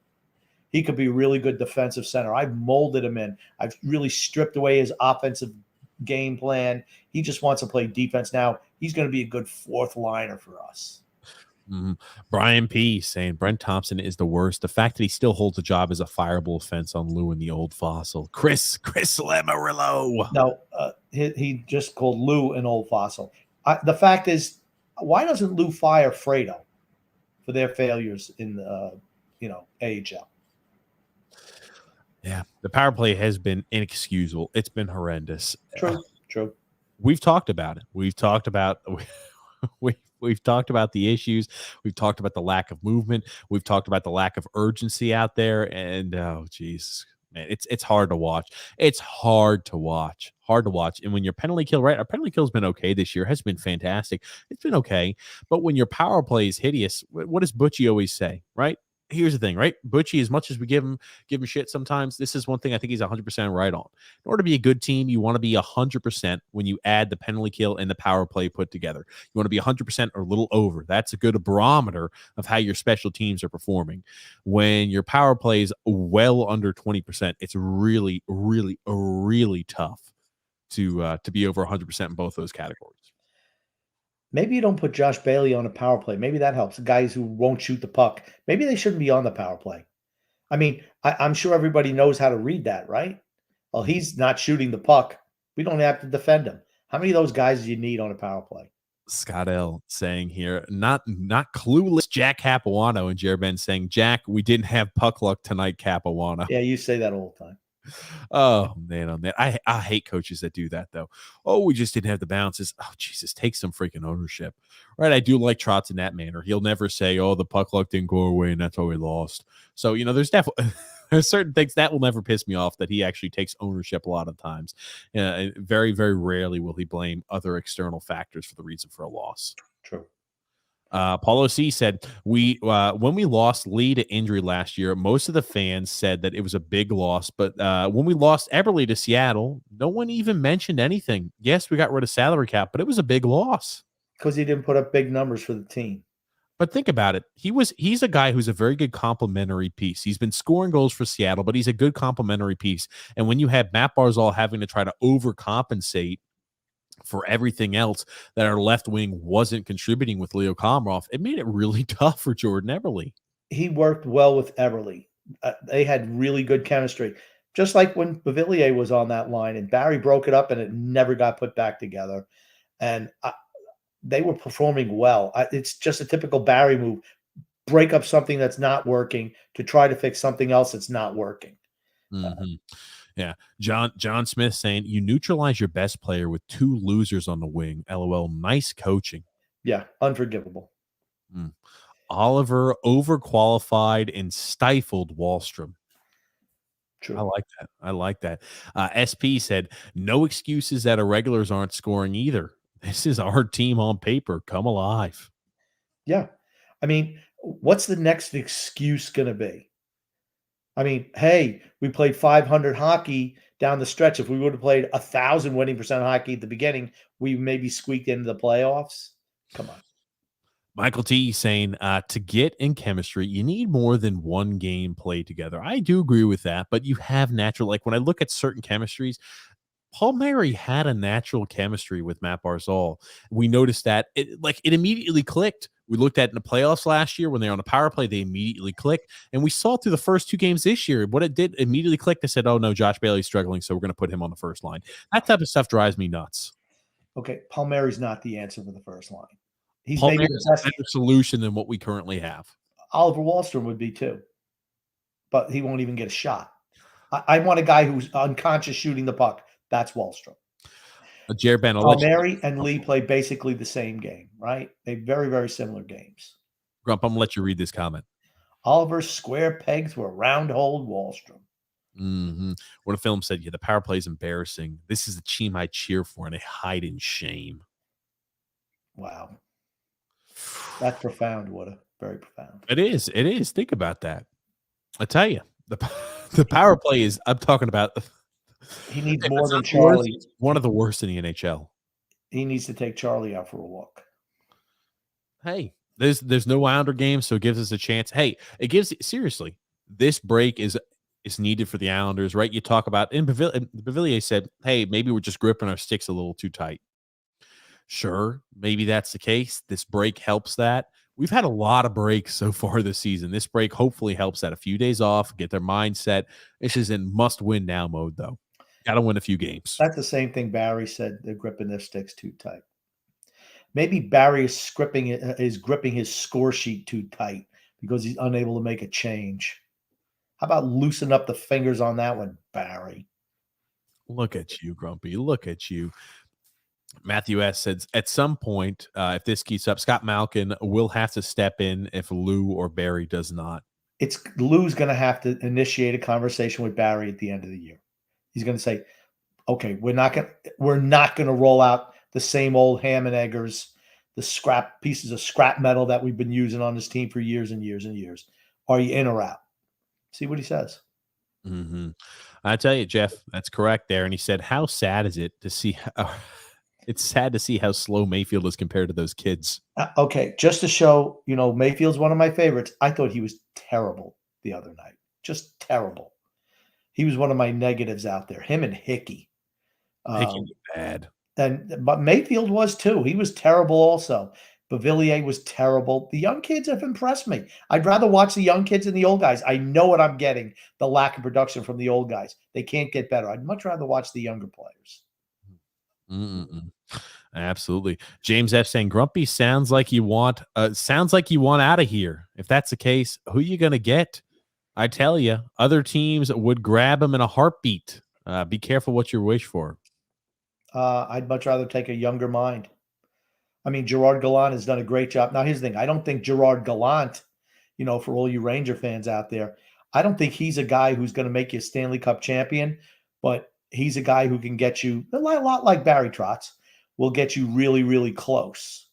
He could be a really good defensive center. I've molded him in. I've really stripped away his offensive game plan. He just wants to play defense now. He's going to be a good fourth liner for us. Brian P saying Brent Thompson is the worst. The fact that he still holds a job is a fireable offense on Lou and the old fossil. Chris Lamarillo. No, he just called Lou an old fossil. The fact is, why doesn't Lou fire Fredo for their failures in the AHL? Yeah, the power play has been inexcusable. It's been horrendous. True. We've talked about it. We've talked about we've talked about the issues. We've talked about the lack of movement. We've talked about the lack of urgency out there. And oh, geez, man, it's hard to watch. It's hard to watch. And when your penalty kill, right? Our penalty kill has been okay this year. Has been fantastic. It's been okay. But when your power play is hideous, what does Butchie always say, right? Here's the thing, right? Butchie, as much as we give him shit sometimes, this is one thing I think he's 100% right on. In order to be a good team, you want to be 100% when you add the penalty kill and the power play put together. You want to be 100% or a little over. That's a good barometer of how your special teams are performing. When your power play is well under 20%, it's really, really, really tough to be over 100% in both those categories. Maybe you don't put Josh Bailey on a power play. Maybe that helps. Guys who won't shoot the puck. Maybe they shouldn't be on the power play. I mean, I'm sure everybody knows how to read that, right? Well, he's not shooting the puck. We don't have to defend him. How many of those guys do you need on a power play? Scott L saying here, not clueless Jack Capuano, and Jared Ben saying, Jack, we didn't have puck luck tonight, Capuano. Yeah, you say that all the time. Oh man. I hate coaches that do that though. Oh, we just didn't have the bounces. Oh, Jesus, take some freaking ownership. Right. I do like Trotz in that manner. He'll never say, oh, the puck luck didn't go away and that's how we lost. So, there's definitely there's certain things that will never piss me off, that he actually takes ownership a lot of times. Very, very rarely will he blame other external factors for the reason for a loss. True. Paulo C said, when we lost Lee to injury last year, most of the fans said that it was a big loss. But when we lost Eberle to Seattle, no one even mentioned anything. Yes, we got rid of salary cap, but it was a big loss. Because he didn't put up big numbers for the team. But think about it. He's a guy who's a very good complementary piece. He's been scoring goals for Seattle, but he's a good complementary piece. And when you have Matt Barzal having to try to overcompensate for everything else that our left wing wasn't contributing with Leo Komarov, it made it really tough for Jordan Eberle. He worked well with Eberle. They had really good chemistry. Just like when Beauvillier was on that line and Barry broke it up and it never got put back together. And they were performing well. It's just a typical Barry move. Break up something that's not working to try to fix something else that's not working. Yeah. John Smith saying, you neutralize your best player with two losers on the wing. LOL. Nice coaching. Yeah. Unforgivable. Oliver overqualified and stifled Wallstrom. True. I like that. SP said, no excuses that our regulars aren't scoring either. This is our team on paper. Come alive. Yeah. I mean, what's the next excuse going to be? I mean, hey, we played 500 hockey down the stretch. If we would have played 1,000 winning percent hockey at the beginning, we maybe squeaked into the playoffs. Come on. Michael T saying, to get in chemistry, you need more than one game played together. I do agree with that, but you have natural, like when I look at certain chemistries, Paul Mary had a natural chemistry with Matt Barzal. We noticed that it immediately clicked. We looked at in the playoffs last year when they were on a power play, they immediately clicked. And we saw through the first two games this year, what it did immediately click. They said, oh no, Josh Bailey's struggling, so we're going to put him on the first line. That type of stuff drives me nuts. Okay, Paul Mary's not the answer for the first line. He's Paul maybe Mary's the best a better solution than what we currently have. Oliver Wallstrom would be too, but he won't even get a shot. I want a guy who's unconscious shooting the puck. That's Wallstrom. Jared Ben, Mary and Lee play basically the same game, right? They very, very similar games. Grump, I'm going to let you read this comment. Oliver's square peg through a round hole, Wallstrom. What a film said, yeah, the power play is embarrassing. This is the team I cheer for, and I hide in shame. Wow. That's profound, Woody. Very profound. It is. It is. Think about that. I tell you, the power play is, I'm talking about. He needs more than Charlie. Worst, one of the worst in the NHL. He needs to take Charlie out for a walk. Hey, there's no Islander game, so it gives us a chance. Hey, it gives, seriously, this break is needed for the Islanders, right? You talk about, and Beauvillier said, hey, maybe we're just gripping our sticks a little too tight. Sure, maybe that's the case. This break helps that. we've had a lot of breaks so far this season. This break hopefully helps that a few days off, get their mindset. This is in must-win now mode, though. Got to win a few games. That's the same thing Barry said. They're gripping their sticks too tight. Maybe Barry is gripping his score sheet too tight because he's unable to make a change. How about loosen up the fingers on that one, Barry? Look at you, Grumpy. Look at you. Matthew S. said, at some point, if this keeps up, Scott Malkin will have to step in if Lou or Barry does not. It's Lou's going to have to initiate a conversation with Barry at the end of the year. He's going to say, "Okay, we're not going to roll out the same old ham and eggers, the scrap pieces of scrap metal that we've been using on this team for years and years and years. Are you in or out?" See what he says. Mm-hmm. I tell you, Jeff, that's correct there. And he said, "How sad is it to see?" It's sad to see how slow Mayfield is compared to those kids. Okay, just to show, Mayfield's one of my favorites. I thought he was terrible the other night. Just terrible. He was one of my negatives out there. Him and Hickey. Hickey was bad. But Mayfield was too. He was terrible also. Bavillier was terrible. The young kids have impressed me. I'd rather watch the young kids than the old guys. I know what I'm getting, the lack of production from the old guys. They can't get better. I'd much rather watch the younger players. Absolutely. James F saying Grumpy sounds like you want out of here. If that's the case, who are you going to get? I tell you, other teams would grab him in a heartbeat. Be careful what you wish for. I'd much rather take a younger mind. I mean, Gerard Gallant has done a great job. Now, here's the thing. I don't think Gerard Gallant, for all you Ranger fans out there, I don't think he's a guy who's going to make you a Stanley Cup champion, but he's a guy who can get you, a lot like Barry Trotz, will get you really, really close.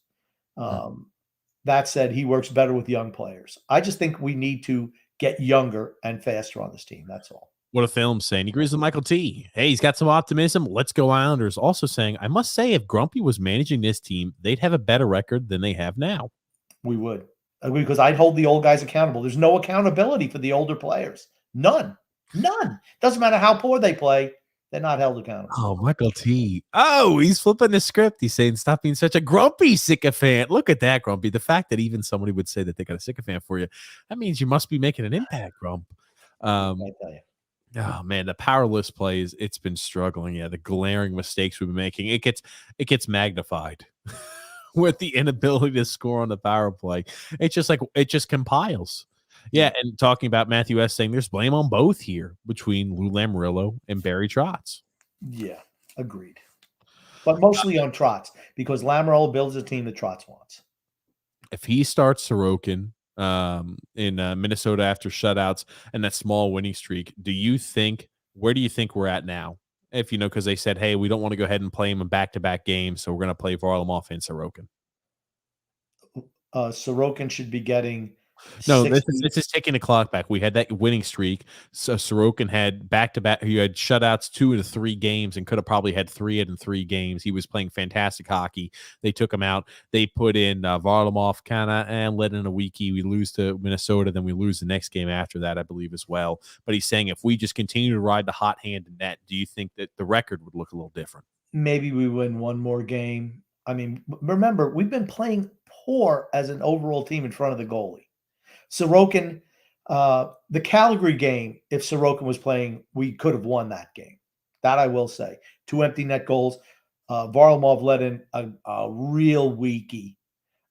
That said, he works better with young players. I just think we need to get younger and faster on this team. That's all. What a film saying. He agrees with Michael T. Hey, he's got some optimism. Let's go Islanders. Also saying, I must say, if Grumpy was managing this team, they'd have a better record than they have now. We would. Because I'd hold the old guys accountable. There's no accountability for the older players. None. Doesn't matter how poor they play. They're not held accountable. Oh, Michael T. Oh, he's flipping the script. He's saying, stop being such a grumpy sycophant. Look at that, Grumpy. The fact that even somebody would say that they got a sycophant for you, that means you must be making an impact, Grump. I tell you. Oh man, the powerless plays, it's been struggling. Yeah, the glaring mistakes we've been making, it gets magnified with the inability to score on the power play. It's just like it just compiles. Yeah, and talking about Matthew S. saying there's blame on both here between Lou Lamoriello and Barry Trotz. Yeah, agreed. But mostly on Trotz, because Lamoriello builds a team that Trotz wants. If he starts Sorokin in Minnesota after shutouts and that small winning streak, where do you think we're at now? If because they said, hey, we don't want to go ahead and play him in back-to-back games, so we're going to play Varlamov and Sorokin. Sorokin should be getting. No, this is taking the clock back. We had that winning streak. So Sorokin had back-to-back. He had shutouts 2 of the 3 games and could have probably had 3 in 3 games. He was playing fantastic hockey. They took him out. They put in Varlamov and let in a weekie. We lose to Minnesota. Then we lose the next game after that, I believe, as well. But he's saying if we just continue to ride the hot hand in net, do you think that the record would look a little different? Maybe we win one more game. I mean, remember, we've been playing poor as an overall team in front of the goalie. Sorokin, the Calgary game, if Sorokin was playing, we could have won that game. That I will say. 2 empty net goals. Varlamov let in a real weakie.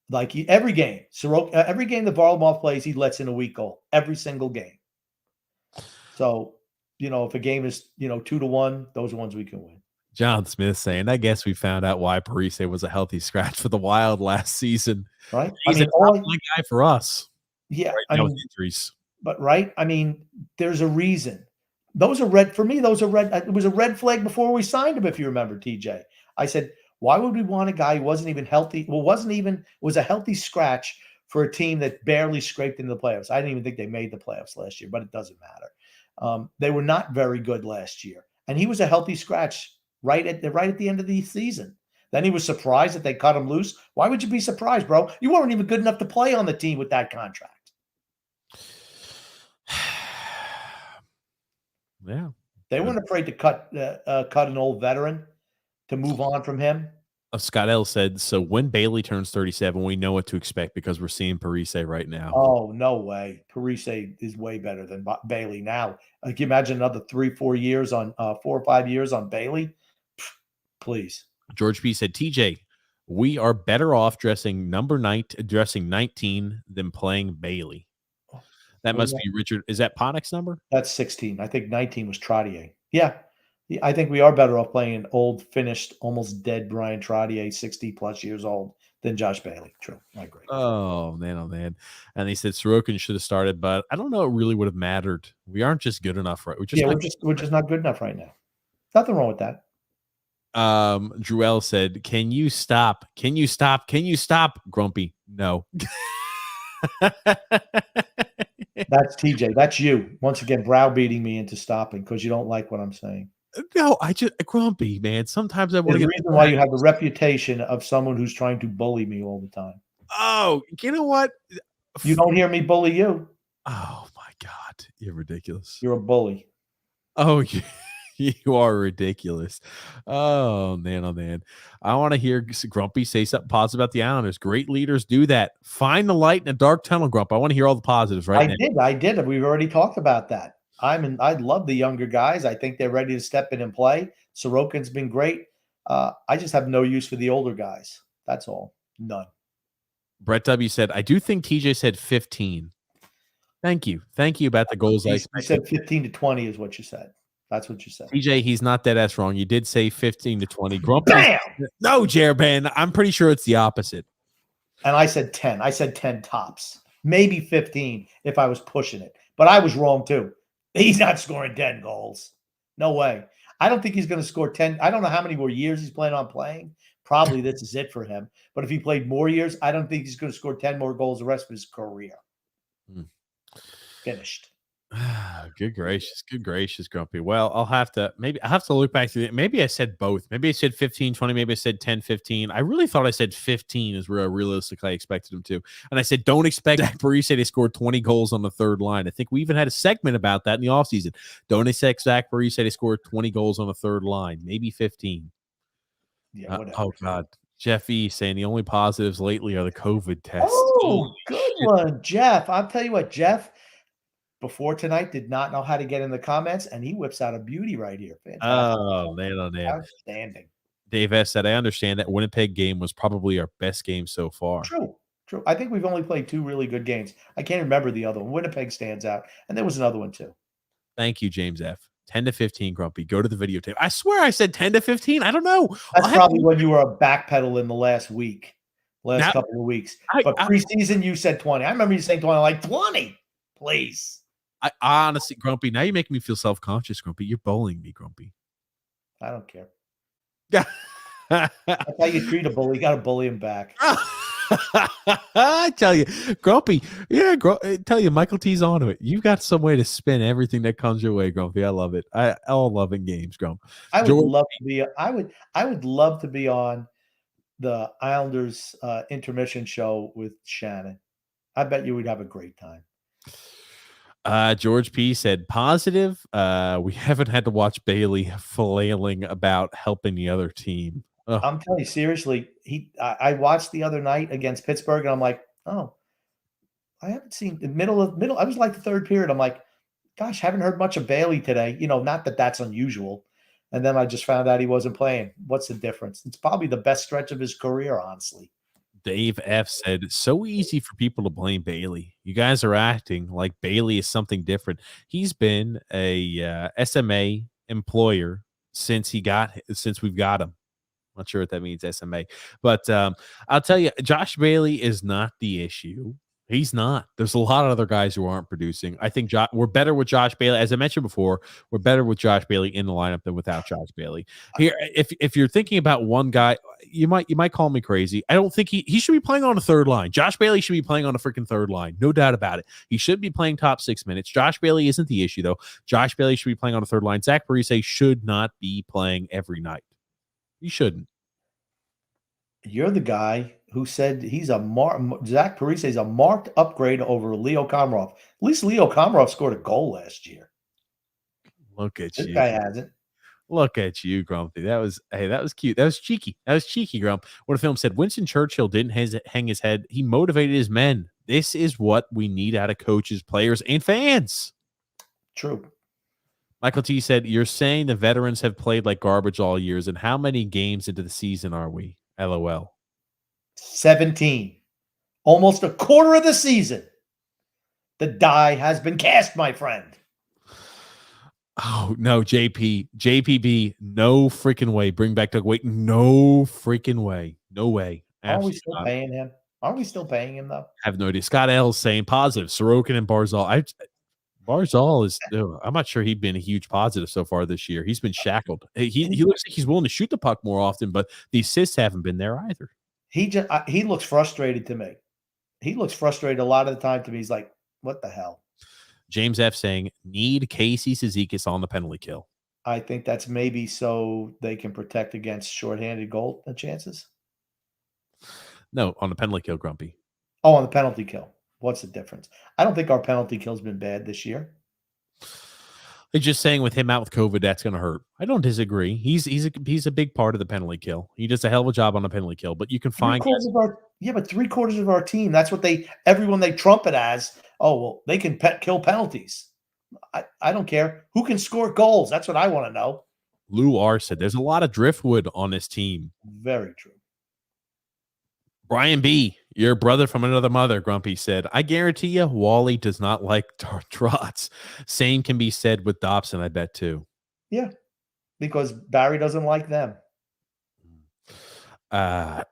Like every game, every game that Varlamov plays, he lets in a weak goal. Every single game. So, if a game is, 2-1, those are ones we can win. John Smith saying, I guess we found out why Parise was a healthy scratch for the Wild last season. Right? He's a top guy for us. Yeah, right, injuries. But there's a reason. Those are red for me. Those are red. It was a red flag before we signed him. If you remember, TJ, I said, why would we want a guy who wasn't even healthy? Well, was a healthy scratch for a team that barely scraped into the playoffs. I didn't even think they made the playoffs last year, but it doesn't matter. They were not very good last year, and he was a healthy scratch right at the end of the season. Then he was surprised that they cut him loose. Why would you be surprised, bro? You weren't even good enough to play on the team with that contract. Yeah. They weren't afraid to cut an old veteran to move on from him. Scott L said, so when Bailey turns 37, we know what to expect because we're seeing Parise right now. Oh, no way. Parise is way better than Bailey now. Can you imagine another 3-4 years on 4 or 5 years on Bailey? Please. George P said, TJ, we are better off dressing 19 than playing Bailey. That must be Richard. Is that Pontiac's number? That's 16. I think 19 was Trottier. Yeah. I think we are better off playing an old, finished, almost dead Brian Trottier, 60-plus years old, than Josh Bailey. True. I agree. Oh, man. And they said Sorokin should have started, but I don't know it really would have mattered. We aren't just good enough, right? We're just not good enough right now. Nothing wrong with that. Druel said, can you stop? Can you stop? Can you stop? Grumpy. No. That's TJ. That's you. Once again, browbeating me into stopping because you don't like what I'm saying. No, I just grumpy, man. Sometimes I want to There's get a reason why you have the reputation of someone who's trying to bully me all the time. Oh, you know what? You don't hear me bully you. Oh my God. You're ridiculous. You're a bully. Oh, you are ridiculous. Oh man. I want to hear Grumpy say something positive about the Islanders. Great leaders do that. Find the light in a dark tunnel, Grump. I want to hear all the positives right now. I did. We've already talked about that. I love the younger guys. I think they're ready to step in and play. Sorokin's been great. I just have no use for the older guys. That's all. None. Brett W said, I do think TJ said 15. Thank you about the goals. You said 15 to 20 is what you said. That's what you said. TJ, he's not dead ass wrong. You did say 15 to 20. Grumpy. Bam! No, Jerban. I'm pretty sure it's the opposite. And I said 10. I said 10 tops. Maybe 15 if I was pushing it. But I was wrong too. He's not scoring 10 goals. No way. I don't think he's going to score 10. I don't know how many more years he's planning on playing. Probably this is it for him. But if he played more years, I don't think he's going to score 10 more goals the rest of his career. Finished. Good gracious, Grumpy. Well, I'll have to look back through it. Maybe I said both. Maybe I said 15, 20. Maybe I said 10, 15. I really thought I said 15 is where realistically I expected him to. And I said, don't expect Zach Parise to score 20 goals on the third line. I think we even had a segment about that in the offseason. Don't expect Zach Parise to score 20 goals on the third line. Maybe 15. Yeah, whatever. Oh, God. Jeff E. saying the only positives lately are the COVID tests. Oh, good one, Jeff. I'll tell you what, Jeff, before tonight, did not know how to get in the comments, and he whips out a beauty right here. Fantastic. Oh, man. Outstanding. Dave S. said, I understand that Winnipeg game was probably our best game so far. True. I think we've only played 2 really good games. I can't remember the other one. Winnipeg stands out, and there was another one too. Thank you, James F. 10 to 15, Grumpy. Go to the videotape. I swear I said 10 to 15. I don't know. That's probably when you were a backpedal in the last couple of weeks. But preseason, you said 20. I remember you saying 20. I'm like, 20, please. I honestly, Grumpy, now you make me feel self-conscious, Grumpy. You're bullying me, Grumpy. I don't care. That's how you treat a bully. You got to bully him back. I tell you, Grumpy. Yeah, I tell you, Michael T's onto it. You've got some way to spin everything that comes your way, Grumpy. I love it. I love in games, Grump. I would love to be on the Islanders intermission show with Shannon. I bet you we'd have a great time. George P said positive. We haven't had to watch Bailey flailing about helping the other team. Oh. I'm telling you, seriously, I watched the other night against Pittsburgh, and I'm like, oh, I haven't seen the middle. I was like the third period. I'm like, gosh, haven't heard much of Bailey today. Not that that's unusual. And then I just found out he wasn't playing. What's the difference? It's probably the best stretch of his career, honestly. Dave F said, it's so easy for people to blame Bailey. You guys are acting like Bailey is something different. He's been a SMA employer since we've got him. Not sure what that means, SMA. But I'll tell you, Josh Bailey is not the issue. He's not. There's a lot of other guys who aren't producing. I think we're better with Josh Bailey. As I mentioned before, we're better with Josh Bailey in the lineup than without Josh Bailey. Here, if you're thinking about one guy, you might call me crazy. I don't think he should be playing on a third line. Josh Bailey should be playing on a freaking third line. No doubt about it. He should be playing top 6 minutes. Josh Bailey isn't the issue, though. Josh Bailey should be playing on a third line. Zach Parise should not be playing every night. He shouldn't. You're the guy who said Zach Parise is a marked upgrade over Leo Komarov. At least Leo Komarov scored a goal last year. Look at This you. guy hasn't. Look at you, Grumpy. That was cute. That was cheeky. That was cheeky, Grump. What a film said. Winston Churchill didn't hang his head. He motivated his men. This is what we need out of coaches, players, and fans. True. Michael T said, "You're saying the veterans have played like garbage all years, and how many games into the season are we?" LOL. 17. Almost a quarter of the season. The die has been cast, my friend. Oh, no, JPB, no freaking way. Bring back Doug Wait, no freaking way. No way. Are we Absolutely still not. paying him? Are we still paying him, though? I have no idea. Scott L saying positive. Sorokin and Barzal. Barzal is, I'm not sure he'd been a huge positive so far this year. He's been shackled. He looks like he's willing to shoot the puck more often, but the assists haven't been there either. He looks frustrated to me. He looks frustrated a lot of the time to me. He's like, what the hell? James F saying, need Casey Cizikas on the penalty kill. I think that's maybe so they can protect against shorthanded goal chances. No, on the penalty kill, Grumpy. Oh, on the penalty kill. What's the difference? I don't think our penalty kill's been bad this year. They're just saying with him out with COVID, that's going to hurt. I don't disagree. He's a big part of the penalty kill. He does a hell of a job on the penalty kill, but you can find but 3/4 of our team. That's what everyone they trumpet as. Oh, well, they can kill penalties. I don't care. Who can score goals? That's what I want to know. Lou R said there's a lot of driftwood on this team. Very true. Brian B., your brother from another mother, Grumpy said, I guarantee you Wally does not like Trotz. Same can be said with Dobson, I bet, too. Yeah, because Barry doesn't like them. Yeah,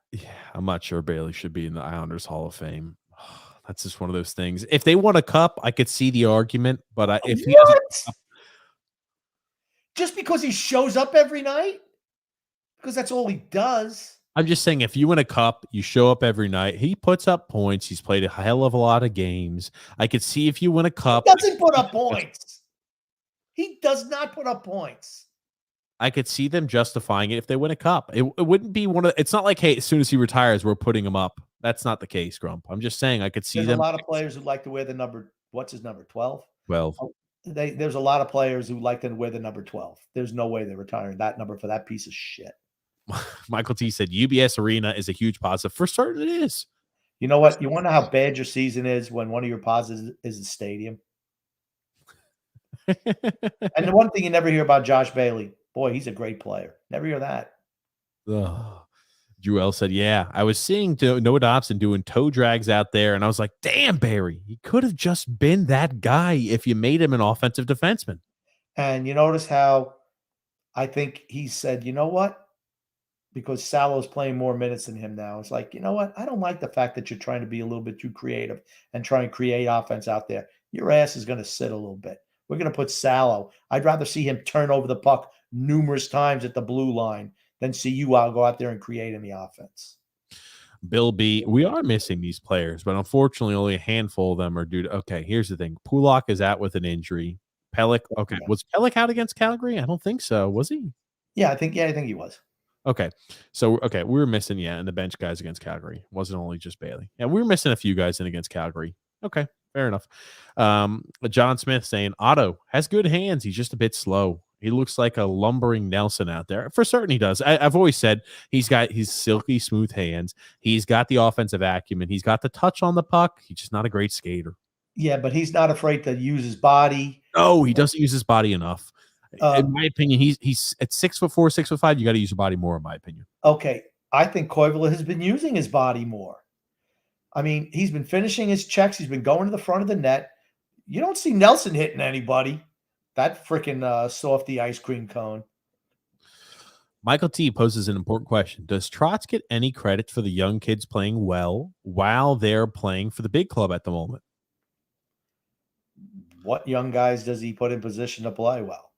I'm not sure Bailey should be in the Islanders Hall of Fame. That's just one of those things. If they won a cup, I could see the argument, but if he doesn't, just because he shows up every night, because that's all he does. I'm just saying, if you win a cup, you show up every night. He puts up points. He's played a hell of a lot of games. I could see if you win a cup. He doesn't put up points. He does not put up points. I could see them justifying it if they win a cup. It wouldn't be one of. It's not like, hey, as soon as he retires, we're putting him up. That's not the case, Grump. I'm just saying I could see There's a lot of players who like to wear the number. What's his number? 12. 12. There's a lot of players who like to wear the number 12. There's no way they're retiring that number for that piece of shit. Michael T said UBS Arena is a huge positive. For certain, it is. You know what? You want to know how bad your season is when one of your positives is the stadium? And the one thing you never hear about Josh Bailey, boy, he's a great player. Never hear that. Jewel said, yeah, I was seeing Noah Dobson doing toe drags out there, and I was like, damn, Barry, he could have just been that guy if you made him an offensive defenseman. And you notice how I think he said, you know what? Because Salo's playing more minutes than him now. It's like, you know what? I don't like the fact that you're trying to be a little bit too creative and try and create offense out there. Your ass is going to sit a little bit. We're going to put Salo. I'd rather see him turn over the puck numerous times at the blue line than see you go out there and create any offense. Bill B., we are missing these players, but unfortunately only a handful of them are due to, okay, here's the thing. Pulak is out with an injury. Pellick, okay. Yeah. Was Pellick out against Calgary? I don't think so. Was he? Yeah, I think he was. Okay. So, okay, we were missing, and the bench guys against Calgary. It wasn't only just Bailey. Yeah, we were missing a few guys in against Calgary. Okay, fair enough. John Smith saying, Otto has good hands. He's just a bit slow. He looks like a lumbering Nelson out there. For certain he does. I've always said he's got his silky smooth hands. He's got the offensive acumen. He's got the touch on the puck. He's just not a great skater. Yeah, but he's not afraid to use his body. No, he doesn't use his body enough. In my opinion, he's at 6'4", 6'5". You got to use your body more, in my opinion. Okay, I think Koivula has been using his body more. I mean, he's been finishing his checks. He's been going to the front of the net. You don't see Nelson hitting anybody. That freaking softy ice cream cone. Michael T poses an important question. Does Trotz get any credit for the young kids playing well while they're playing for the big club at the moment? What young guys does he put in position to play well?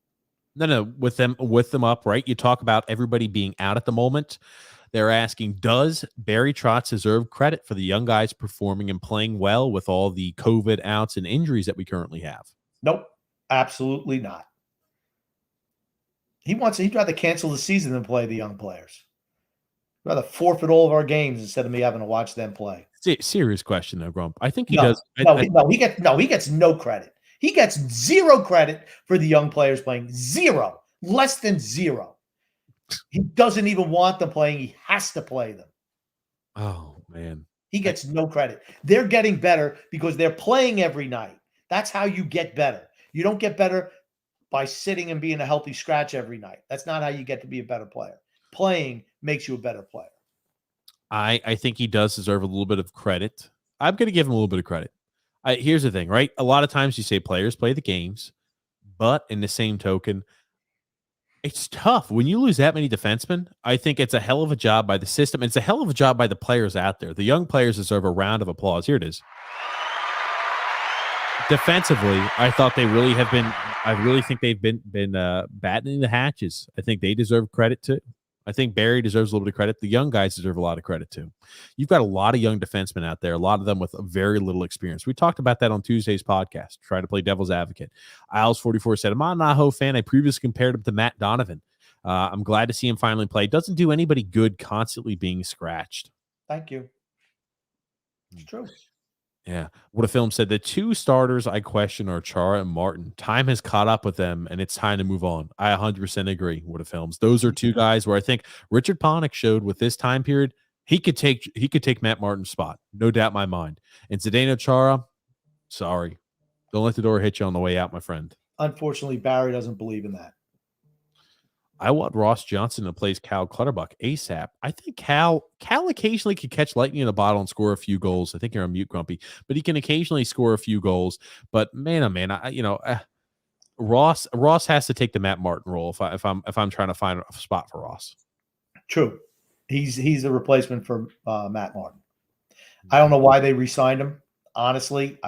No, with them up, right? You talk about everybody being out at the moment. They're asking, does Barry Trotz deserve credit for the young guys performing and playing well with all the COVID outs and injuries that we currently have? Nope, absolutely not. He'd rather cancel the season than play the young players. He'd rather forfeit all of our games instead of me having to watch them play. Serious question, though, Grump. I think he does. He gets no credit. He gets zero credit for the young players playing. Zero. Less than 0. He doesn't even want them playing. He has to play them. Oh, man. He gets no credit. They're getting better because they're playing every night. That's how you get better. You don't get better by sitting and being a healthy scratch every night. That's not how you get to be a better player. Playing makes you a better player. I think he does deserve a little bit of credit. I'm going to give him a little bit of credit. Here's the thing, right? A lot of times you say players play the games, but in the same token, it's tough. When you lose that many defensemen, I think it's a hell of a job by the system. It's a hell of a job by the players out there. The young players deserve a round of applause. Here it is. Defensively, I thought they really have been. I really think they've been battening the hatches. I think they deserve credit too. I think Barry deserves a little bit of credit. The young guys deserve a lot of credit too. You've got a lot of young defensemen out there, a lot of them with very little experience. We talked about that on Tuesday's podcast. Try to play devil's advocate. Isles44 said, I'm not an Aho fan. I previously compared him to Matt Donovan. I'm glad to see him finally play. Doesn't do anybody good constantly being scratched. Thank you. It's true. Yeah. What a film said, the two starters I question are Chara and Martin. Time has caught up with them, and it's time to move on. I 100% agree. What a films. Those are two guys where I think Richard Panik showed with this time period, he could take Matt Martin's spot. No doubt in my mind. And Zdeno Chara, sorry. Don't let the door hit you on the way out, my friend. Unfortunately, Barry doesn't believe in that. I want Ross Johnson to play Cal Clutterbuck ASAP. I think Cal occasionally can catch lightning in a bottle and score a few goals. I think you're on mute, Grumpy, but he can occasionally score a few goals. But man, oh man, Ross has to take the Matt Martin role if I'm trying to find a spot for Ross. True, he's a replacement for Matt Martin. I don't know why they re-signed him. Honestly,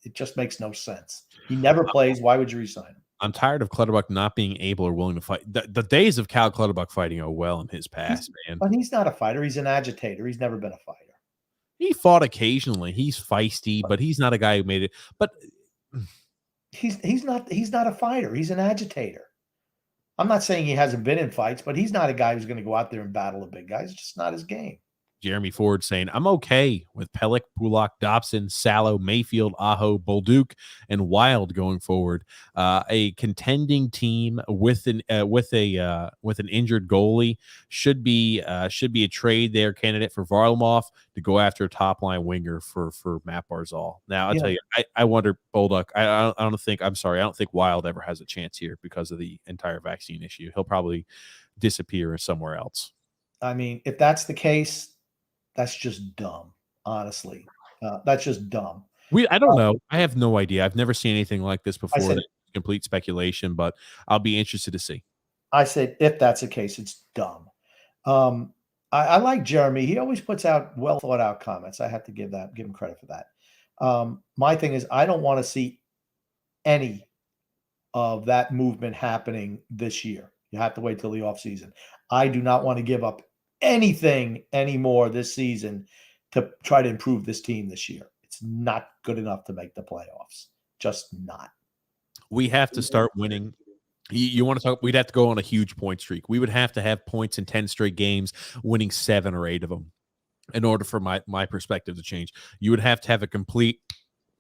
it just makes no sense. He never plays. Why would you re-sign him? I'm tired of Clutterbuck not being able or willing to fight. The days of Cal Clutterbuck fighting are well in his past, man. But he's not a fighter. He's an agitator. He's never been a fighter. He fought occasionally. He's feisty, but he's not a guy who made it. But he's not a fighter. He's an agitator. I'm not saying he hasn't been in fights, but he's not a guy who's going to go out there and battle a big guy. It's just not his game. Jeremy Ford saying, I'm okay with Pellick, Pulak, Dobson, Sallow, Mayfield, Aho, Bolduc, and Wild going forward. A contending team with an injured goalie should be a trade there candidate for Varlamov to go after a top line winger for Matt Barzal. Now I'll tell you, I wonder, Bolduc. I don't think Wild ever has a chance here because of the entire vaccine issue. He'll probably disappear somewhere else. I mean, if that's the case, that's just dumb, honestly. That's just dumb. I don't know. I have no idea. I've never seen anything like this before. Complete speculation, but I'll be interested to see. I said, if that's the case, it's dumb. I like Jeremy. He always puts out well thought out comments. I have to give him credit for that. My thing is, I don't want to see any of that movement happening this year. You have to wait till the offseason. I do not want to give up anything anymore this season to try to improve this team this year. It's not good enough to make the playoffs. Just not. We have to start winning. You want to talk? We'd have to go on a huge point streak. We would have to have points in 10 straight games, winning 7 or 8 of them in order for my perspective to change. You would have to have a complete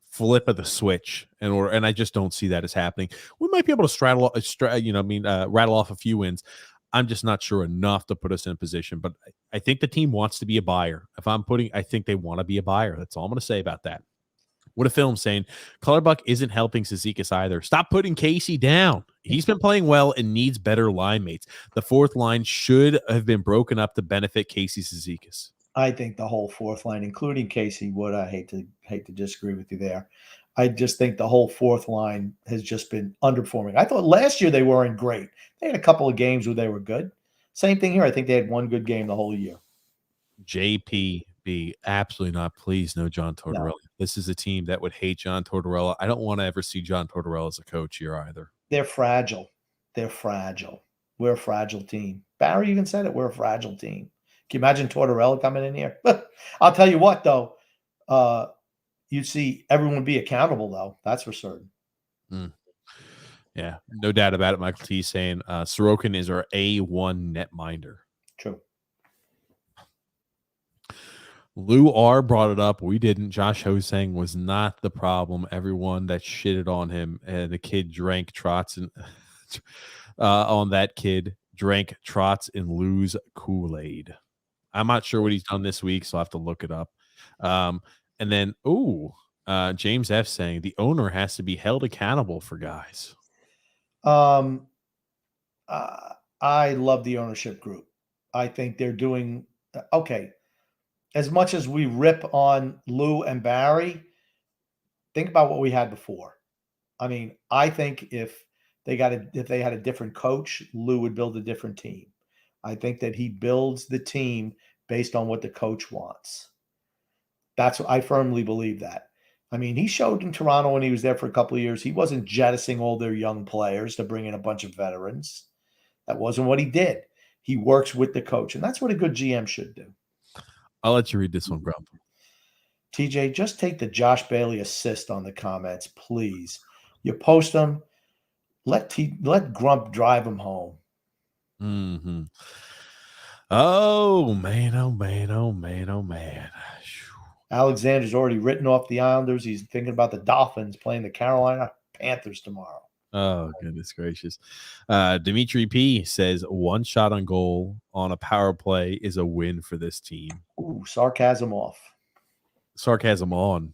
flip of the switch and I just don't see that as happening. We might be able to rattle off a few wins. I'm just not sure enough to put us in a position, but I think the team wants to be a buyer. I think they want to be a buyer. That's all I'm going to say about that. What a film saying Clutterbuck isn't helping Cizikas either. Stop putting Casey down. He's been playing well and needs better line mates. The fourth line should have been broken up to benefit Casey Cizikas. I think the whole fourth line, including Casey Wood, I hate to disagree with you there. I just think the whole fourth line has just been underperforming. I thought last year they weren't great. They had a couple of games where they were good. Same thing here. I think they had one good game the whole year. JPB, absolutely not. Please, no John Tortorella. No. This is a team that would hate John Tortorella. I don't want to ever see John Tortorella as a coach here either. They're fragile. We're a fragile team. Barry even said it. We're a fragile team. Can you imagine Tortorella coming in here? I'll tell you what, though. You'd see everyone be accountable, though. That's for certain. Yeah, no doubt about it. Michael T saying Sorokin is our A1 netminder. True. Lou R brought it up. We didn't. Josh Hosang was not the problem. Everyone that shitted on him and the kid drank trots and on that kid. Drank trots and lose Kool-Aid. I'm not sure what he's done this week, so I'll have to look it up. And then, James F saying the owner has to be held accountable for guys. I love the ownership group. I think they're doing okay. As much as we rip on Lou and Barry, think about what we had before. I mean, I think if they had a different coach, Lou would build a different team. I think that he builds the team based on what the coach wants. I firmly believe that. I mean, he showed in Toronto when he was there for a couple of years, he wasn't jettisoning all their young players to bring in a bunch of veterans. That wasn't what he did. He works with the coach, and that's what a good GM should do. I'll let you read this one, Grump. TJ, just take the Josh Bailey assist on the comments, please. You post them. Let Grump drive him home. Mm-hmm. Oh, man, oh, man, oh, man, oh, man. Alexander's already written off the Islanders. He's thinking about the Dolphins playing the Carolina Panthers tomorrow. Oh, goodness gracious. Dimitri P says one shot on goal on a power play is a win for this team. Ooh, sarcasm off. Sarcasm on.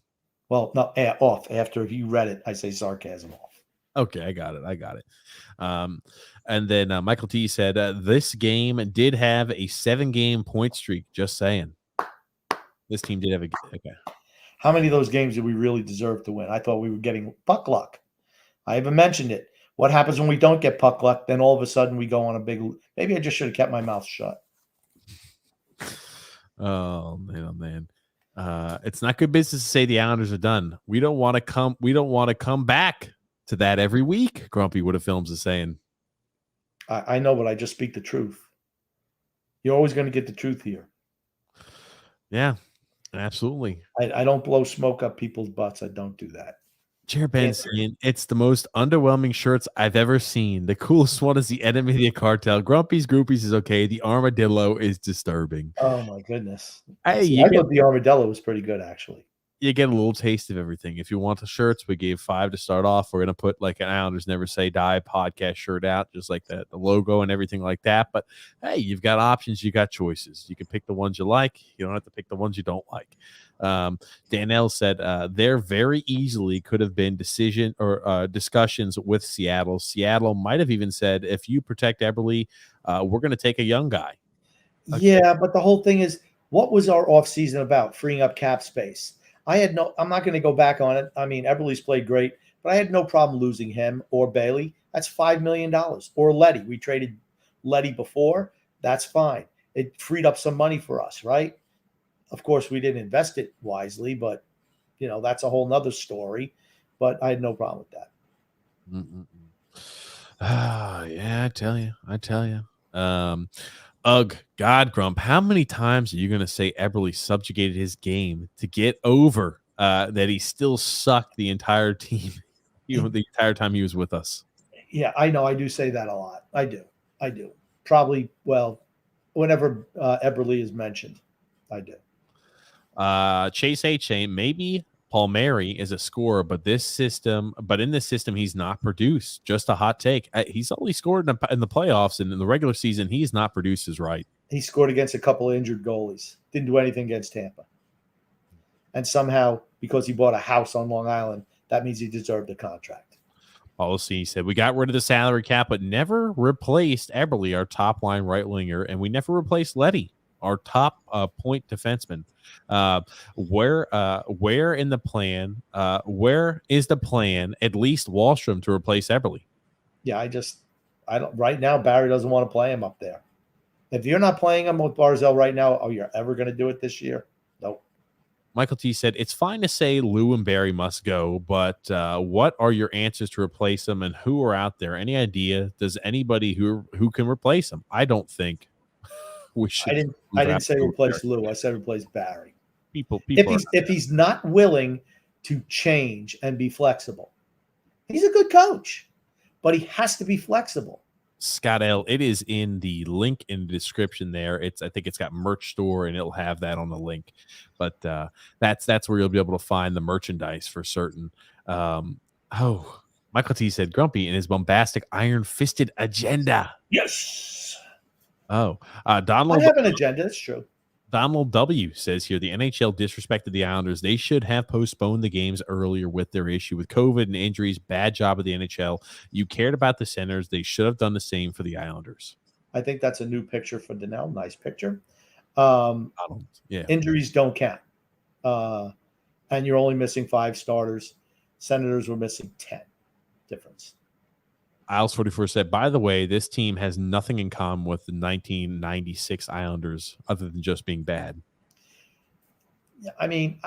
Well, no, off. After you read it, I say sarcasm off. Okay, I got it. And then Michael T said, this game did have a 7-game point streak. Just saying. This team did have okay. How many of those games did we really deserve to win? I thought we were getting puck luck. I haven't mentioned it. What happens when we don't get puck luck? Then all of a sudden we go on a big. Maybe I just should have kept my mouth shut. Oh man. It's not good business to say the Islanders are done. We don't want to come back to that every week. Grumpy, what a Films is saying. I know, but I just speak the truth. You're always going to get the truth here. Yeah, absolutely. I don't blow smoke up people's butts. I don't do that. Chair Ben saying it's the most underwhelming shirts I've ever seen. The coolest one is the Enemy of the Cartel. Grumpy's Groupies is okay. The Armadillo is disturbing. Oh my goodness. Hey, I thought the Armadillo was pretty good, actually. You get a little taste of everything. If you want the shirts, we gave 5 to start off. We're going to put like an Islanders Never Say Die podcast shirt out, just like that, the logo and everything like that. But hey, you've got options. You got choices. You can pick the ones you like. You don't have to pick the ones you don't like. Danelle said there very easily could have been discussions with Seattle. Seattle might have even said, if you protect Eberle, we're going to take a young guy. Okay. Yeah, but the whole thing is, what was our offseason about? Freeing up cap space. I'm not going to go back on it. I mean, Eberle's played great, but I had no problem losing him or Bailey. That's $5 million. Or Letty. We traded Letty before. That's fine. It freed up some money for us, right? Of course, we didn't invest it wisely, but, that's a whole nother story. But I had no problem with that. Yeah, I tell you. Ugh, God, Grump, how many times are you going to say Eberle subjugated his game to get over that he still sucked the entire team, the entire time he was with us? Yeah, I know. I do say that a lot. I do. Probably, whenever Eberle is mentioned, I do. Chase H saying maybe Palmieri is a scorer, but in this system, he's not produced. Just a hot take. He's only scored in the playoffs, and in the regular season, he's not produced as right. He scored against a couple of injured goalies. Didn't do anything against Tampa. And somehow, because he bought a house on Long Island, that means he deserved a contract. Policy said we got rid of the salary cap, but never replaced Eberle, our top line right winger, and we never replaced Letty, our top point defenseman. Where in the plan? Where is the plan? At least Wahlstrom to replace Eberle. Yeah, I don't. Right now, Barry doesn't want to play him up there. If you're not playing him with Barzell right now, you're ever going to do it this year? Nope. Michael T said it's fine to say Lou and Barry must go, but what are your answers to replace them, and who are out there? Any idea? Does anybody who can replace them? I don't think we should. I didn't say replace Lou. I said replace Barry. People. If he's not willing to change and be flexible, he's a good coach, but he has to be flexible. Scott L, it is in the link in the description there. I think it's got merch store, and it'll have that on the link. But that's where you'll be able to find the merchandise for certain. Michael T said Grumpy in his bombastic iron-fisted agenda. Yes. Oh, I Donald have an agenda. It's true. Donald W says here the NHL disrespected the Islanders. They should have postponed the games earlier with their issue with COVID and injuries. Bad job of the NHL. You cared about the centers. They should have done the same for the Islanders. I think that's a new picture for Donnell. Nice picture. Donald, yeah. Injuries don't count. And you're only missing 5 starters. Senators were missing 10. Difference. Isles 44 said, by the way, this team has nothing in common with the 1996 Islanders other than just being bad. Yeah, I mean,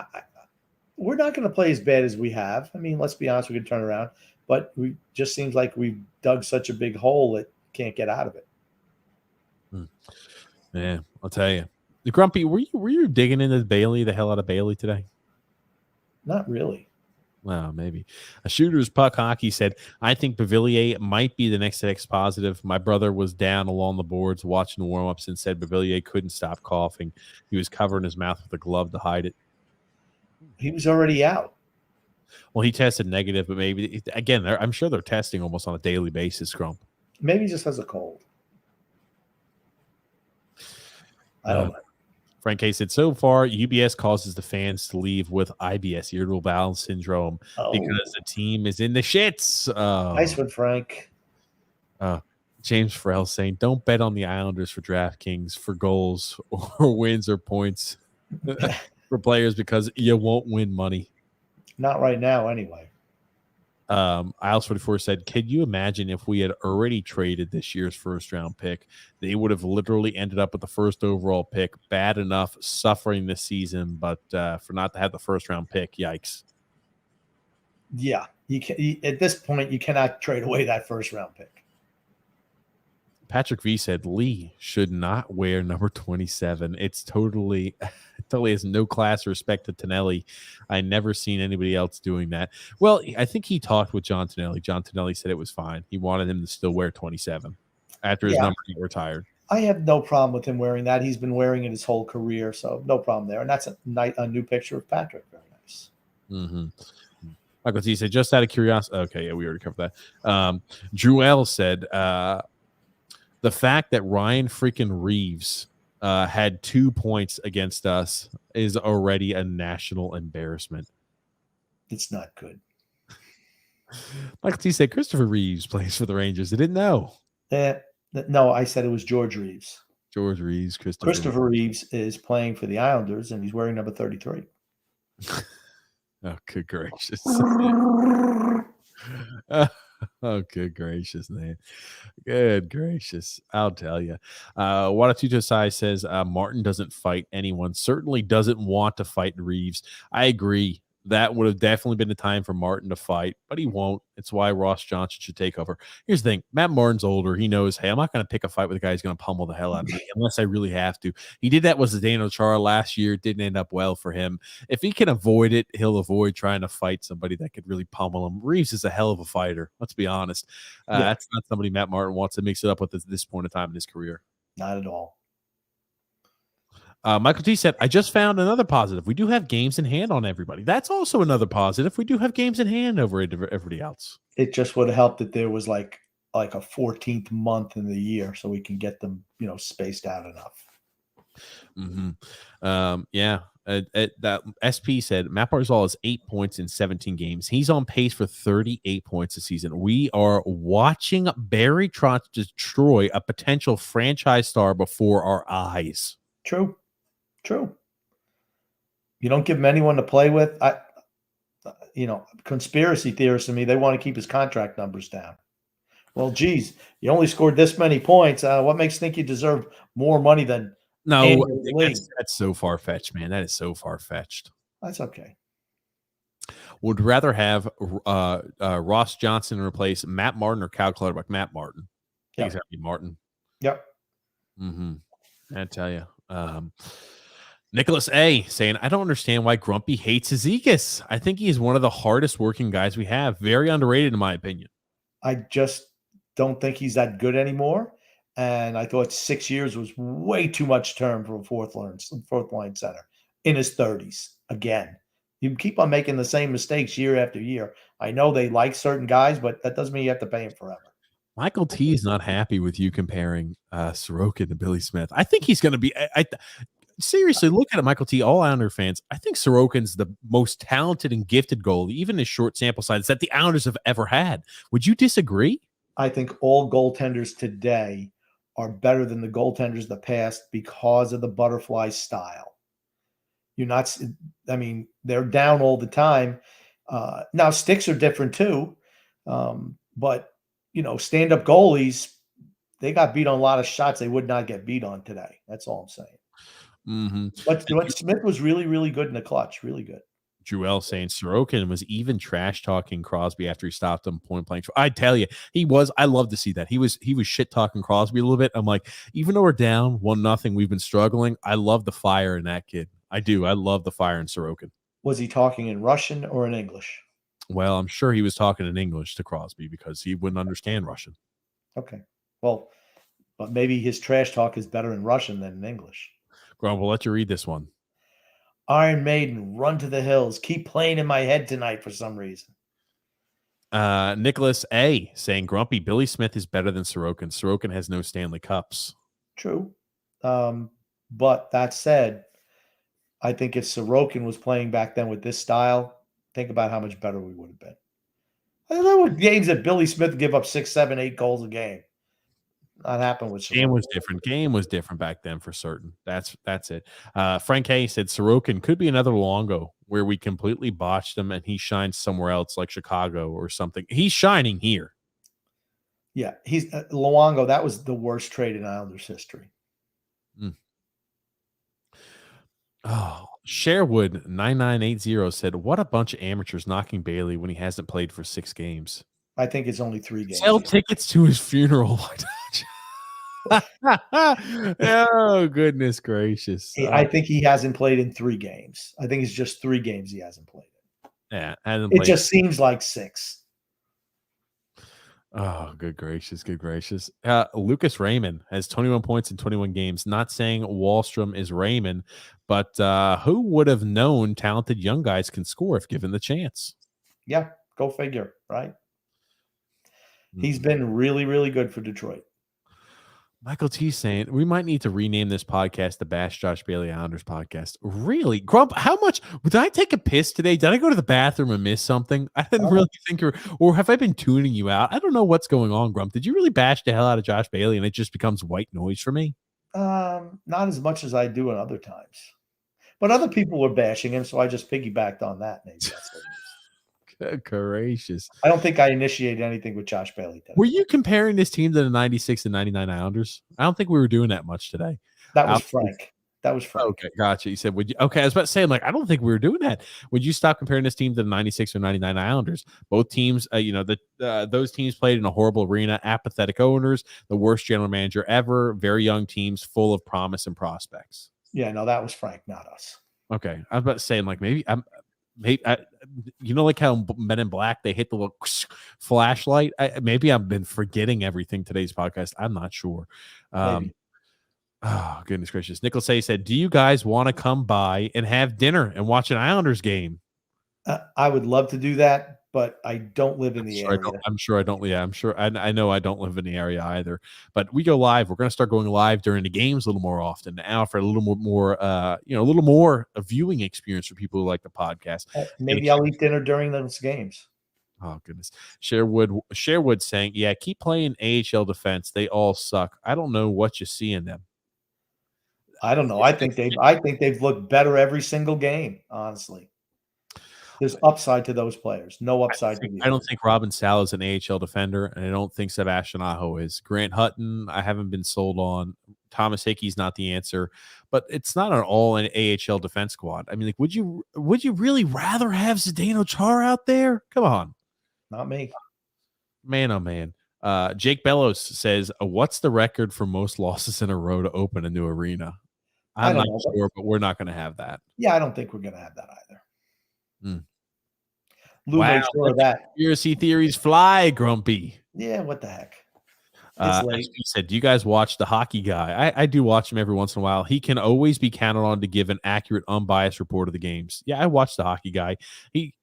we're not going to play as bad as we have. I mean, let's be honest, we can turn around. But we just seems like we've dug such a big hole that can't get out of it. Yeah, I'll tell you. Grumpy, were you digging into the hell out of Bailey today? Not really. Well, maybe. A Shooter's Puck Hockey said, I think Bavillier might be the next X positive. My brother was down along the boards watching the warm-ups and said Bavillier couldn't stop coughing. He was covering his mouth with a glove to hide it. He was already out. Well, he tested negative, but maybe, again, I'm sure they're testing almost on a daily basis, Grump. Maybe he just has a cold. I don't know. Frank K said, so far, UBS causes the fans to leave with IBS, irritable bowel syndrome, because the team is in the shits. Nice one, Frank. James Farrell saying, don't bet on the Islanders for DraftKings for goals or wins or points for players because you won't win money. Not right now, anyway. Isles 44 said, could you imagine if we had already traded this year's first round pick? They would have literally ended up with the first overall pick. Bad enough suffering this season, but for not to have the first round pick, yikes. Yeah, at this point, you cannot trade away that first round pick. Patrick V said Lee should not wear number 27. It's totally has no class or respect to Tonelli. I never seen anybody else doing that. Well, I think he talked with John Tonelli. John Tonelli said it was fine. He wanted him to still wear 27 after his number got retired. I have no problem with him wearing that. He's been wearing it his whole career, so no problem there. And that's a new picture of Patrick. Very nice. Mm-hmm. Michael T said, just out of curiosity. Okay, yeah, we already covered that. Drew L said, the fact that Ryan freaking Reeves had 2 points against us is already a national embarrassment. It's not good. Michael T said Christopher Reeves plays for the Rangers. I didn't know. No, I said it was George Reeves. George Reeves. Christopher Reeves is playing for the Islanders, and he's wearing number 33. Oh, good gracious. Oh, good gracious, man. Good gracious. I'll tell you. Wadatuto Sai says Martin doesn't fight anyone. Certainly doesn't want to fight Reeves. I agree. That would have definitely been the time for Martin to fight, but he won't. It's why Ross Johnson should take over. Here's the thing. Matt Martin's older. He knows, hey, I'm not going to pick a fight with a guy who's going to pummel the hell out of me unless I really have to. He did that with Zdeno Chara last year. It didn't end up well for him. If he can avoid it, he'll avoid trying to fight somebody that could really pummel him. Reeves is a hell of a fighter. Let's be honest. That's not somebody Matt Martin wants to mix it up with at this point in time in his career. Not at all. Michael T said, I just found another positive. We do have games in hand on everybody. That's also another positive. We do have games in hand over everybody else. It just would have helped that there was like a 14th month in the year so we can get them, spaced out enough. Mm-hmm. That SP said Matt Barzal has 8 points in 17 games. He's on pace for 38 points this season. We are watching Barry Trotz destroy a potential franchise star before our eyes. True. You don't give him anyone to play with. Conspiracy theorists to me, they want to keep his contract numbers down. Well, geez, you only scored this many points. What makes you think you deserve more money than that's so far-fetched, man. That is so far-fetched. That's okay. Would rather have Ross Johnson replace Matt Martin or Cal Clutterbuck? Matt Martin. I think it's got to be Martin. Yep. Mm-hmm. I tell you. Nicholas A saying, I don't understand why Grumpy hates Ezekias. I think he is one of the hardest working guys we have. Very underrated, in my opinion. I just don't think he's that good anymore. And I thought 6 years was way too much term for a fourth line center in his 30s. Again, You keep on making the same mistakes year after year. I know they like certain guys, but that doesn't mean you have to pay them forever. Michael T is not happy with you comparing Sorokin to Billy Smith. I think he's going to be. Seriously, look at it, Michael T. All Islander fans. I think Sorokin's the most talented and gifted goalie, even his short sample size, that the Islanders have ever had. Would you disagree? I think all goaltenders today are better than the goaltenders of the past because of the butterfly style. You're not, I mean, they're down all the time. Now, sticks are different too. But, stand-up goalies, they got beat on a lot of shots they would not get beat on today. That's all I'm saying. Mm-hmm. But Smith was really, really good in the clutch. Really good. Joel saying Sorokin was even trash talking Crosby after he stopped him point blank. I tell you, he was. I love to see that. He was shit talking Crosby a little bit. I'm like, even though we're down 1-0, we've been struggling. I love the fire in that kid. I do. I love the fire in Sorokin. Was he talking in Russian or in English? Well, I'm sure he was talking in English to Crosby because he wouldn't understand Russian. Okay. Well, but maybe his trash talk is better in Russian than in English. Grump, we'll let you read this one. Iron Maiden, Run to the Hills. Keep playing in my head tonight for some reason. Nicholas A. saying, Grumpy, Billy Smith is better than Sorokin. Sorokin has no Stanley Cups. True. But that said, I think if Sorokin was playing back then with this style, think about how much better we would have been. There were games that Billy Smith give up 6, 7, 8 goals a game. That happened with Sorokin. Game was different back then for certain. That's it. Frank Hay said Sorokin could be another Luongo where we completely botched him and he shines somewhere else like Chicago or something. He's shining here. Yeah, he's Luongo. That was the worst trade in Islanders history. Oh, Sherwood 9980 said, "What a bunch of amateurs knocking Bailey when he hasn't played for 6 games." I think it's only 3 games. Sell tickets to his funeral. Oh, goodness gracious. I think he hasn't played in 3 games. I think it's just 3 games he hasn't played in. Yeah, hasn't it played. Just seems like 6. Oh, good gracious, good gracious. Lucas Raymond has 21 points in 21 games. Not saying Wallstrom is Raymond, but who would have known talented young guys can score if given the chance? Yeah, go figure, right? He's been really, really good for Detroit. Michael T saying we might need to rename this podcast the Bash Josh Bailey Islanders podcast. Really? Grump, how much did I take a piss today? Did I go to the bathroom and miss something? I didn't really think or have I been tuning you out? I don't know what's going on, Grump. Did you really bash the hell out of Josh Bailey and it just becomes white noise for me? Not as much as I do in other times. But other people were bashing him, so I just piggybacked on that. Maybe that's what it is. Good gracious. I don't think I initiated anything with Josh Bailey today. Were you comparing this team to the 96 and 99 Islanders? I don't think we were doing that much today. That was Frank. That was Frank. Okay, gotcha. You said, would you? Okay, I was about to say, I'm like, I don't think we were doing that. Would you stop comparing this team to the 96 or 99 Islanders? Both teams, those teams played in a horrible arena, apathetic owners, the worst general manager ever, very young teams full of promise and prospects. Yeah, no, that was Frank, not us. Okay, I was about to say, like, maybe like how Men in Black, they hit the little flashlight. Maybe I've been forgetting everything today's podcast. I'm not sure. Oh, goodness gracious. Nicholas A said, do you guys want to come by and have dinner and watch an Islanders game? I would love to do that, but I don't live in the area. I'm sure I don't. Yeah, I'm sure. I know I don't live in the area either. But we go live. We're going to start going live during the games a little more often now for a little more, a little more a viewing experience for people who like the podcast. Maybe I'll eat dinner during those games. Oh, goodness. Sherwood saying, yeah, keep playing AHL defense. They all suck. I don't know what you see in them. I don't know. I think they've looked better every single game, honestly. There's upside to those players. No upside to I don't think Robin Salo is an AHL defender, and I don't think Sebastian Aho is. Grant Hutton, I haven't been sold on. Thomas Hickey's not the answer, but it's not an all an AHL defense squad. I mean, like, would you really rather have Zdeno Chara out there? Come on. Not me. Man, oh man. Jake Bellows says, what's the record for most losses in a row to open a new arena? I'm not sure, but we're not going to have that. Yeah, I don't think we're going to have that either. Lou made sure of that. Conspiracy theories fly, Grumpy. Yeah, what the heck? It's late. He said, "Do you guys watch the hockey guy?" I do watch him every once in a while. He can always be counted on to give an accurate, unbiased report of the games. Yeah, I watch the hockey guy. He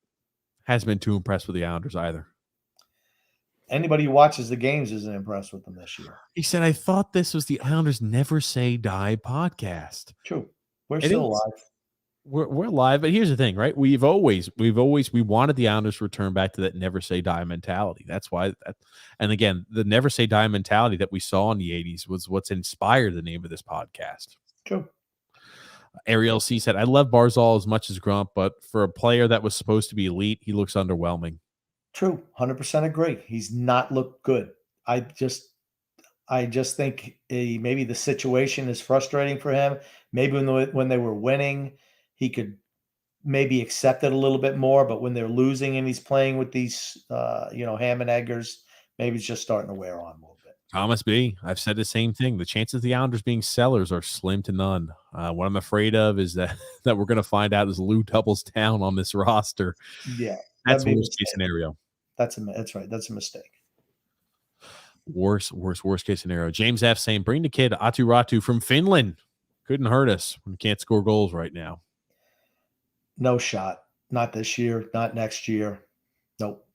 hasn't been too impressed with the Islanders either. Anybody who watches the games isn't impressed with them this year. He said, "I thought this was the Islanders Never Say Die podcast." True. We're It still is. alive. We're live, but here's the thing, right? We wanted the Islanders to return back to that never say die mentality. That's why and again, the never say die mentality that we saw in the 80s was what's inspired the name of this podcast. True. Ariel C said, "I love Barzal as much as Grump, but for a player that was supposed to be elite, he looks underwhelming." True. 100% agree. He's not looked good. I just think maybe the situation is frustrating for him. Maybe when they were winning, he could maybe accept it a little bit more. But when they're losing and he's playing with these, ham and eggers, maybe it's just starting to wear on a little bit. Thomas B, I've said the same thing. The chances of the Islanders being sellers are slim to none. What I'm afraid of is that we're going to find out as Lou doubles down on this roster. Yeah, that's the worst case scenario. That's right. That's a mistake. Worst case scenario. James F saying, "Bring the kid Atu Ratu from Finland. Couldn't hurt us when we can't score goals right now." No shot. Not this year. Not next year. Nope.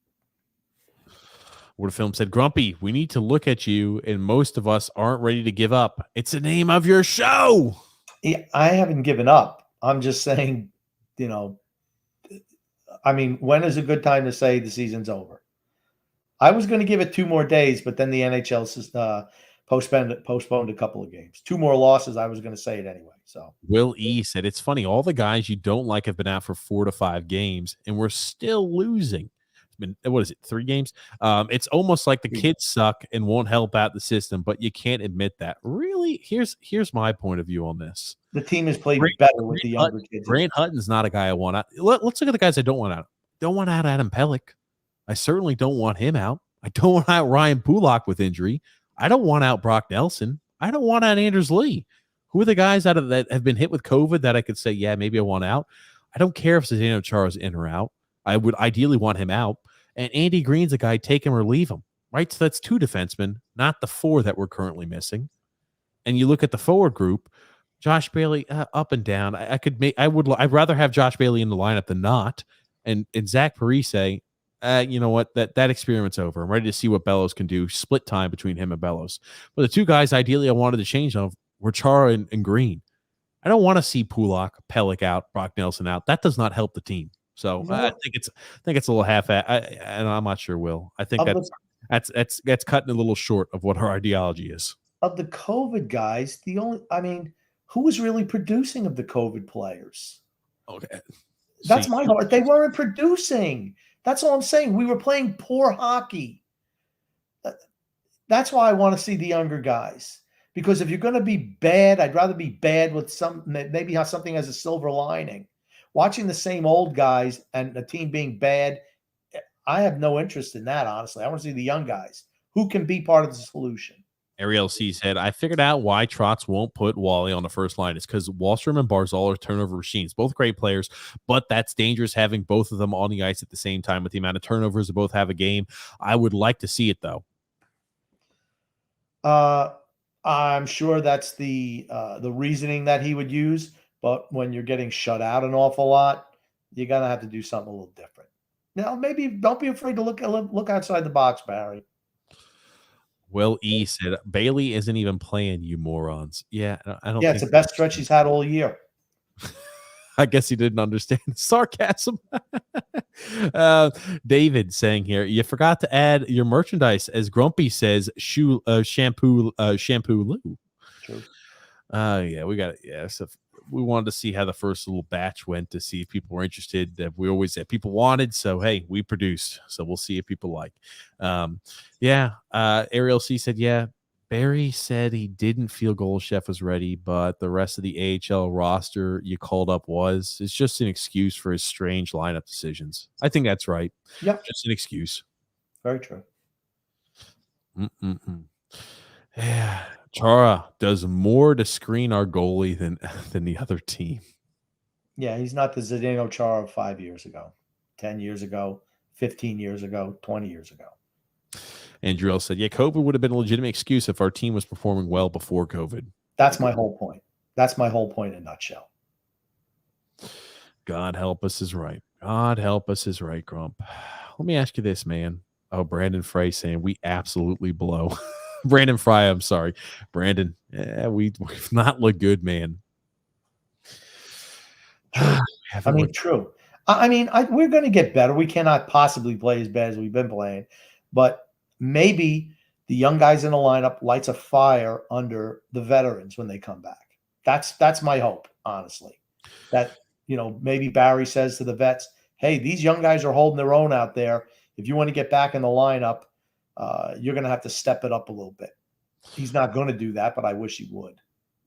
What a film said, "Grumpy, we need to look at you, and most of us aren't ready to give up. It's the name of your show." Yeah, I haven't given up. I'm just saying, when is a good time to say the season's over? I was going to give it 2 more days, but then the NHL postponed a couple of games. 2 more losses, I was going to say it anyway. So Will E said, "It's funny, all the guys you don't like have been out for 4 to 5 games, and we're still losing." It's been, what is it, 3 games? It's almost like the kids suck and won't help out the system, but you can't admit that. Really? Here's my point of view on this. The team has played better with the younger kids. Grant Hutton's not a guy I want out. Let's look at the guys I don't want out. Don't want out Adam Pelech. I certainly don't want him out. I don't want out Ryan Pulak with injury. I don't want out Brock Nelson. I don't want out Anders Lee. Who are the guys that have been hit with COVID that I could say, yeah, maybe I want out? I don't care if Zdeno Chara is in or out. I would ideally want him out. And Andy Green's a guy, take him or leave him, right? So that's 2 defensemen, not the 4 that we're currently missing. And you look at the forward group, Josh Bailey up and down. I'd rather have Josh Bailey in the lineup than not. And Zach Parise, you know what? That experiment's over. I'm ready to see what Bellows can do. Split time between him and Bellows. But the 2 guys ideally I wanted to change on were Chara and Green. I don't want to see Pulak, Pelech out, Brock Nelson out. That does not help the team. So I think it's a little and I'm not sure. Will I think that's cutting a little short of what our ideology is. Of the COVID guys, who was really producing of the COVID players? Okay, that's my heart. They weren't producing. That's all I'm saying. We were playing poor hockey. That's why I want to see the younger guys. Because if you're going to be bad, I'd rather be bad with maybe have something as a silver lining. Watching the same old guys and the team being bad, I have no interest in that, honestly. I want to see the young guys who can be part of the solution. Ariel C said, "I figured out why Trotz won't put Wally on the first line. It's because Wallstrom and Barzal are turnover machines, both great players, but that's dangerous having both of them on the ice at the same time with the amount of turnovers they both have a game. I would like to see it, though." I'm sure that's the reasoning that he would use, but when you're getting shut out an awful lot, you're gonna have to do something a little different. Now, maybe don't be afraid to look outside the box, Barry. Will E said, "Bailey isn't even playing, you morons." Yeah, I don't. Yeah, it's the best stretch he's had all year. I guess he didn't understand sarcasm. David saying here, "You forgot to add your merchandise, as Grumpy says, shampoo Lou." True. Yeah, we got it. Yeah, so we wanted to see how the first little batch went to see if people were interested. We always said people wanted, so hey, we produced. So we'll see if people like. Ariel C said, "Yeah, Barry said he didn't feel Golchef was ready, but the rest of the AHL roster you called up was. It's just an excuse for his strange lineup decisions." I think that's right. Yeah, just an excuse. Very true. Yeah, Chara does more to screen our goalie than the other team. Yeah, he's not the Zdeno Chara of 5 years ago, 10 years ago, 15 years ago, 20 years ago. And Drill said, yeah, COVID would have been a legitimate excuse if our team was performing well before COVID. That's my whole point. That's my whole point in a nutshell. God help us is right. God help us is right, Grump. Let me ask you this, man. Oh, Brandon Frey saying we absolutely blow. Brandon Fry, I'm sorry. Brandon, we've not looked good, man. True. True. We're going to get better. We cannot possibly play as bad as we've been playing, but maybe the young guys in the lineup lights a fire under the veterans when they come back. That's my hope, honestly. That, maybe Barry says to the vets, hey, these young guys are holding their own out there. If you want to get back in the lineup, you're going to have to step it up a little bit. He's not going to do that, but I wish he would.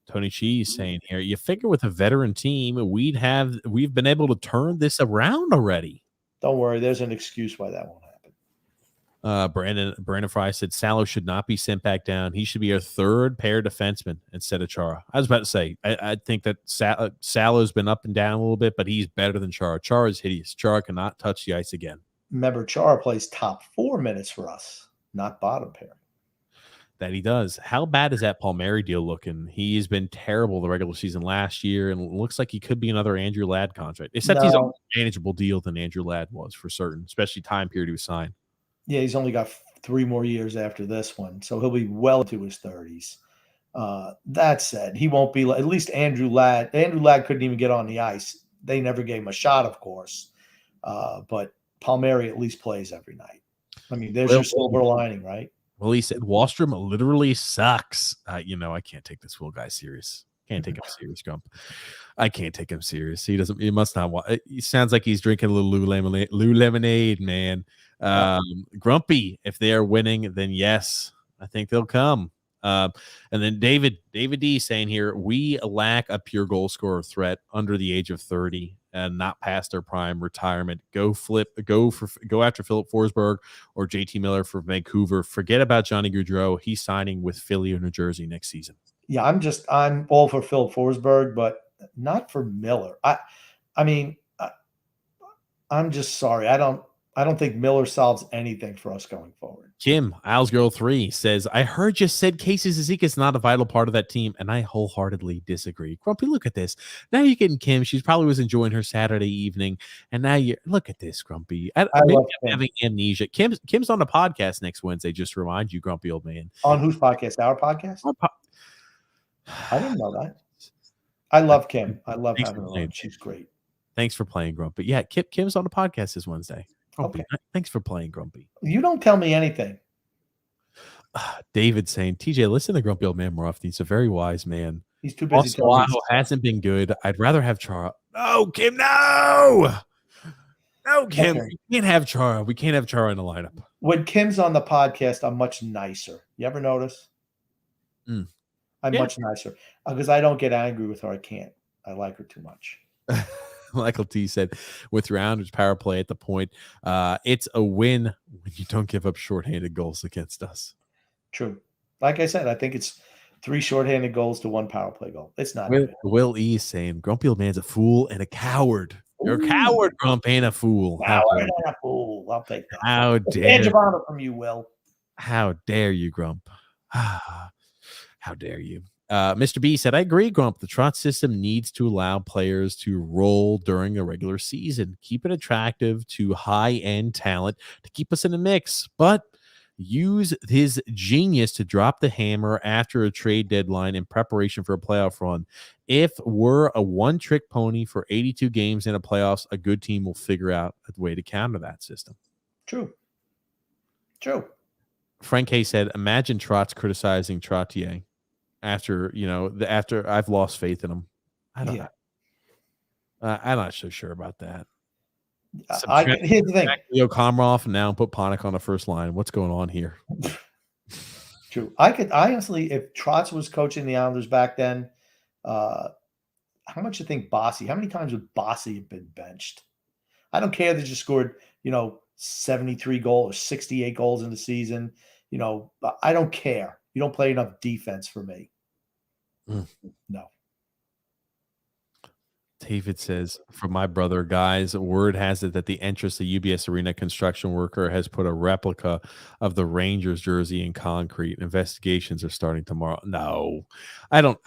Tony Cheese saying here, you figure with a veteran team, we've been able to turn this around already. Don't worry, there's an excuse why that won't happen. Brandon Fry said Salo should not be sent back down. He should be our third pair defenseman instead of Chara. I was about to say, I think that Salo's been up and down a little bit, but he's better than Chara. Chara is hideous. Chara cannot touch the ice again. Remember, Chara plays top 4 minutes for us, not bottom pair. That he does. How bad is that Palmieri deal looking? He's been terrible the regular season last year, and it looks like he could be another Andrew Ladd contract. Except he's a more manageable deal than Andrew Ladd was for certain, especially time period he was signed. Yeah, he's only got 3 more years after this one, so he'll be well into his 30s. That said, he won't be at least Andrew Ladd. Andrew Ladd couldn't even get on the ice. They never gave him a shot, of course, but Palmieri at least plays every night. I mean, there's your silver lining, right? Well, he said Wallstrom literally sucks. I can't take this Will guy serious. Can't take him serious, Grump. I can't take him serious. He must not want. He sounds like he's drinking a little Lou lemonade, man. Grumpy, if they are winning, then yes, I think they'll come. And then David D saying here, we lack a pure goal scorer threat under the age of 30 and not past their prime retirement. Go after Philip Forsberg or JT Miller for Vancouver. Forget about Johnny Gaudreau. He's signing with Philly or New Jersey next season. Yeah, I'm all for Philip Forsberg, but not for Miller. I'm just sorry. I don't think Miller solves anything for us going forward. Kim, Isles Girl 3 says, I heard you said Casey Zizeki's not a vital part of that team, and I wholeheartedly disagree. Grumpy, look at this. Now you're getting Kim. She probably was enjoying her Saturday evening, and now you look at this, Grumpy. I'm having amnesia. Kim's on the podcast next Wednesday, just to remind you, Grumpy old man. On whose podcast? Our podcast? I didn't know that. I love Kim. I love having her on. She's great. Thanks for playing, Grumpy. Yeah, Kim's on the podcast this Wednesday. Grumpy, okay. Thanks for playing, Grumpy. You don't tell me anything. David saying, TJ, listen to Grumpy old man more often. He's a very wise man. He's too busy. Also, hasn't been good. I'd rather have Chara. No, Kim, no. No, Kim. Okay. We can't have Chara. We can't have Chara in the lineup. When Kim's on the podcast, I'm much nicer. You ever notice? I'm much nicer because I don't get angry with her. I can't. I like her too much. Michael T said, with your Islanders power play at the point, it's a win when you don't give up shorthanded goals against us. True. Like I said, I think it's 3 shorthanded goals to 1 power play goal. It's not. Will E saying, Grumpy old man's a fool and a coward. You're a coward, Grump, and a fool. Coward and a fool. I'll take that. How dare you? From you, Will. How dare you, Grump? How dare you? Mr. B said, I agree, Grump. The Trot system needs to allow players to roll during the regular season. Keep it attractive to high-end talent to keep us in the mix, but use his genius to drop the hammer after a trade deadline in preparation for a playoff run. If we're a one-trick pony for 82 games in the playoffs, a good team will figure out a way to counter that system. True. Frank Hay said, imagine Trot's criticizing Trottier. After I've lost faith in him. I'm not so sure about that. Here's the thing. Leo Komarov and now put Panik on the first line. What's going on here? True. I honestly, if Trotz was coaching the Islanders back then, how much do you think Bossy? How many times would Bossy have been benched? I don't care that you scored, 73 goals or 68 goals in the season. I don't care. You don't play enough defense for me. No. David says, from my brother, guys, word has it that the entrance to UBS Arena construction worker has put a replica of the Rangers jersey in concrete. Investigations are starting tomorrow. No, I don't.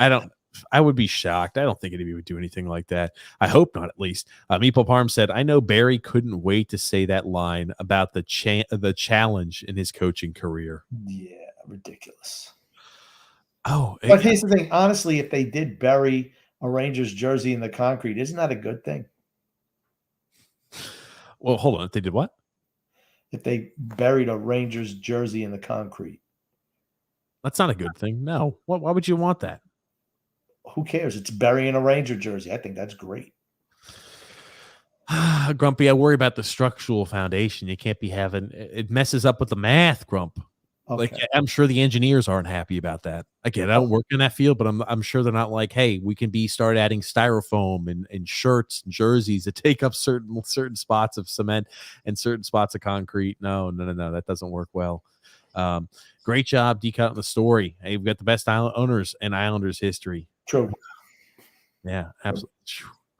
I would be shocked. I don't think anybody would do anything like that. I hope not, at least. Meeple Parm said, I know Barry couldn't wait to say that line about the challenge in his coaching career. Yeah, ridiculous. Oh, But here's the thing. Honestly, if they did bury a Rangers jersey in the concrete, isn't that a good thing? Well, hold on. If they did what? If they buried a Rangers jersey in the concrete. That's not a good thing. No. Why would you want that? Who cares? It's burying a Ranger jersey. I think that's great. Grumpy, I worry about the structural foundation. You can't be having it messes up with the math, Grump. Okay. Like, I'm sure the engineers aren't happy about that. Again, I don't work in that field, but I'm sure they're not like, hey, we can start adding styrofoam and shirts and jerseys that take up certain spots of cement and certain spots of concrete. No, that doesn't work well. Great job decutting the story. Hey, we've got the best owners in Islanders history. True. Yeah, absolutely.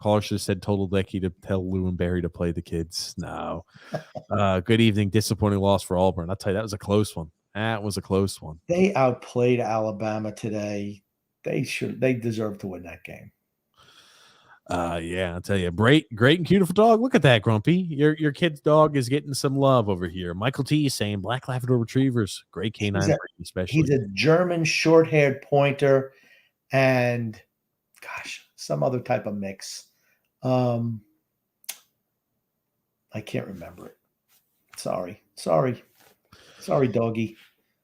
Caller should have said total Lecky to tell Lou and Barry to play the kids. No. Good evening. Disappointing loss for Auburn. I'll tell you, that was a close one. That was a close one. They outplayed Alabama today. They deserve to win that game. Yeah, I'll tell you. Great and beautiful dog. Look at that, Grumpy. Your kid's dog is getting some love over here. Michael T is saying Black Labrador Retrievers. Great canine breed, especially. He's a German short-haired pointer and some other type of mix. I can't remember it. Sorry, doggy.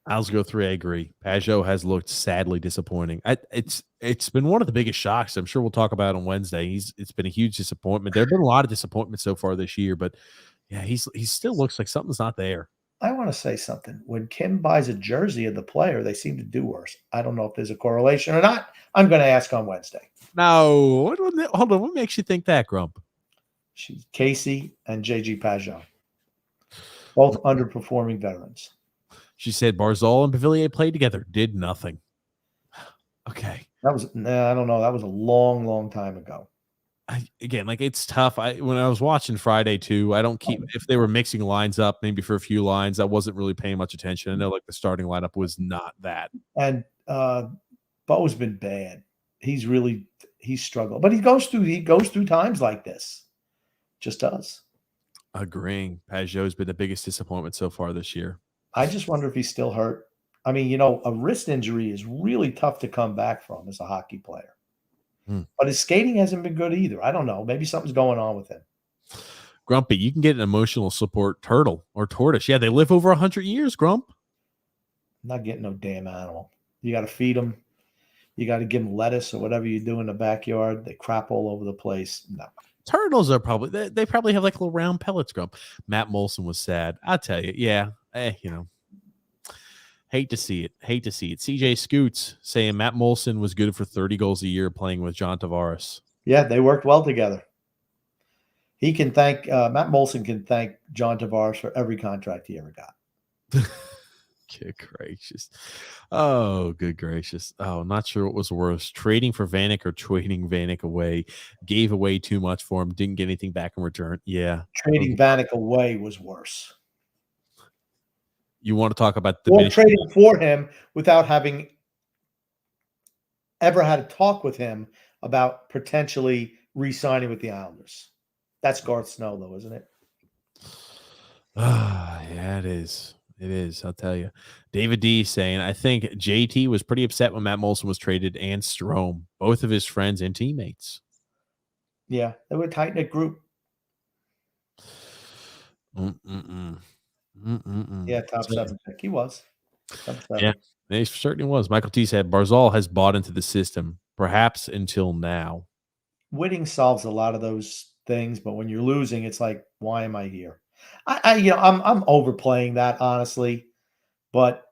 I'll go 3. I agree. Pajot has looked sadly disappointing. It's been one of the biggest shocks. I'm sure we'll talk about it on Wednesday. It's been a huge disappointment. There have been a lot of disappointments so far this year, but yeah, he still looks like something's not there. I want to say something. When Kim buys a jersey of the player, they seem to do worse. I don't know if there's a correlation or not. I'm going to ask on Wednesday. No, hold on. What makes you think that, Grump? She's Casey and JG Pajot, both underperforming veterans. She said Barzal and Pavillier played together, did nothing. Okay. I don't know. That was a long, long time ago. It's tough. When I was watching Friday too, I don't keep if they were mixing lines up, maybe for a few lines, I wasn't really paying much attention. I know like the starting lineup was not that. And Bo's been bad. He's struggled, but he goes through times like this. Just does. Agreeing. Pajot's been the biggest disappointment so far this year. I just wonder if he's still hurt. I mean, a wrist injury is really tough to come back from as a hockey player. But his skating hasn't been good either. I don't know. Maybe something's going on with him. Grumpy, you can get an emotional support turtle or tortoise. Yeah, they live over 100 years, Grump. I'm not getting no damn animal. You got to feed them. You got to give them lettuce or whatever you do in the backyard. They crap all over the place. No. Turtles are probably they probably have like little round pellets, Grump. Matt Molson was sad. I'll tell you. Yeah. Hate to see it. CJ Scoots saying Matt Molson was good for 30 goals a year playing with John Tavares. Yeah, they worked well together. He can thank Matt Molson can thank John Tavares for every contract he ever got. Good gracious. Oh, good gracious. Oh, not sure what was worse. Trading for Vanek or trading Vanek away. Gave away too much for him. Didn't get anything back in return. Yeah. Trading Vanek away was worse. You want to talk about the or trading for him without having ever had a talk with him about potentially re-signing with the Islanders. That's Garth Snow, though, isn't it? Yeah, it is. It is. I'll tell you. David D saying, I think JT was pretty upset when Matt Molson was traded and Strome, both of his friends and teammates. Yeah, they were a tight-knit group. Yeah, top 7 pick. He was. Yeah, he certainly was. Michael T said Barzal has bought into the system, perhaps until now. Winning solves a lot of those things, but when you're losing, it's like, why am I here? I'm overplaying that, honestly. But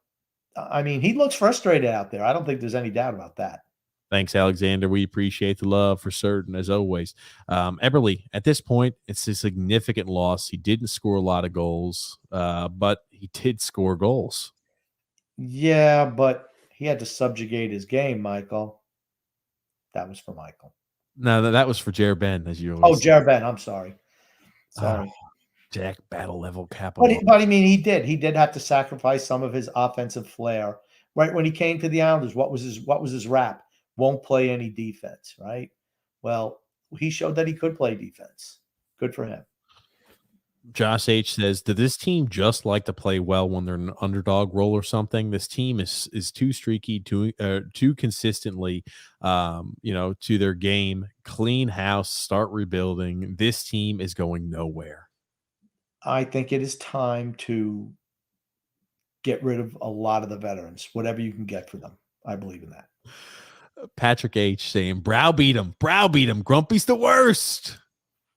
I mean, he looks frustrated out there. I don't think there's any doubt about that. Thanks, Alexander. We appreciate the love for certain, as always. Eberle, at this point, it's a significant loss. He didn't score a lot of goals, but he did score goals. Yeah, but he had to subjugate his game, Michael. That was for Michael. No, that was for Jared Ben, as you Oh, always say. Jared Ben. I'm sorry. Sorry. Jack Battle Level Capital. But I mean, he did have to sacrifice some of his offensive flair. Right when he came to the Islanders, what was his rap? Won't play any defense, right? Well, he showed that he could play defense. Good for him. Josh H says, did this team just like to play well when they're in an underdog role or something? This team is too streaky, too consistently, to their game. Clean house, start rebuilding. This team is going nowhere. I think it is time to get rid of a lot of the veterans, whatever you can get for them. I believe in that. Patrick H saying, browbeat him. Grumpy's the worst.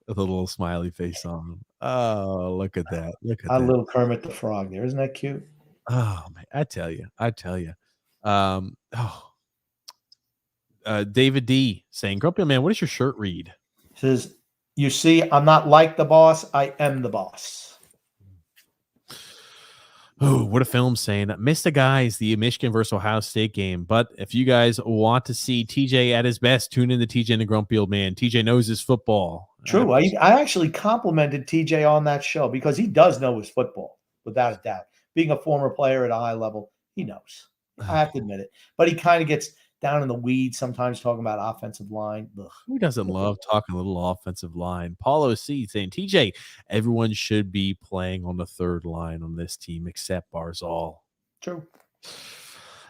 With a little smiley face on him. Oh, look at that. Look at A that. little Kermit the Frog there. Isn't that cute? Oh, man. I tell you. David D saying, Grumpy Man, what does your shirt read? It says, you see, I'm not like the boss. I am the boss. Oh, what a film saying. Missed the guys, the Michigan versus Ohio State game. But if you guys want to see TJ at his best, tune in to TJ and the Grumpy Old Man. TJ knows his football. True. I actually complimented TJ on that show because he does know his football, without a doubt. Being a former player at a high level, he knows. I have to admit it. But he kind of gets down in the weeds sometimes talking about offensive line. Ugh. Who doesn't love talking a little offensive line? Paulo C saying, TJ, everyone should be playing on the third line on this team except Barzal. True.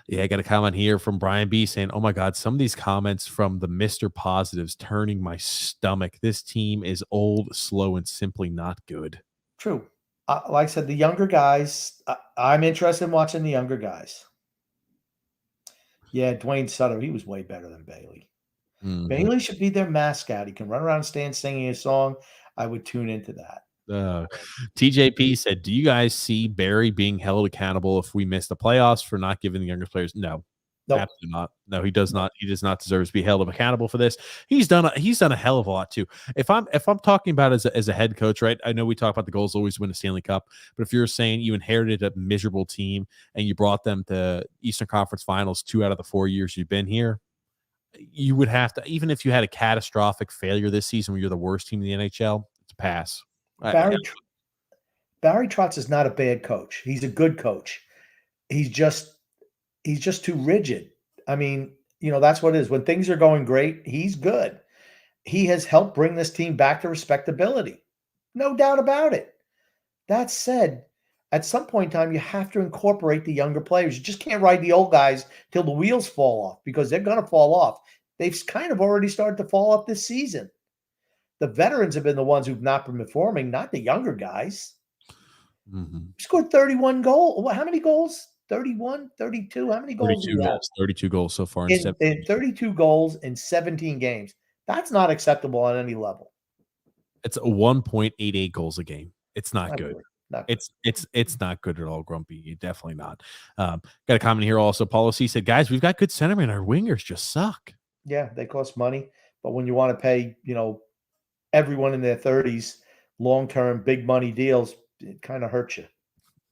Yeah, I got a comment here from Brian B saying, oh my God, some of these comments from the Mr. Positives turning my stomach. This team is old, slow, and simply not good. True. Like I said, the younger guys, I'm interested in watching the younger guys. Yeah, Dwayne Sutter, he was way better than Bailey. Mm-hmm. Bailey should be their mascot. He can run around and stand singing a song. I would tune into that. TJP said, do you guys see Barry being held accountable if we miss the playoffs for not giving the younger players? No, nope. Absolutely not. No, he does not. He does not deserve to be held accountable for this. He's done a hell of a lot too. If I'm talking about as a head coach, right? I know we talk about the goals always win a Stanley Cup, but if you're saying you inherited a miserable team and you brought them to Eastern Conference Finals 2 out of the 4 years you've been here, you would have to, even if you had a catastrophic failure this season where you're the worst team in the NHL, it's a pass. Barry Trotz is not a bad coach. He's a good coach. He's just too rigid. I mean, that's what it is. When things are going great, he's good. He has helped bring this team back to respectability. No doubt about it. That said, at some point in time, you have to incorporate the younger players. You just can't ride the old guys till the wheels fall off, because they're going to fall off. They've kind of already started to fall off this season. The veterans have been the ones who've not been performing, not the younger guys. Mm-hmm. Scored 31 goals. How many goals? 31, 32? How many goals? 32 goals so far in 32 goals in 17 games. That's not acceptable on any level. It's a 1.88 goals a game. It's not good. Not good. It's not good at all, Grumpy. Definitely not. Got a comment here also. Paulo C said, guys, we've got good centermen. Our wingers just suck. Yeah, they cost money. But when you want to pay, everyone in their 30s, long-term, big money deals, it kind of hurts you.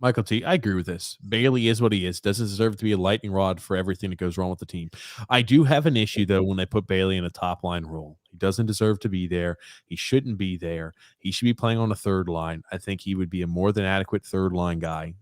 Michael T, I agree with this. Bailey is what he is. Doesn't deserve to be a lightning rod for everything that goes wrong with the team. I do have an issue, though, when they put Bailey in a top-line role. He doesn't deserve to be there. He shouldn't be there. He should be playing on a third line. I think he would be a more than adequate third-line guy.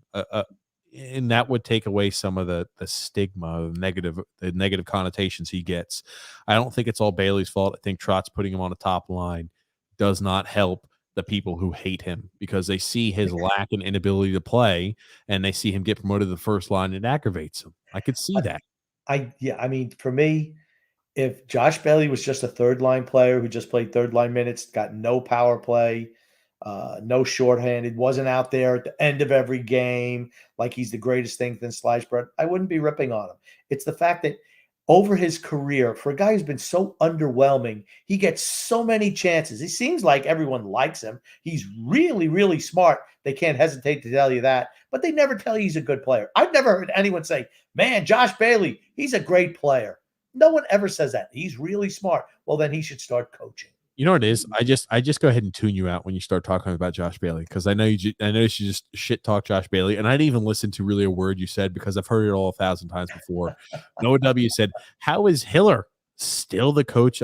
And that would take away some of the stigma, the negative connotations he gets. I don't think it's all Bailey's fault. I think Trotz putting him on a top line does not help the people who hate him, because they see his lack and inability to play, and they see him get promoted to the first line, and it aggravates him. I could see that. I mean, for me, if Josh Bailey was just a third line player who just played third line minutes, got no power play, no shorthanded, wasn't out there at the end of every game like he's the greatest thing since sliced bread, I wouldn't be ripping on him. It's the fact that over his career, for a guy who's been so underwhelming, he gets so many chances. It seems like everyone likes him. He's really, really smart. They can't hesitate to tell you that, but they never tell you he's a good player. I've never heard anyone say, man, Josh Bailey, he's a great player. No one ever says that. He's really smart. Well, then he should start coaching. You know what it is? I just go ahead and tune you out when you start talking about Josh Bailey, because I noticed you just shit talk Josh Bailey, and I didn't even listen to really a word you said because I've heard it all 1,000 times before. Noah W said, "How is Hiller still the coach,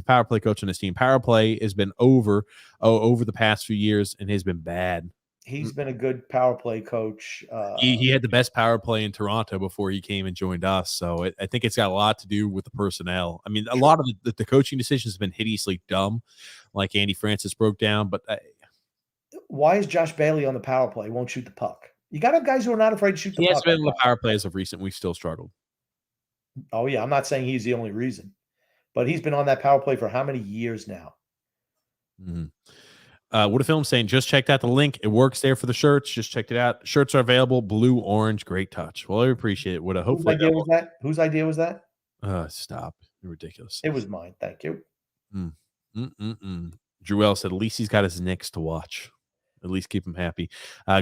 power play coach on his team. Power play has been over the past few years and has been bad. He's been a good power play coach. He had the best power play in Toronto before he came and joined us. So I think it's got a lot to do with the personnel. I mean, a lot of the coaching decisions have been hideously dumb, like Andy Francis broke down. But why is Josh Bailey on the power play? Won't shoot the puck. You got to have guys who are not afraid to shoot the he puck. has been in the power play as of recent. We've still struggled. Oh, yeah. I'm not saying he's the only reason, but he's been on that power play for how many years now? Mm-hmm. What a film saying, just checked out the link. It works there for the shirts. Just checked it out. Shirts are available. Blue, orange, great touch. Well, I appreciate it. What a hopefully Whose idea was that? Whose idea was that? Stop. You're ridiculous. It was mine. Thank you. Druel said, at least he's got his Knicks to watch. At least keep him happy.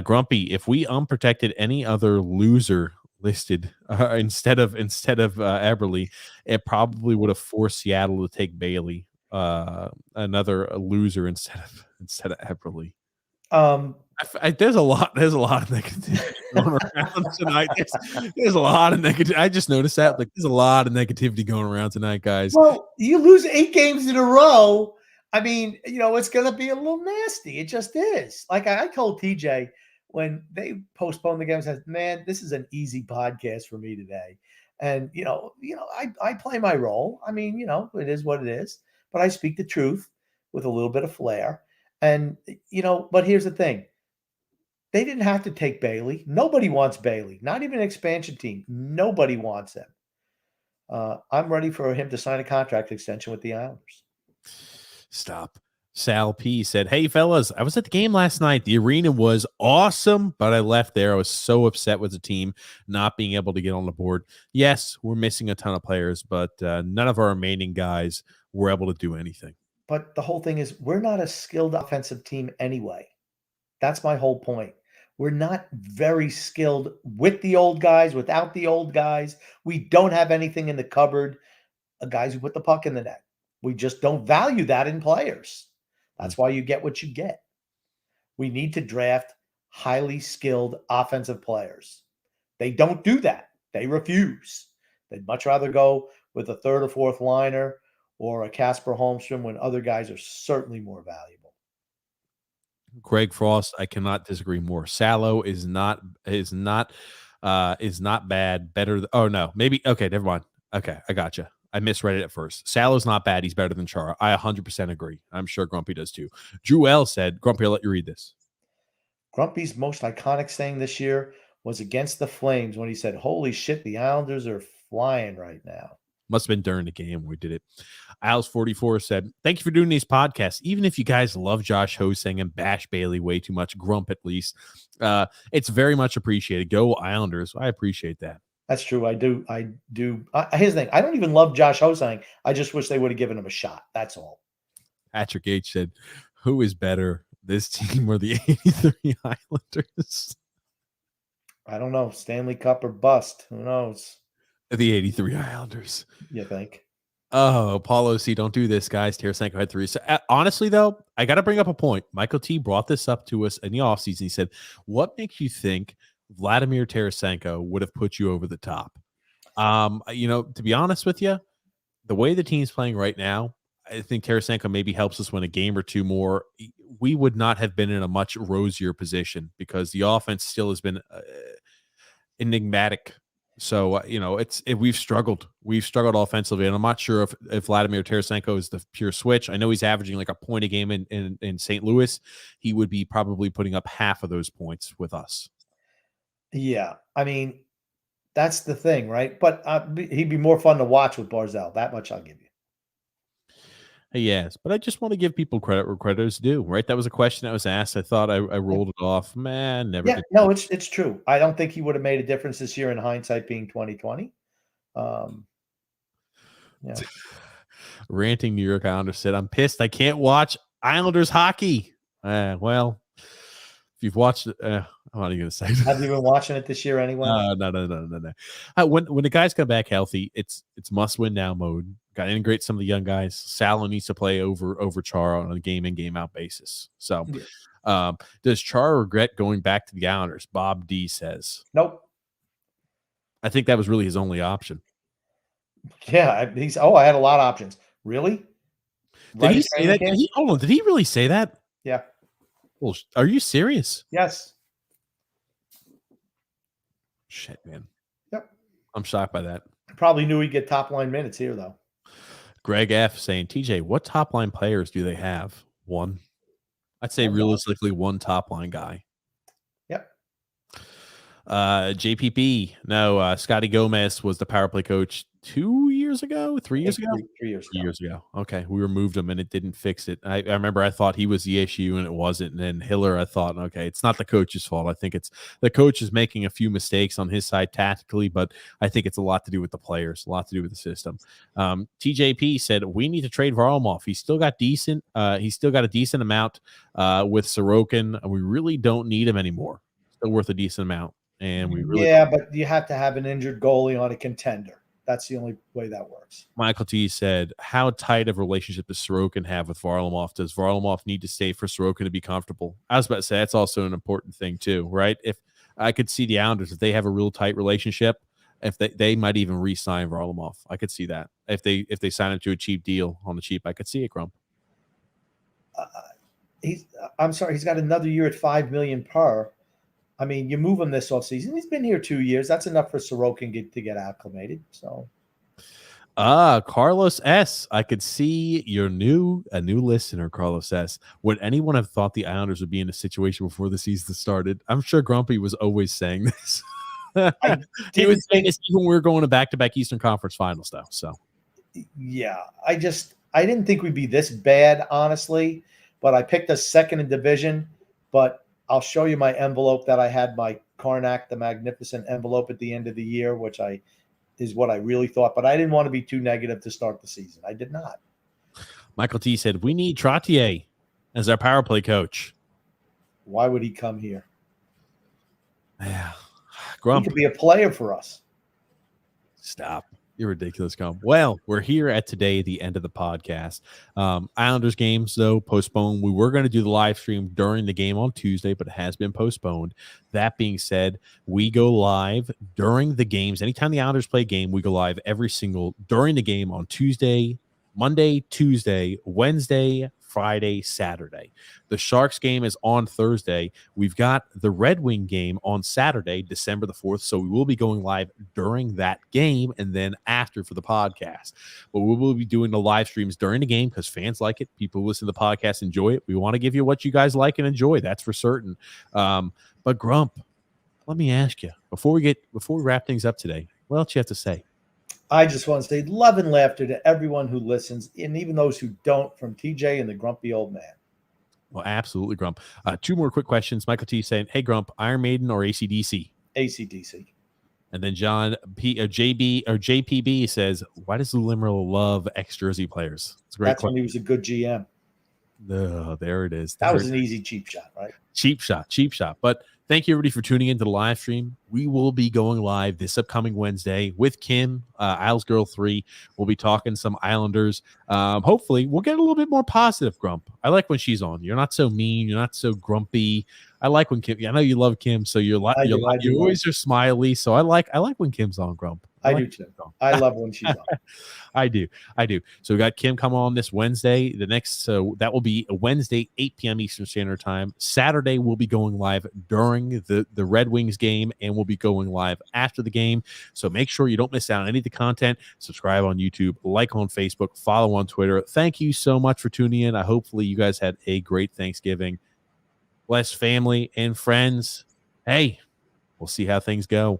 Grumpy, if we unprotected any other loser listed instead of Eberle, it probably would have forced Seattle to take Bailey. Another loser instead of Eberle. There's a lot of negativity going around tonight. There's a lot of negative. I just noticed that there's a lot of negativity going around tonight, guys. Well, you lose 8 games in a row. I mean, it's going to be a little nasty. It just is. Like I told TJ when they postponed the game, I said, "Man, this is an easy podcast for me today." And I play my role. I mean, it is what it is. But I speak the truth with a little bit of flair. And, but here's the thing. They didn't have to take Bailey. Nobody wants Bailey, not even an expansion team. Nobody wants him. I'm ready for him to sign a contract extension with the Islanders. Stop. Sal P said, "Hey, fellas, I was at the game last night. The arena was awesome, but I left there. I was so upset with the team not being able to get on the board. Yes, we're missing a ton of players, but none of our remaining guys were able to do anything." But the whole thing is we're not a skilled offensive team anyway. That's my whole point. We're not very skilled with the old guys, without the old guys. We don't have anything in the cupboard, guys who put the puck in the net. We just don't value that in players. That's why you get what you get. We need to draft highly skilled offensive players. They don't do that. They refuse. They'd much rather go with a third or fourth liner or a Casper Holmstrom when other guys are certainly more valuable. Greg Frost, I cannot disagree more. Salo is not bad. Better. Oh no, maybe. Okay, never mind. Okay, I gotcha. I misread it at first. Salo's not bad. He's better than Chara. I 100% agree. I'm sure Grumpy does too. Drew L said, Grumpy, I'll let you read this. Grumpy's most iconic saying this year was against the Flames when he said, "Holy shit, the Islanders are flying right now." Must have been during the game we did it. Isles44 said, "Thank you for doing these podcasts. Even if you guys love Josh Hosang and bash Bailey way too much, Grump at least, it's very much appreciated. Go Islanders." I appreciate that. That's true. I do. Here's the thing. I don't even love Josh Hosang. I just wish they would have given him a shot. That's all. Patrick H said, "Who is better, this team or the 83 Islanders?" I don't know. Stanley Cup or bust. Who knows? The 83 Islanders. You think? Oh, Paulo C, don't do this, guys. Tarasenko had 3. So, honestly, though, I got to bring up a point. Michael T brought this up to us in the offseason. He said, "What makes you think Vladimir Tarasenko would have put you over the top?" To be honest with you, the way the team's playing right now, I think Tarasenko maybe helps us win a game or two more. We would not have been in a much rosier position because the offense still has been enigmatic. So, we've struggled. We've struggled offensively, and I'm not sure if Vladimir Tarasenko is the pure switch. I know he's averaging like a point a game in St. Louis. He would be probably putting up half of those points with us. Yeah. I mean, that's the thing, right? But he'd be more fun to watch with Barzal. That much I'll give you. Yes, but I just want to give people credit where credit is due, right? That was a question that was asked. I thought I rolled it off. Man, never. Yeah, no, it's true. I don't think he would have made a difference this year in hindsight being 2020. Yeah. Ranting New York Islanders said, "I'm pissed. I can't watch Islanders hockey." Well, if you've watched it, I'm not even going to say that. Have you been watching it this year anyway? No. When the guys come back healthy, it's must win now mode. Got to integrate some of the young guys. Salo needs to play over Chara on a game in, game out basis. So, does Chara regret going back to the Islanders? Bob D says. Nope. I think that was really his only option. Yeah, I had a lot of options. Really? Did he say that? Hold on. Did he really say that? Yeah. Well, are you serious? Yes. Shit, man. Yep. I'm shocked by that. Probably knew he'd get top line minutes here, though. Greg F saying, TJ, what top line players do they have? One. I'd say realistically one top line guy. Yep. JPP. No, Scotty Gomez was the power play coach 2 years ago, 3 years ago? 3 years ago. 3 years ago. Okay. We removed him and it didn't fix it. I remember I thought he was the issue and it wasn't. And then Hiller, I thought, okay, it's not the coach's fault. I think it's the coach is making a few mistakes on his side tactically, but I think it's a lot to do with the players, a lot to do with the system. TJP said, we need to trade Varlamov. He's still got a decent amount with Sorokin. And we really don't need him anymore. Still worth a decent amount. And we really but you have to have an injured goalie on a contender. That's the only way that works. Michael T said, how tight of a relationship does Sorokin have with Varlamov? Does Varlamov need to stay for Sorokin to be comfortable? I was about to say that's also an important thing too, right? If I could see the Islanders, if they have a real tight relationship, if they might even re-sign Varlamov. I could see that. If they sign him to a cheap deal on the cheap, I could see it, Grump. I'm sorry, he's got another year at $5 million per. I mean, you move him this offseason. He's been here 2 years. That's enough for Sorokin to get acclimated. So, Carlos S. I could see a new listener, Carlos S. Would anyone have thought the Islanders would be in a situation before the season started? I'm sure Grumpy was always saying this. He was saying this even when we were going to back-to-back Eastern Conference Finals, though. So, yeah, I didn't think we'd be this bad, honestly. But I picked us second in division. But I'll show you my envelope that I had, my Karnak, the Magnificent envelope at the end of the year, which is what I really thought. But I didn't want to be too negative to start the season. I did not. Michael T said, we need Trottier as our power play coach. Why would he come here? Yeah. Grump. He could be a player for us. Stop. You're ridiculous, Grump. Well, we're here at today, the end of the podcast. Islanders games, though, postponed. We were going to do the live stream during the game on Tuesday, but it has been postponed. That being said, we go live during the games. Anytime the Islanders play a game, we go live during the game on Tuesday, Monday, Tuesday, Wednesday, Friday, Saturday. The Sharks game is on Thursday. We've got the Red Wing game on Saturday, December the 4th. So we will be going live during that game and then after for the podcast. But we will be doing the live streams during the game because fans like it. People who listen to the podcast enjoy it. We want to give you what you guys like and enjoy. That's for certain. But Grump, let me ask you, before we wrap things up today, what else you have to say? I just want to say love and laughter to everyone who listens, and even those who don't, from TJ and the grumpy old man. Well, absolutely, Grump. 2 more quick questions. Michael T saying, hey, Grump, Iron Maiden or AC/DC? AC/DC. And then John JPB says, why does Lou Limerick love ex-Jersey players? It's a great question. When he was a good GM. There it is. That was an easy cheap shot, right? Cheap shot. But thank you, everybody, for tuning into the live stream. We will be going live this upcoming Wednesday with Kim, Isles Girl 3. We'll be talking some Islanders. Hopefully, we'll get a little bit more positive, Grump. I like when she's on. You're not so mean. You're not so grumpy. I like when Kim. I know you love Kim, so you always are smiley. So I like when Kim's on, Grump. I do too. I love when she's on. I do. So we got Kim coming on this Wednesday. That will be a Wednesday, 8 p.m. Eastern Standard Time. Saturday, we'll be going live during the Red Wings game, and we'll be going live after the game. So make sure you don't miss out on any of the content. Subscribe on YouTube, like on Facebook, follow on Twitter. Thank you so much for tuning in. Hopefully you guys had a great Thanksgiving. Bless family and friends. Hey, we'll see how things go.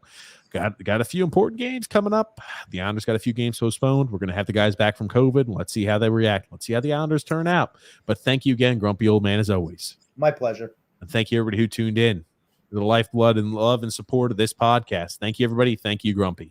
Got a few important games coming up. The Islanders got a few games postponed. We're going to have the guys back from COVID. Let's see how they react. Let's see how the Islanders turn out. But thank you again, Grumpy Old Man, as always. My pleasure. And thank you, everybody who tuned in. The lifeblood and love and support of this podcast. Thank you, everybody. Thank you, Grumpy.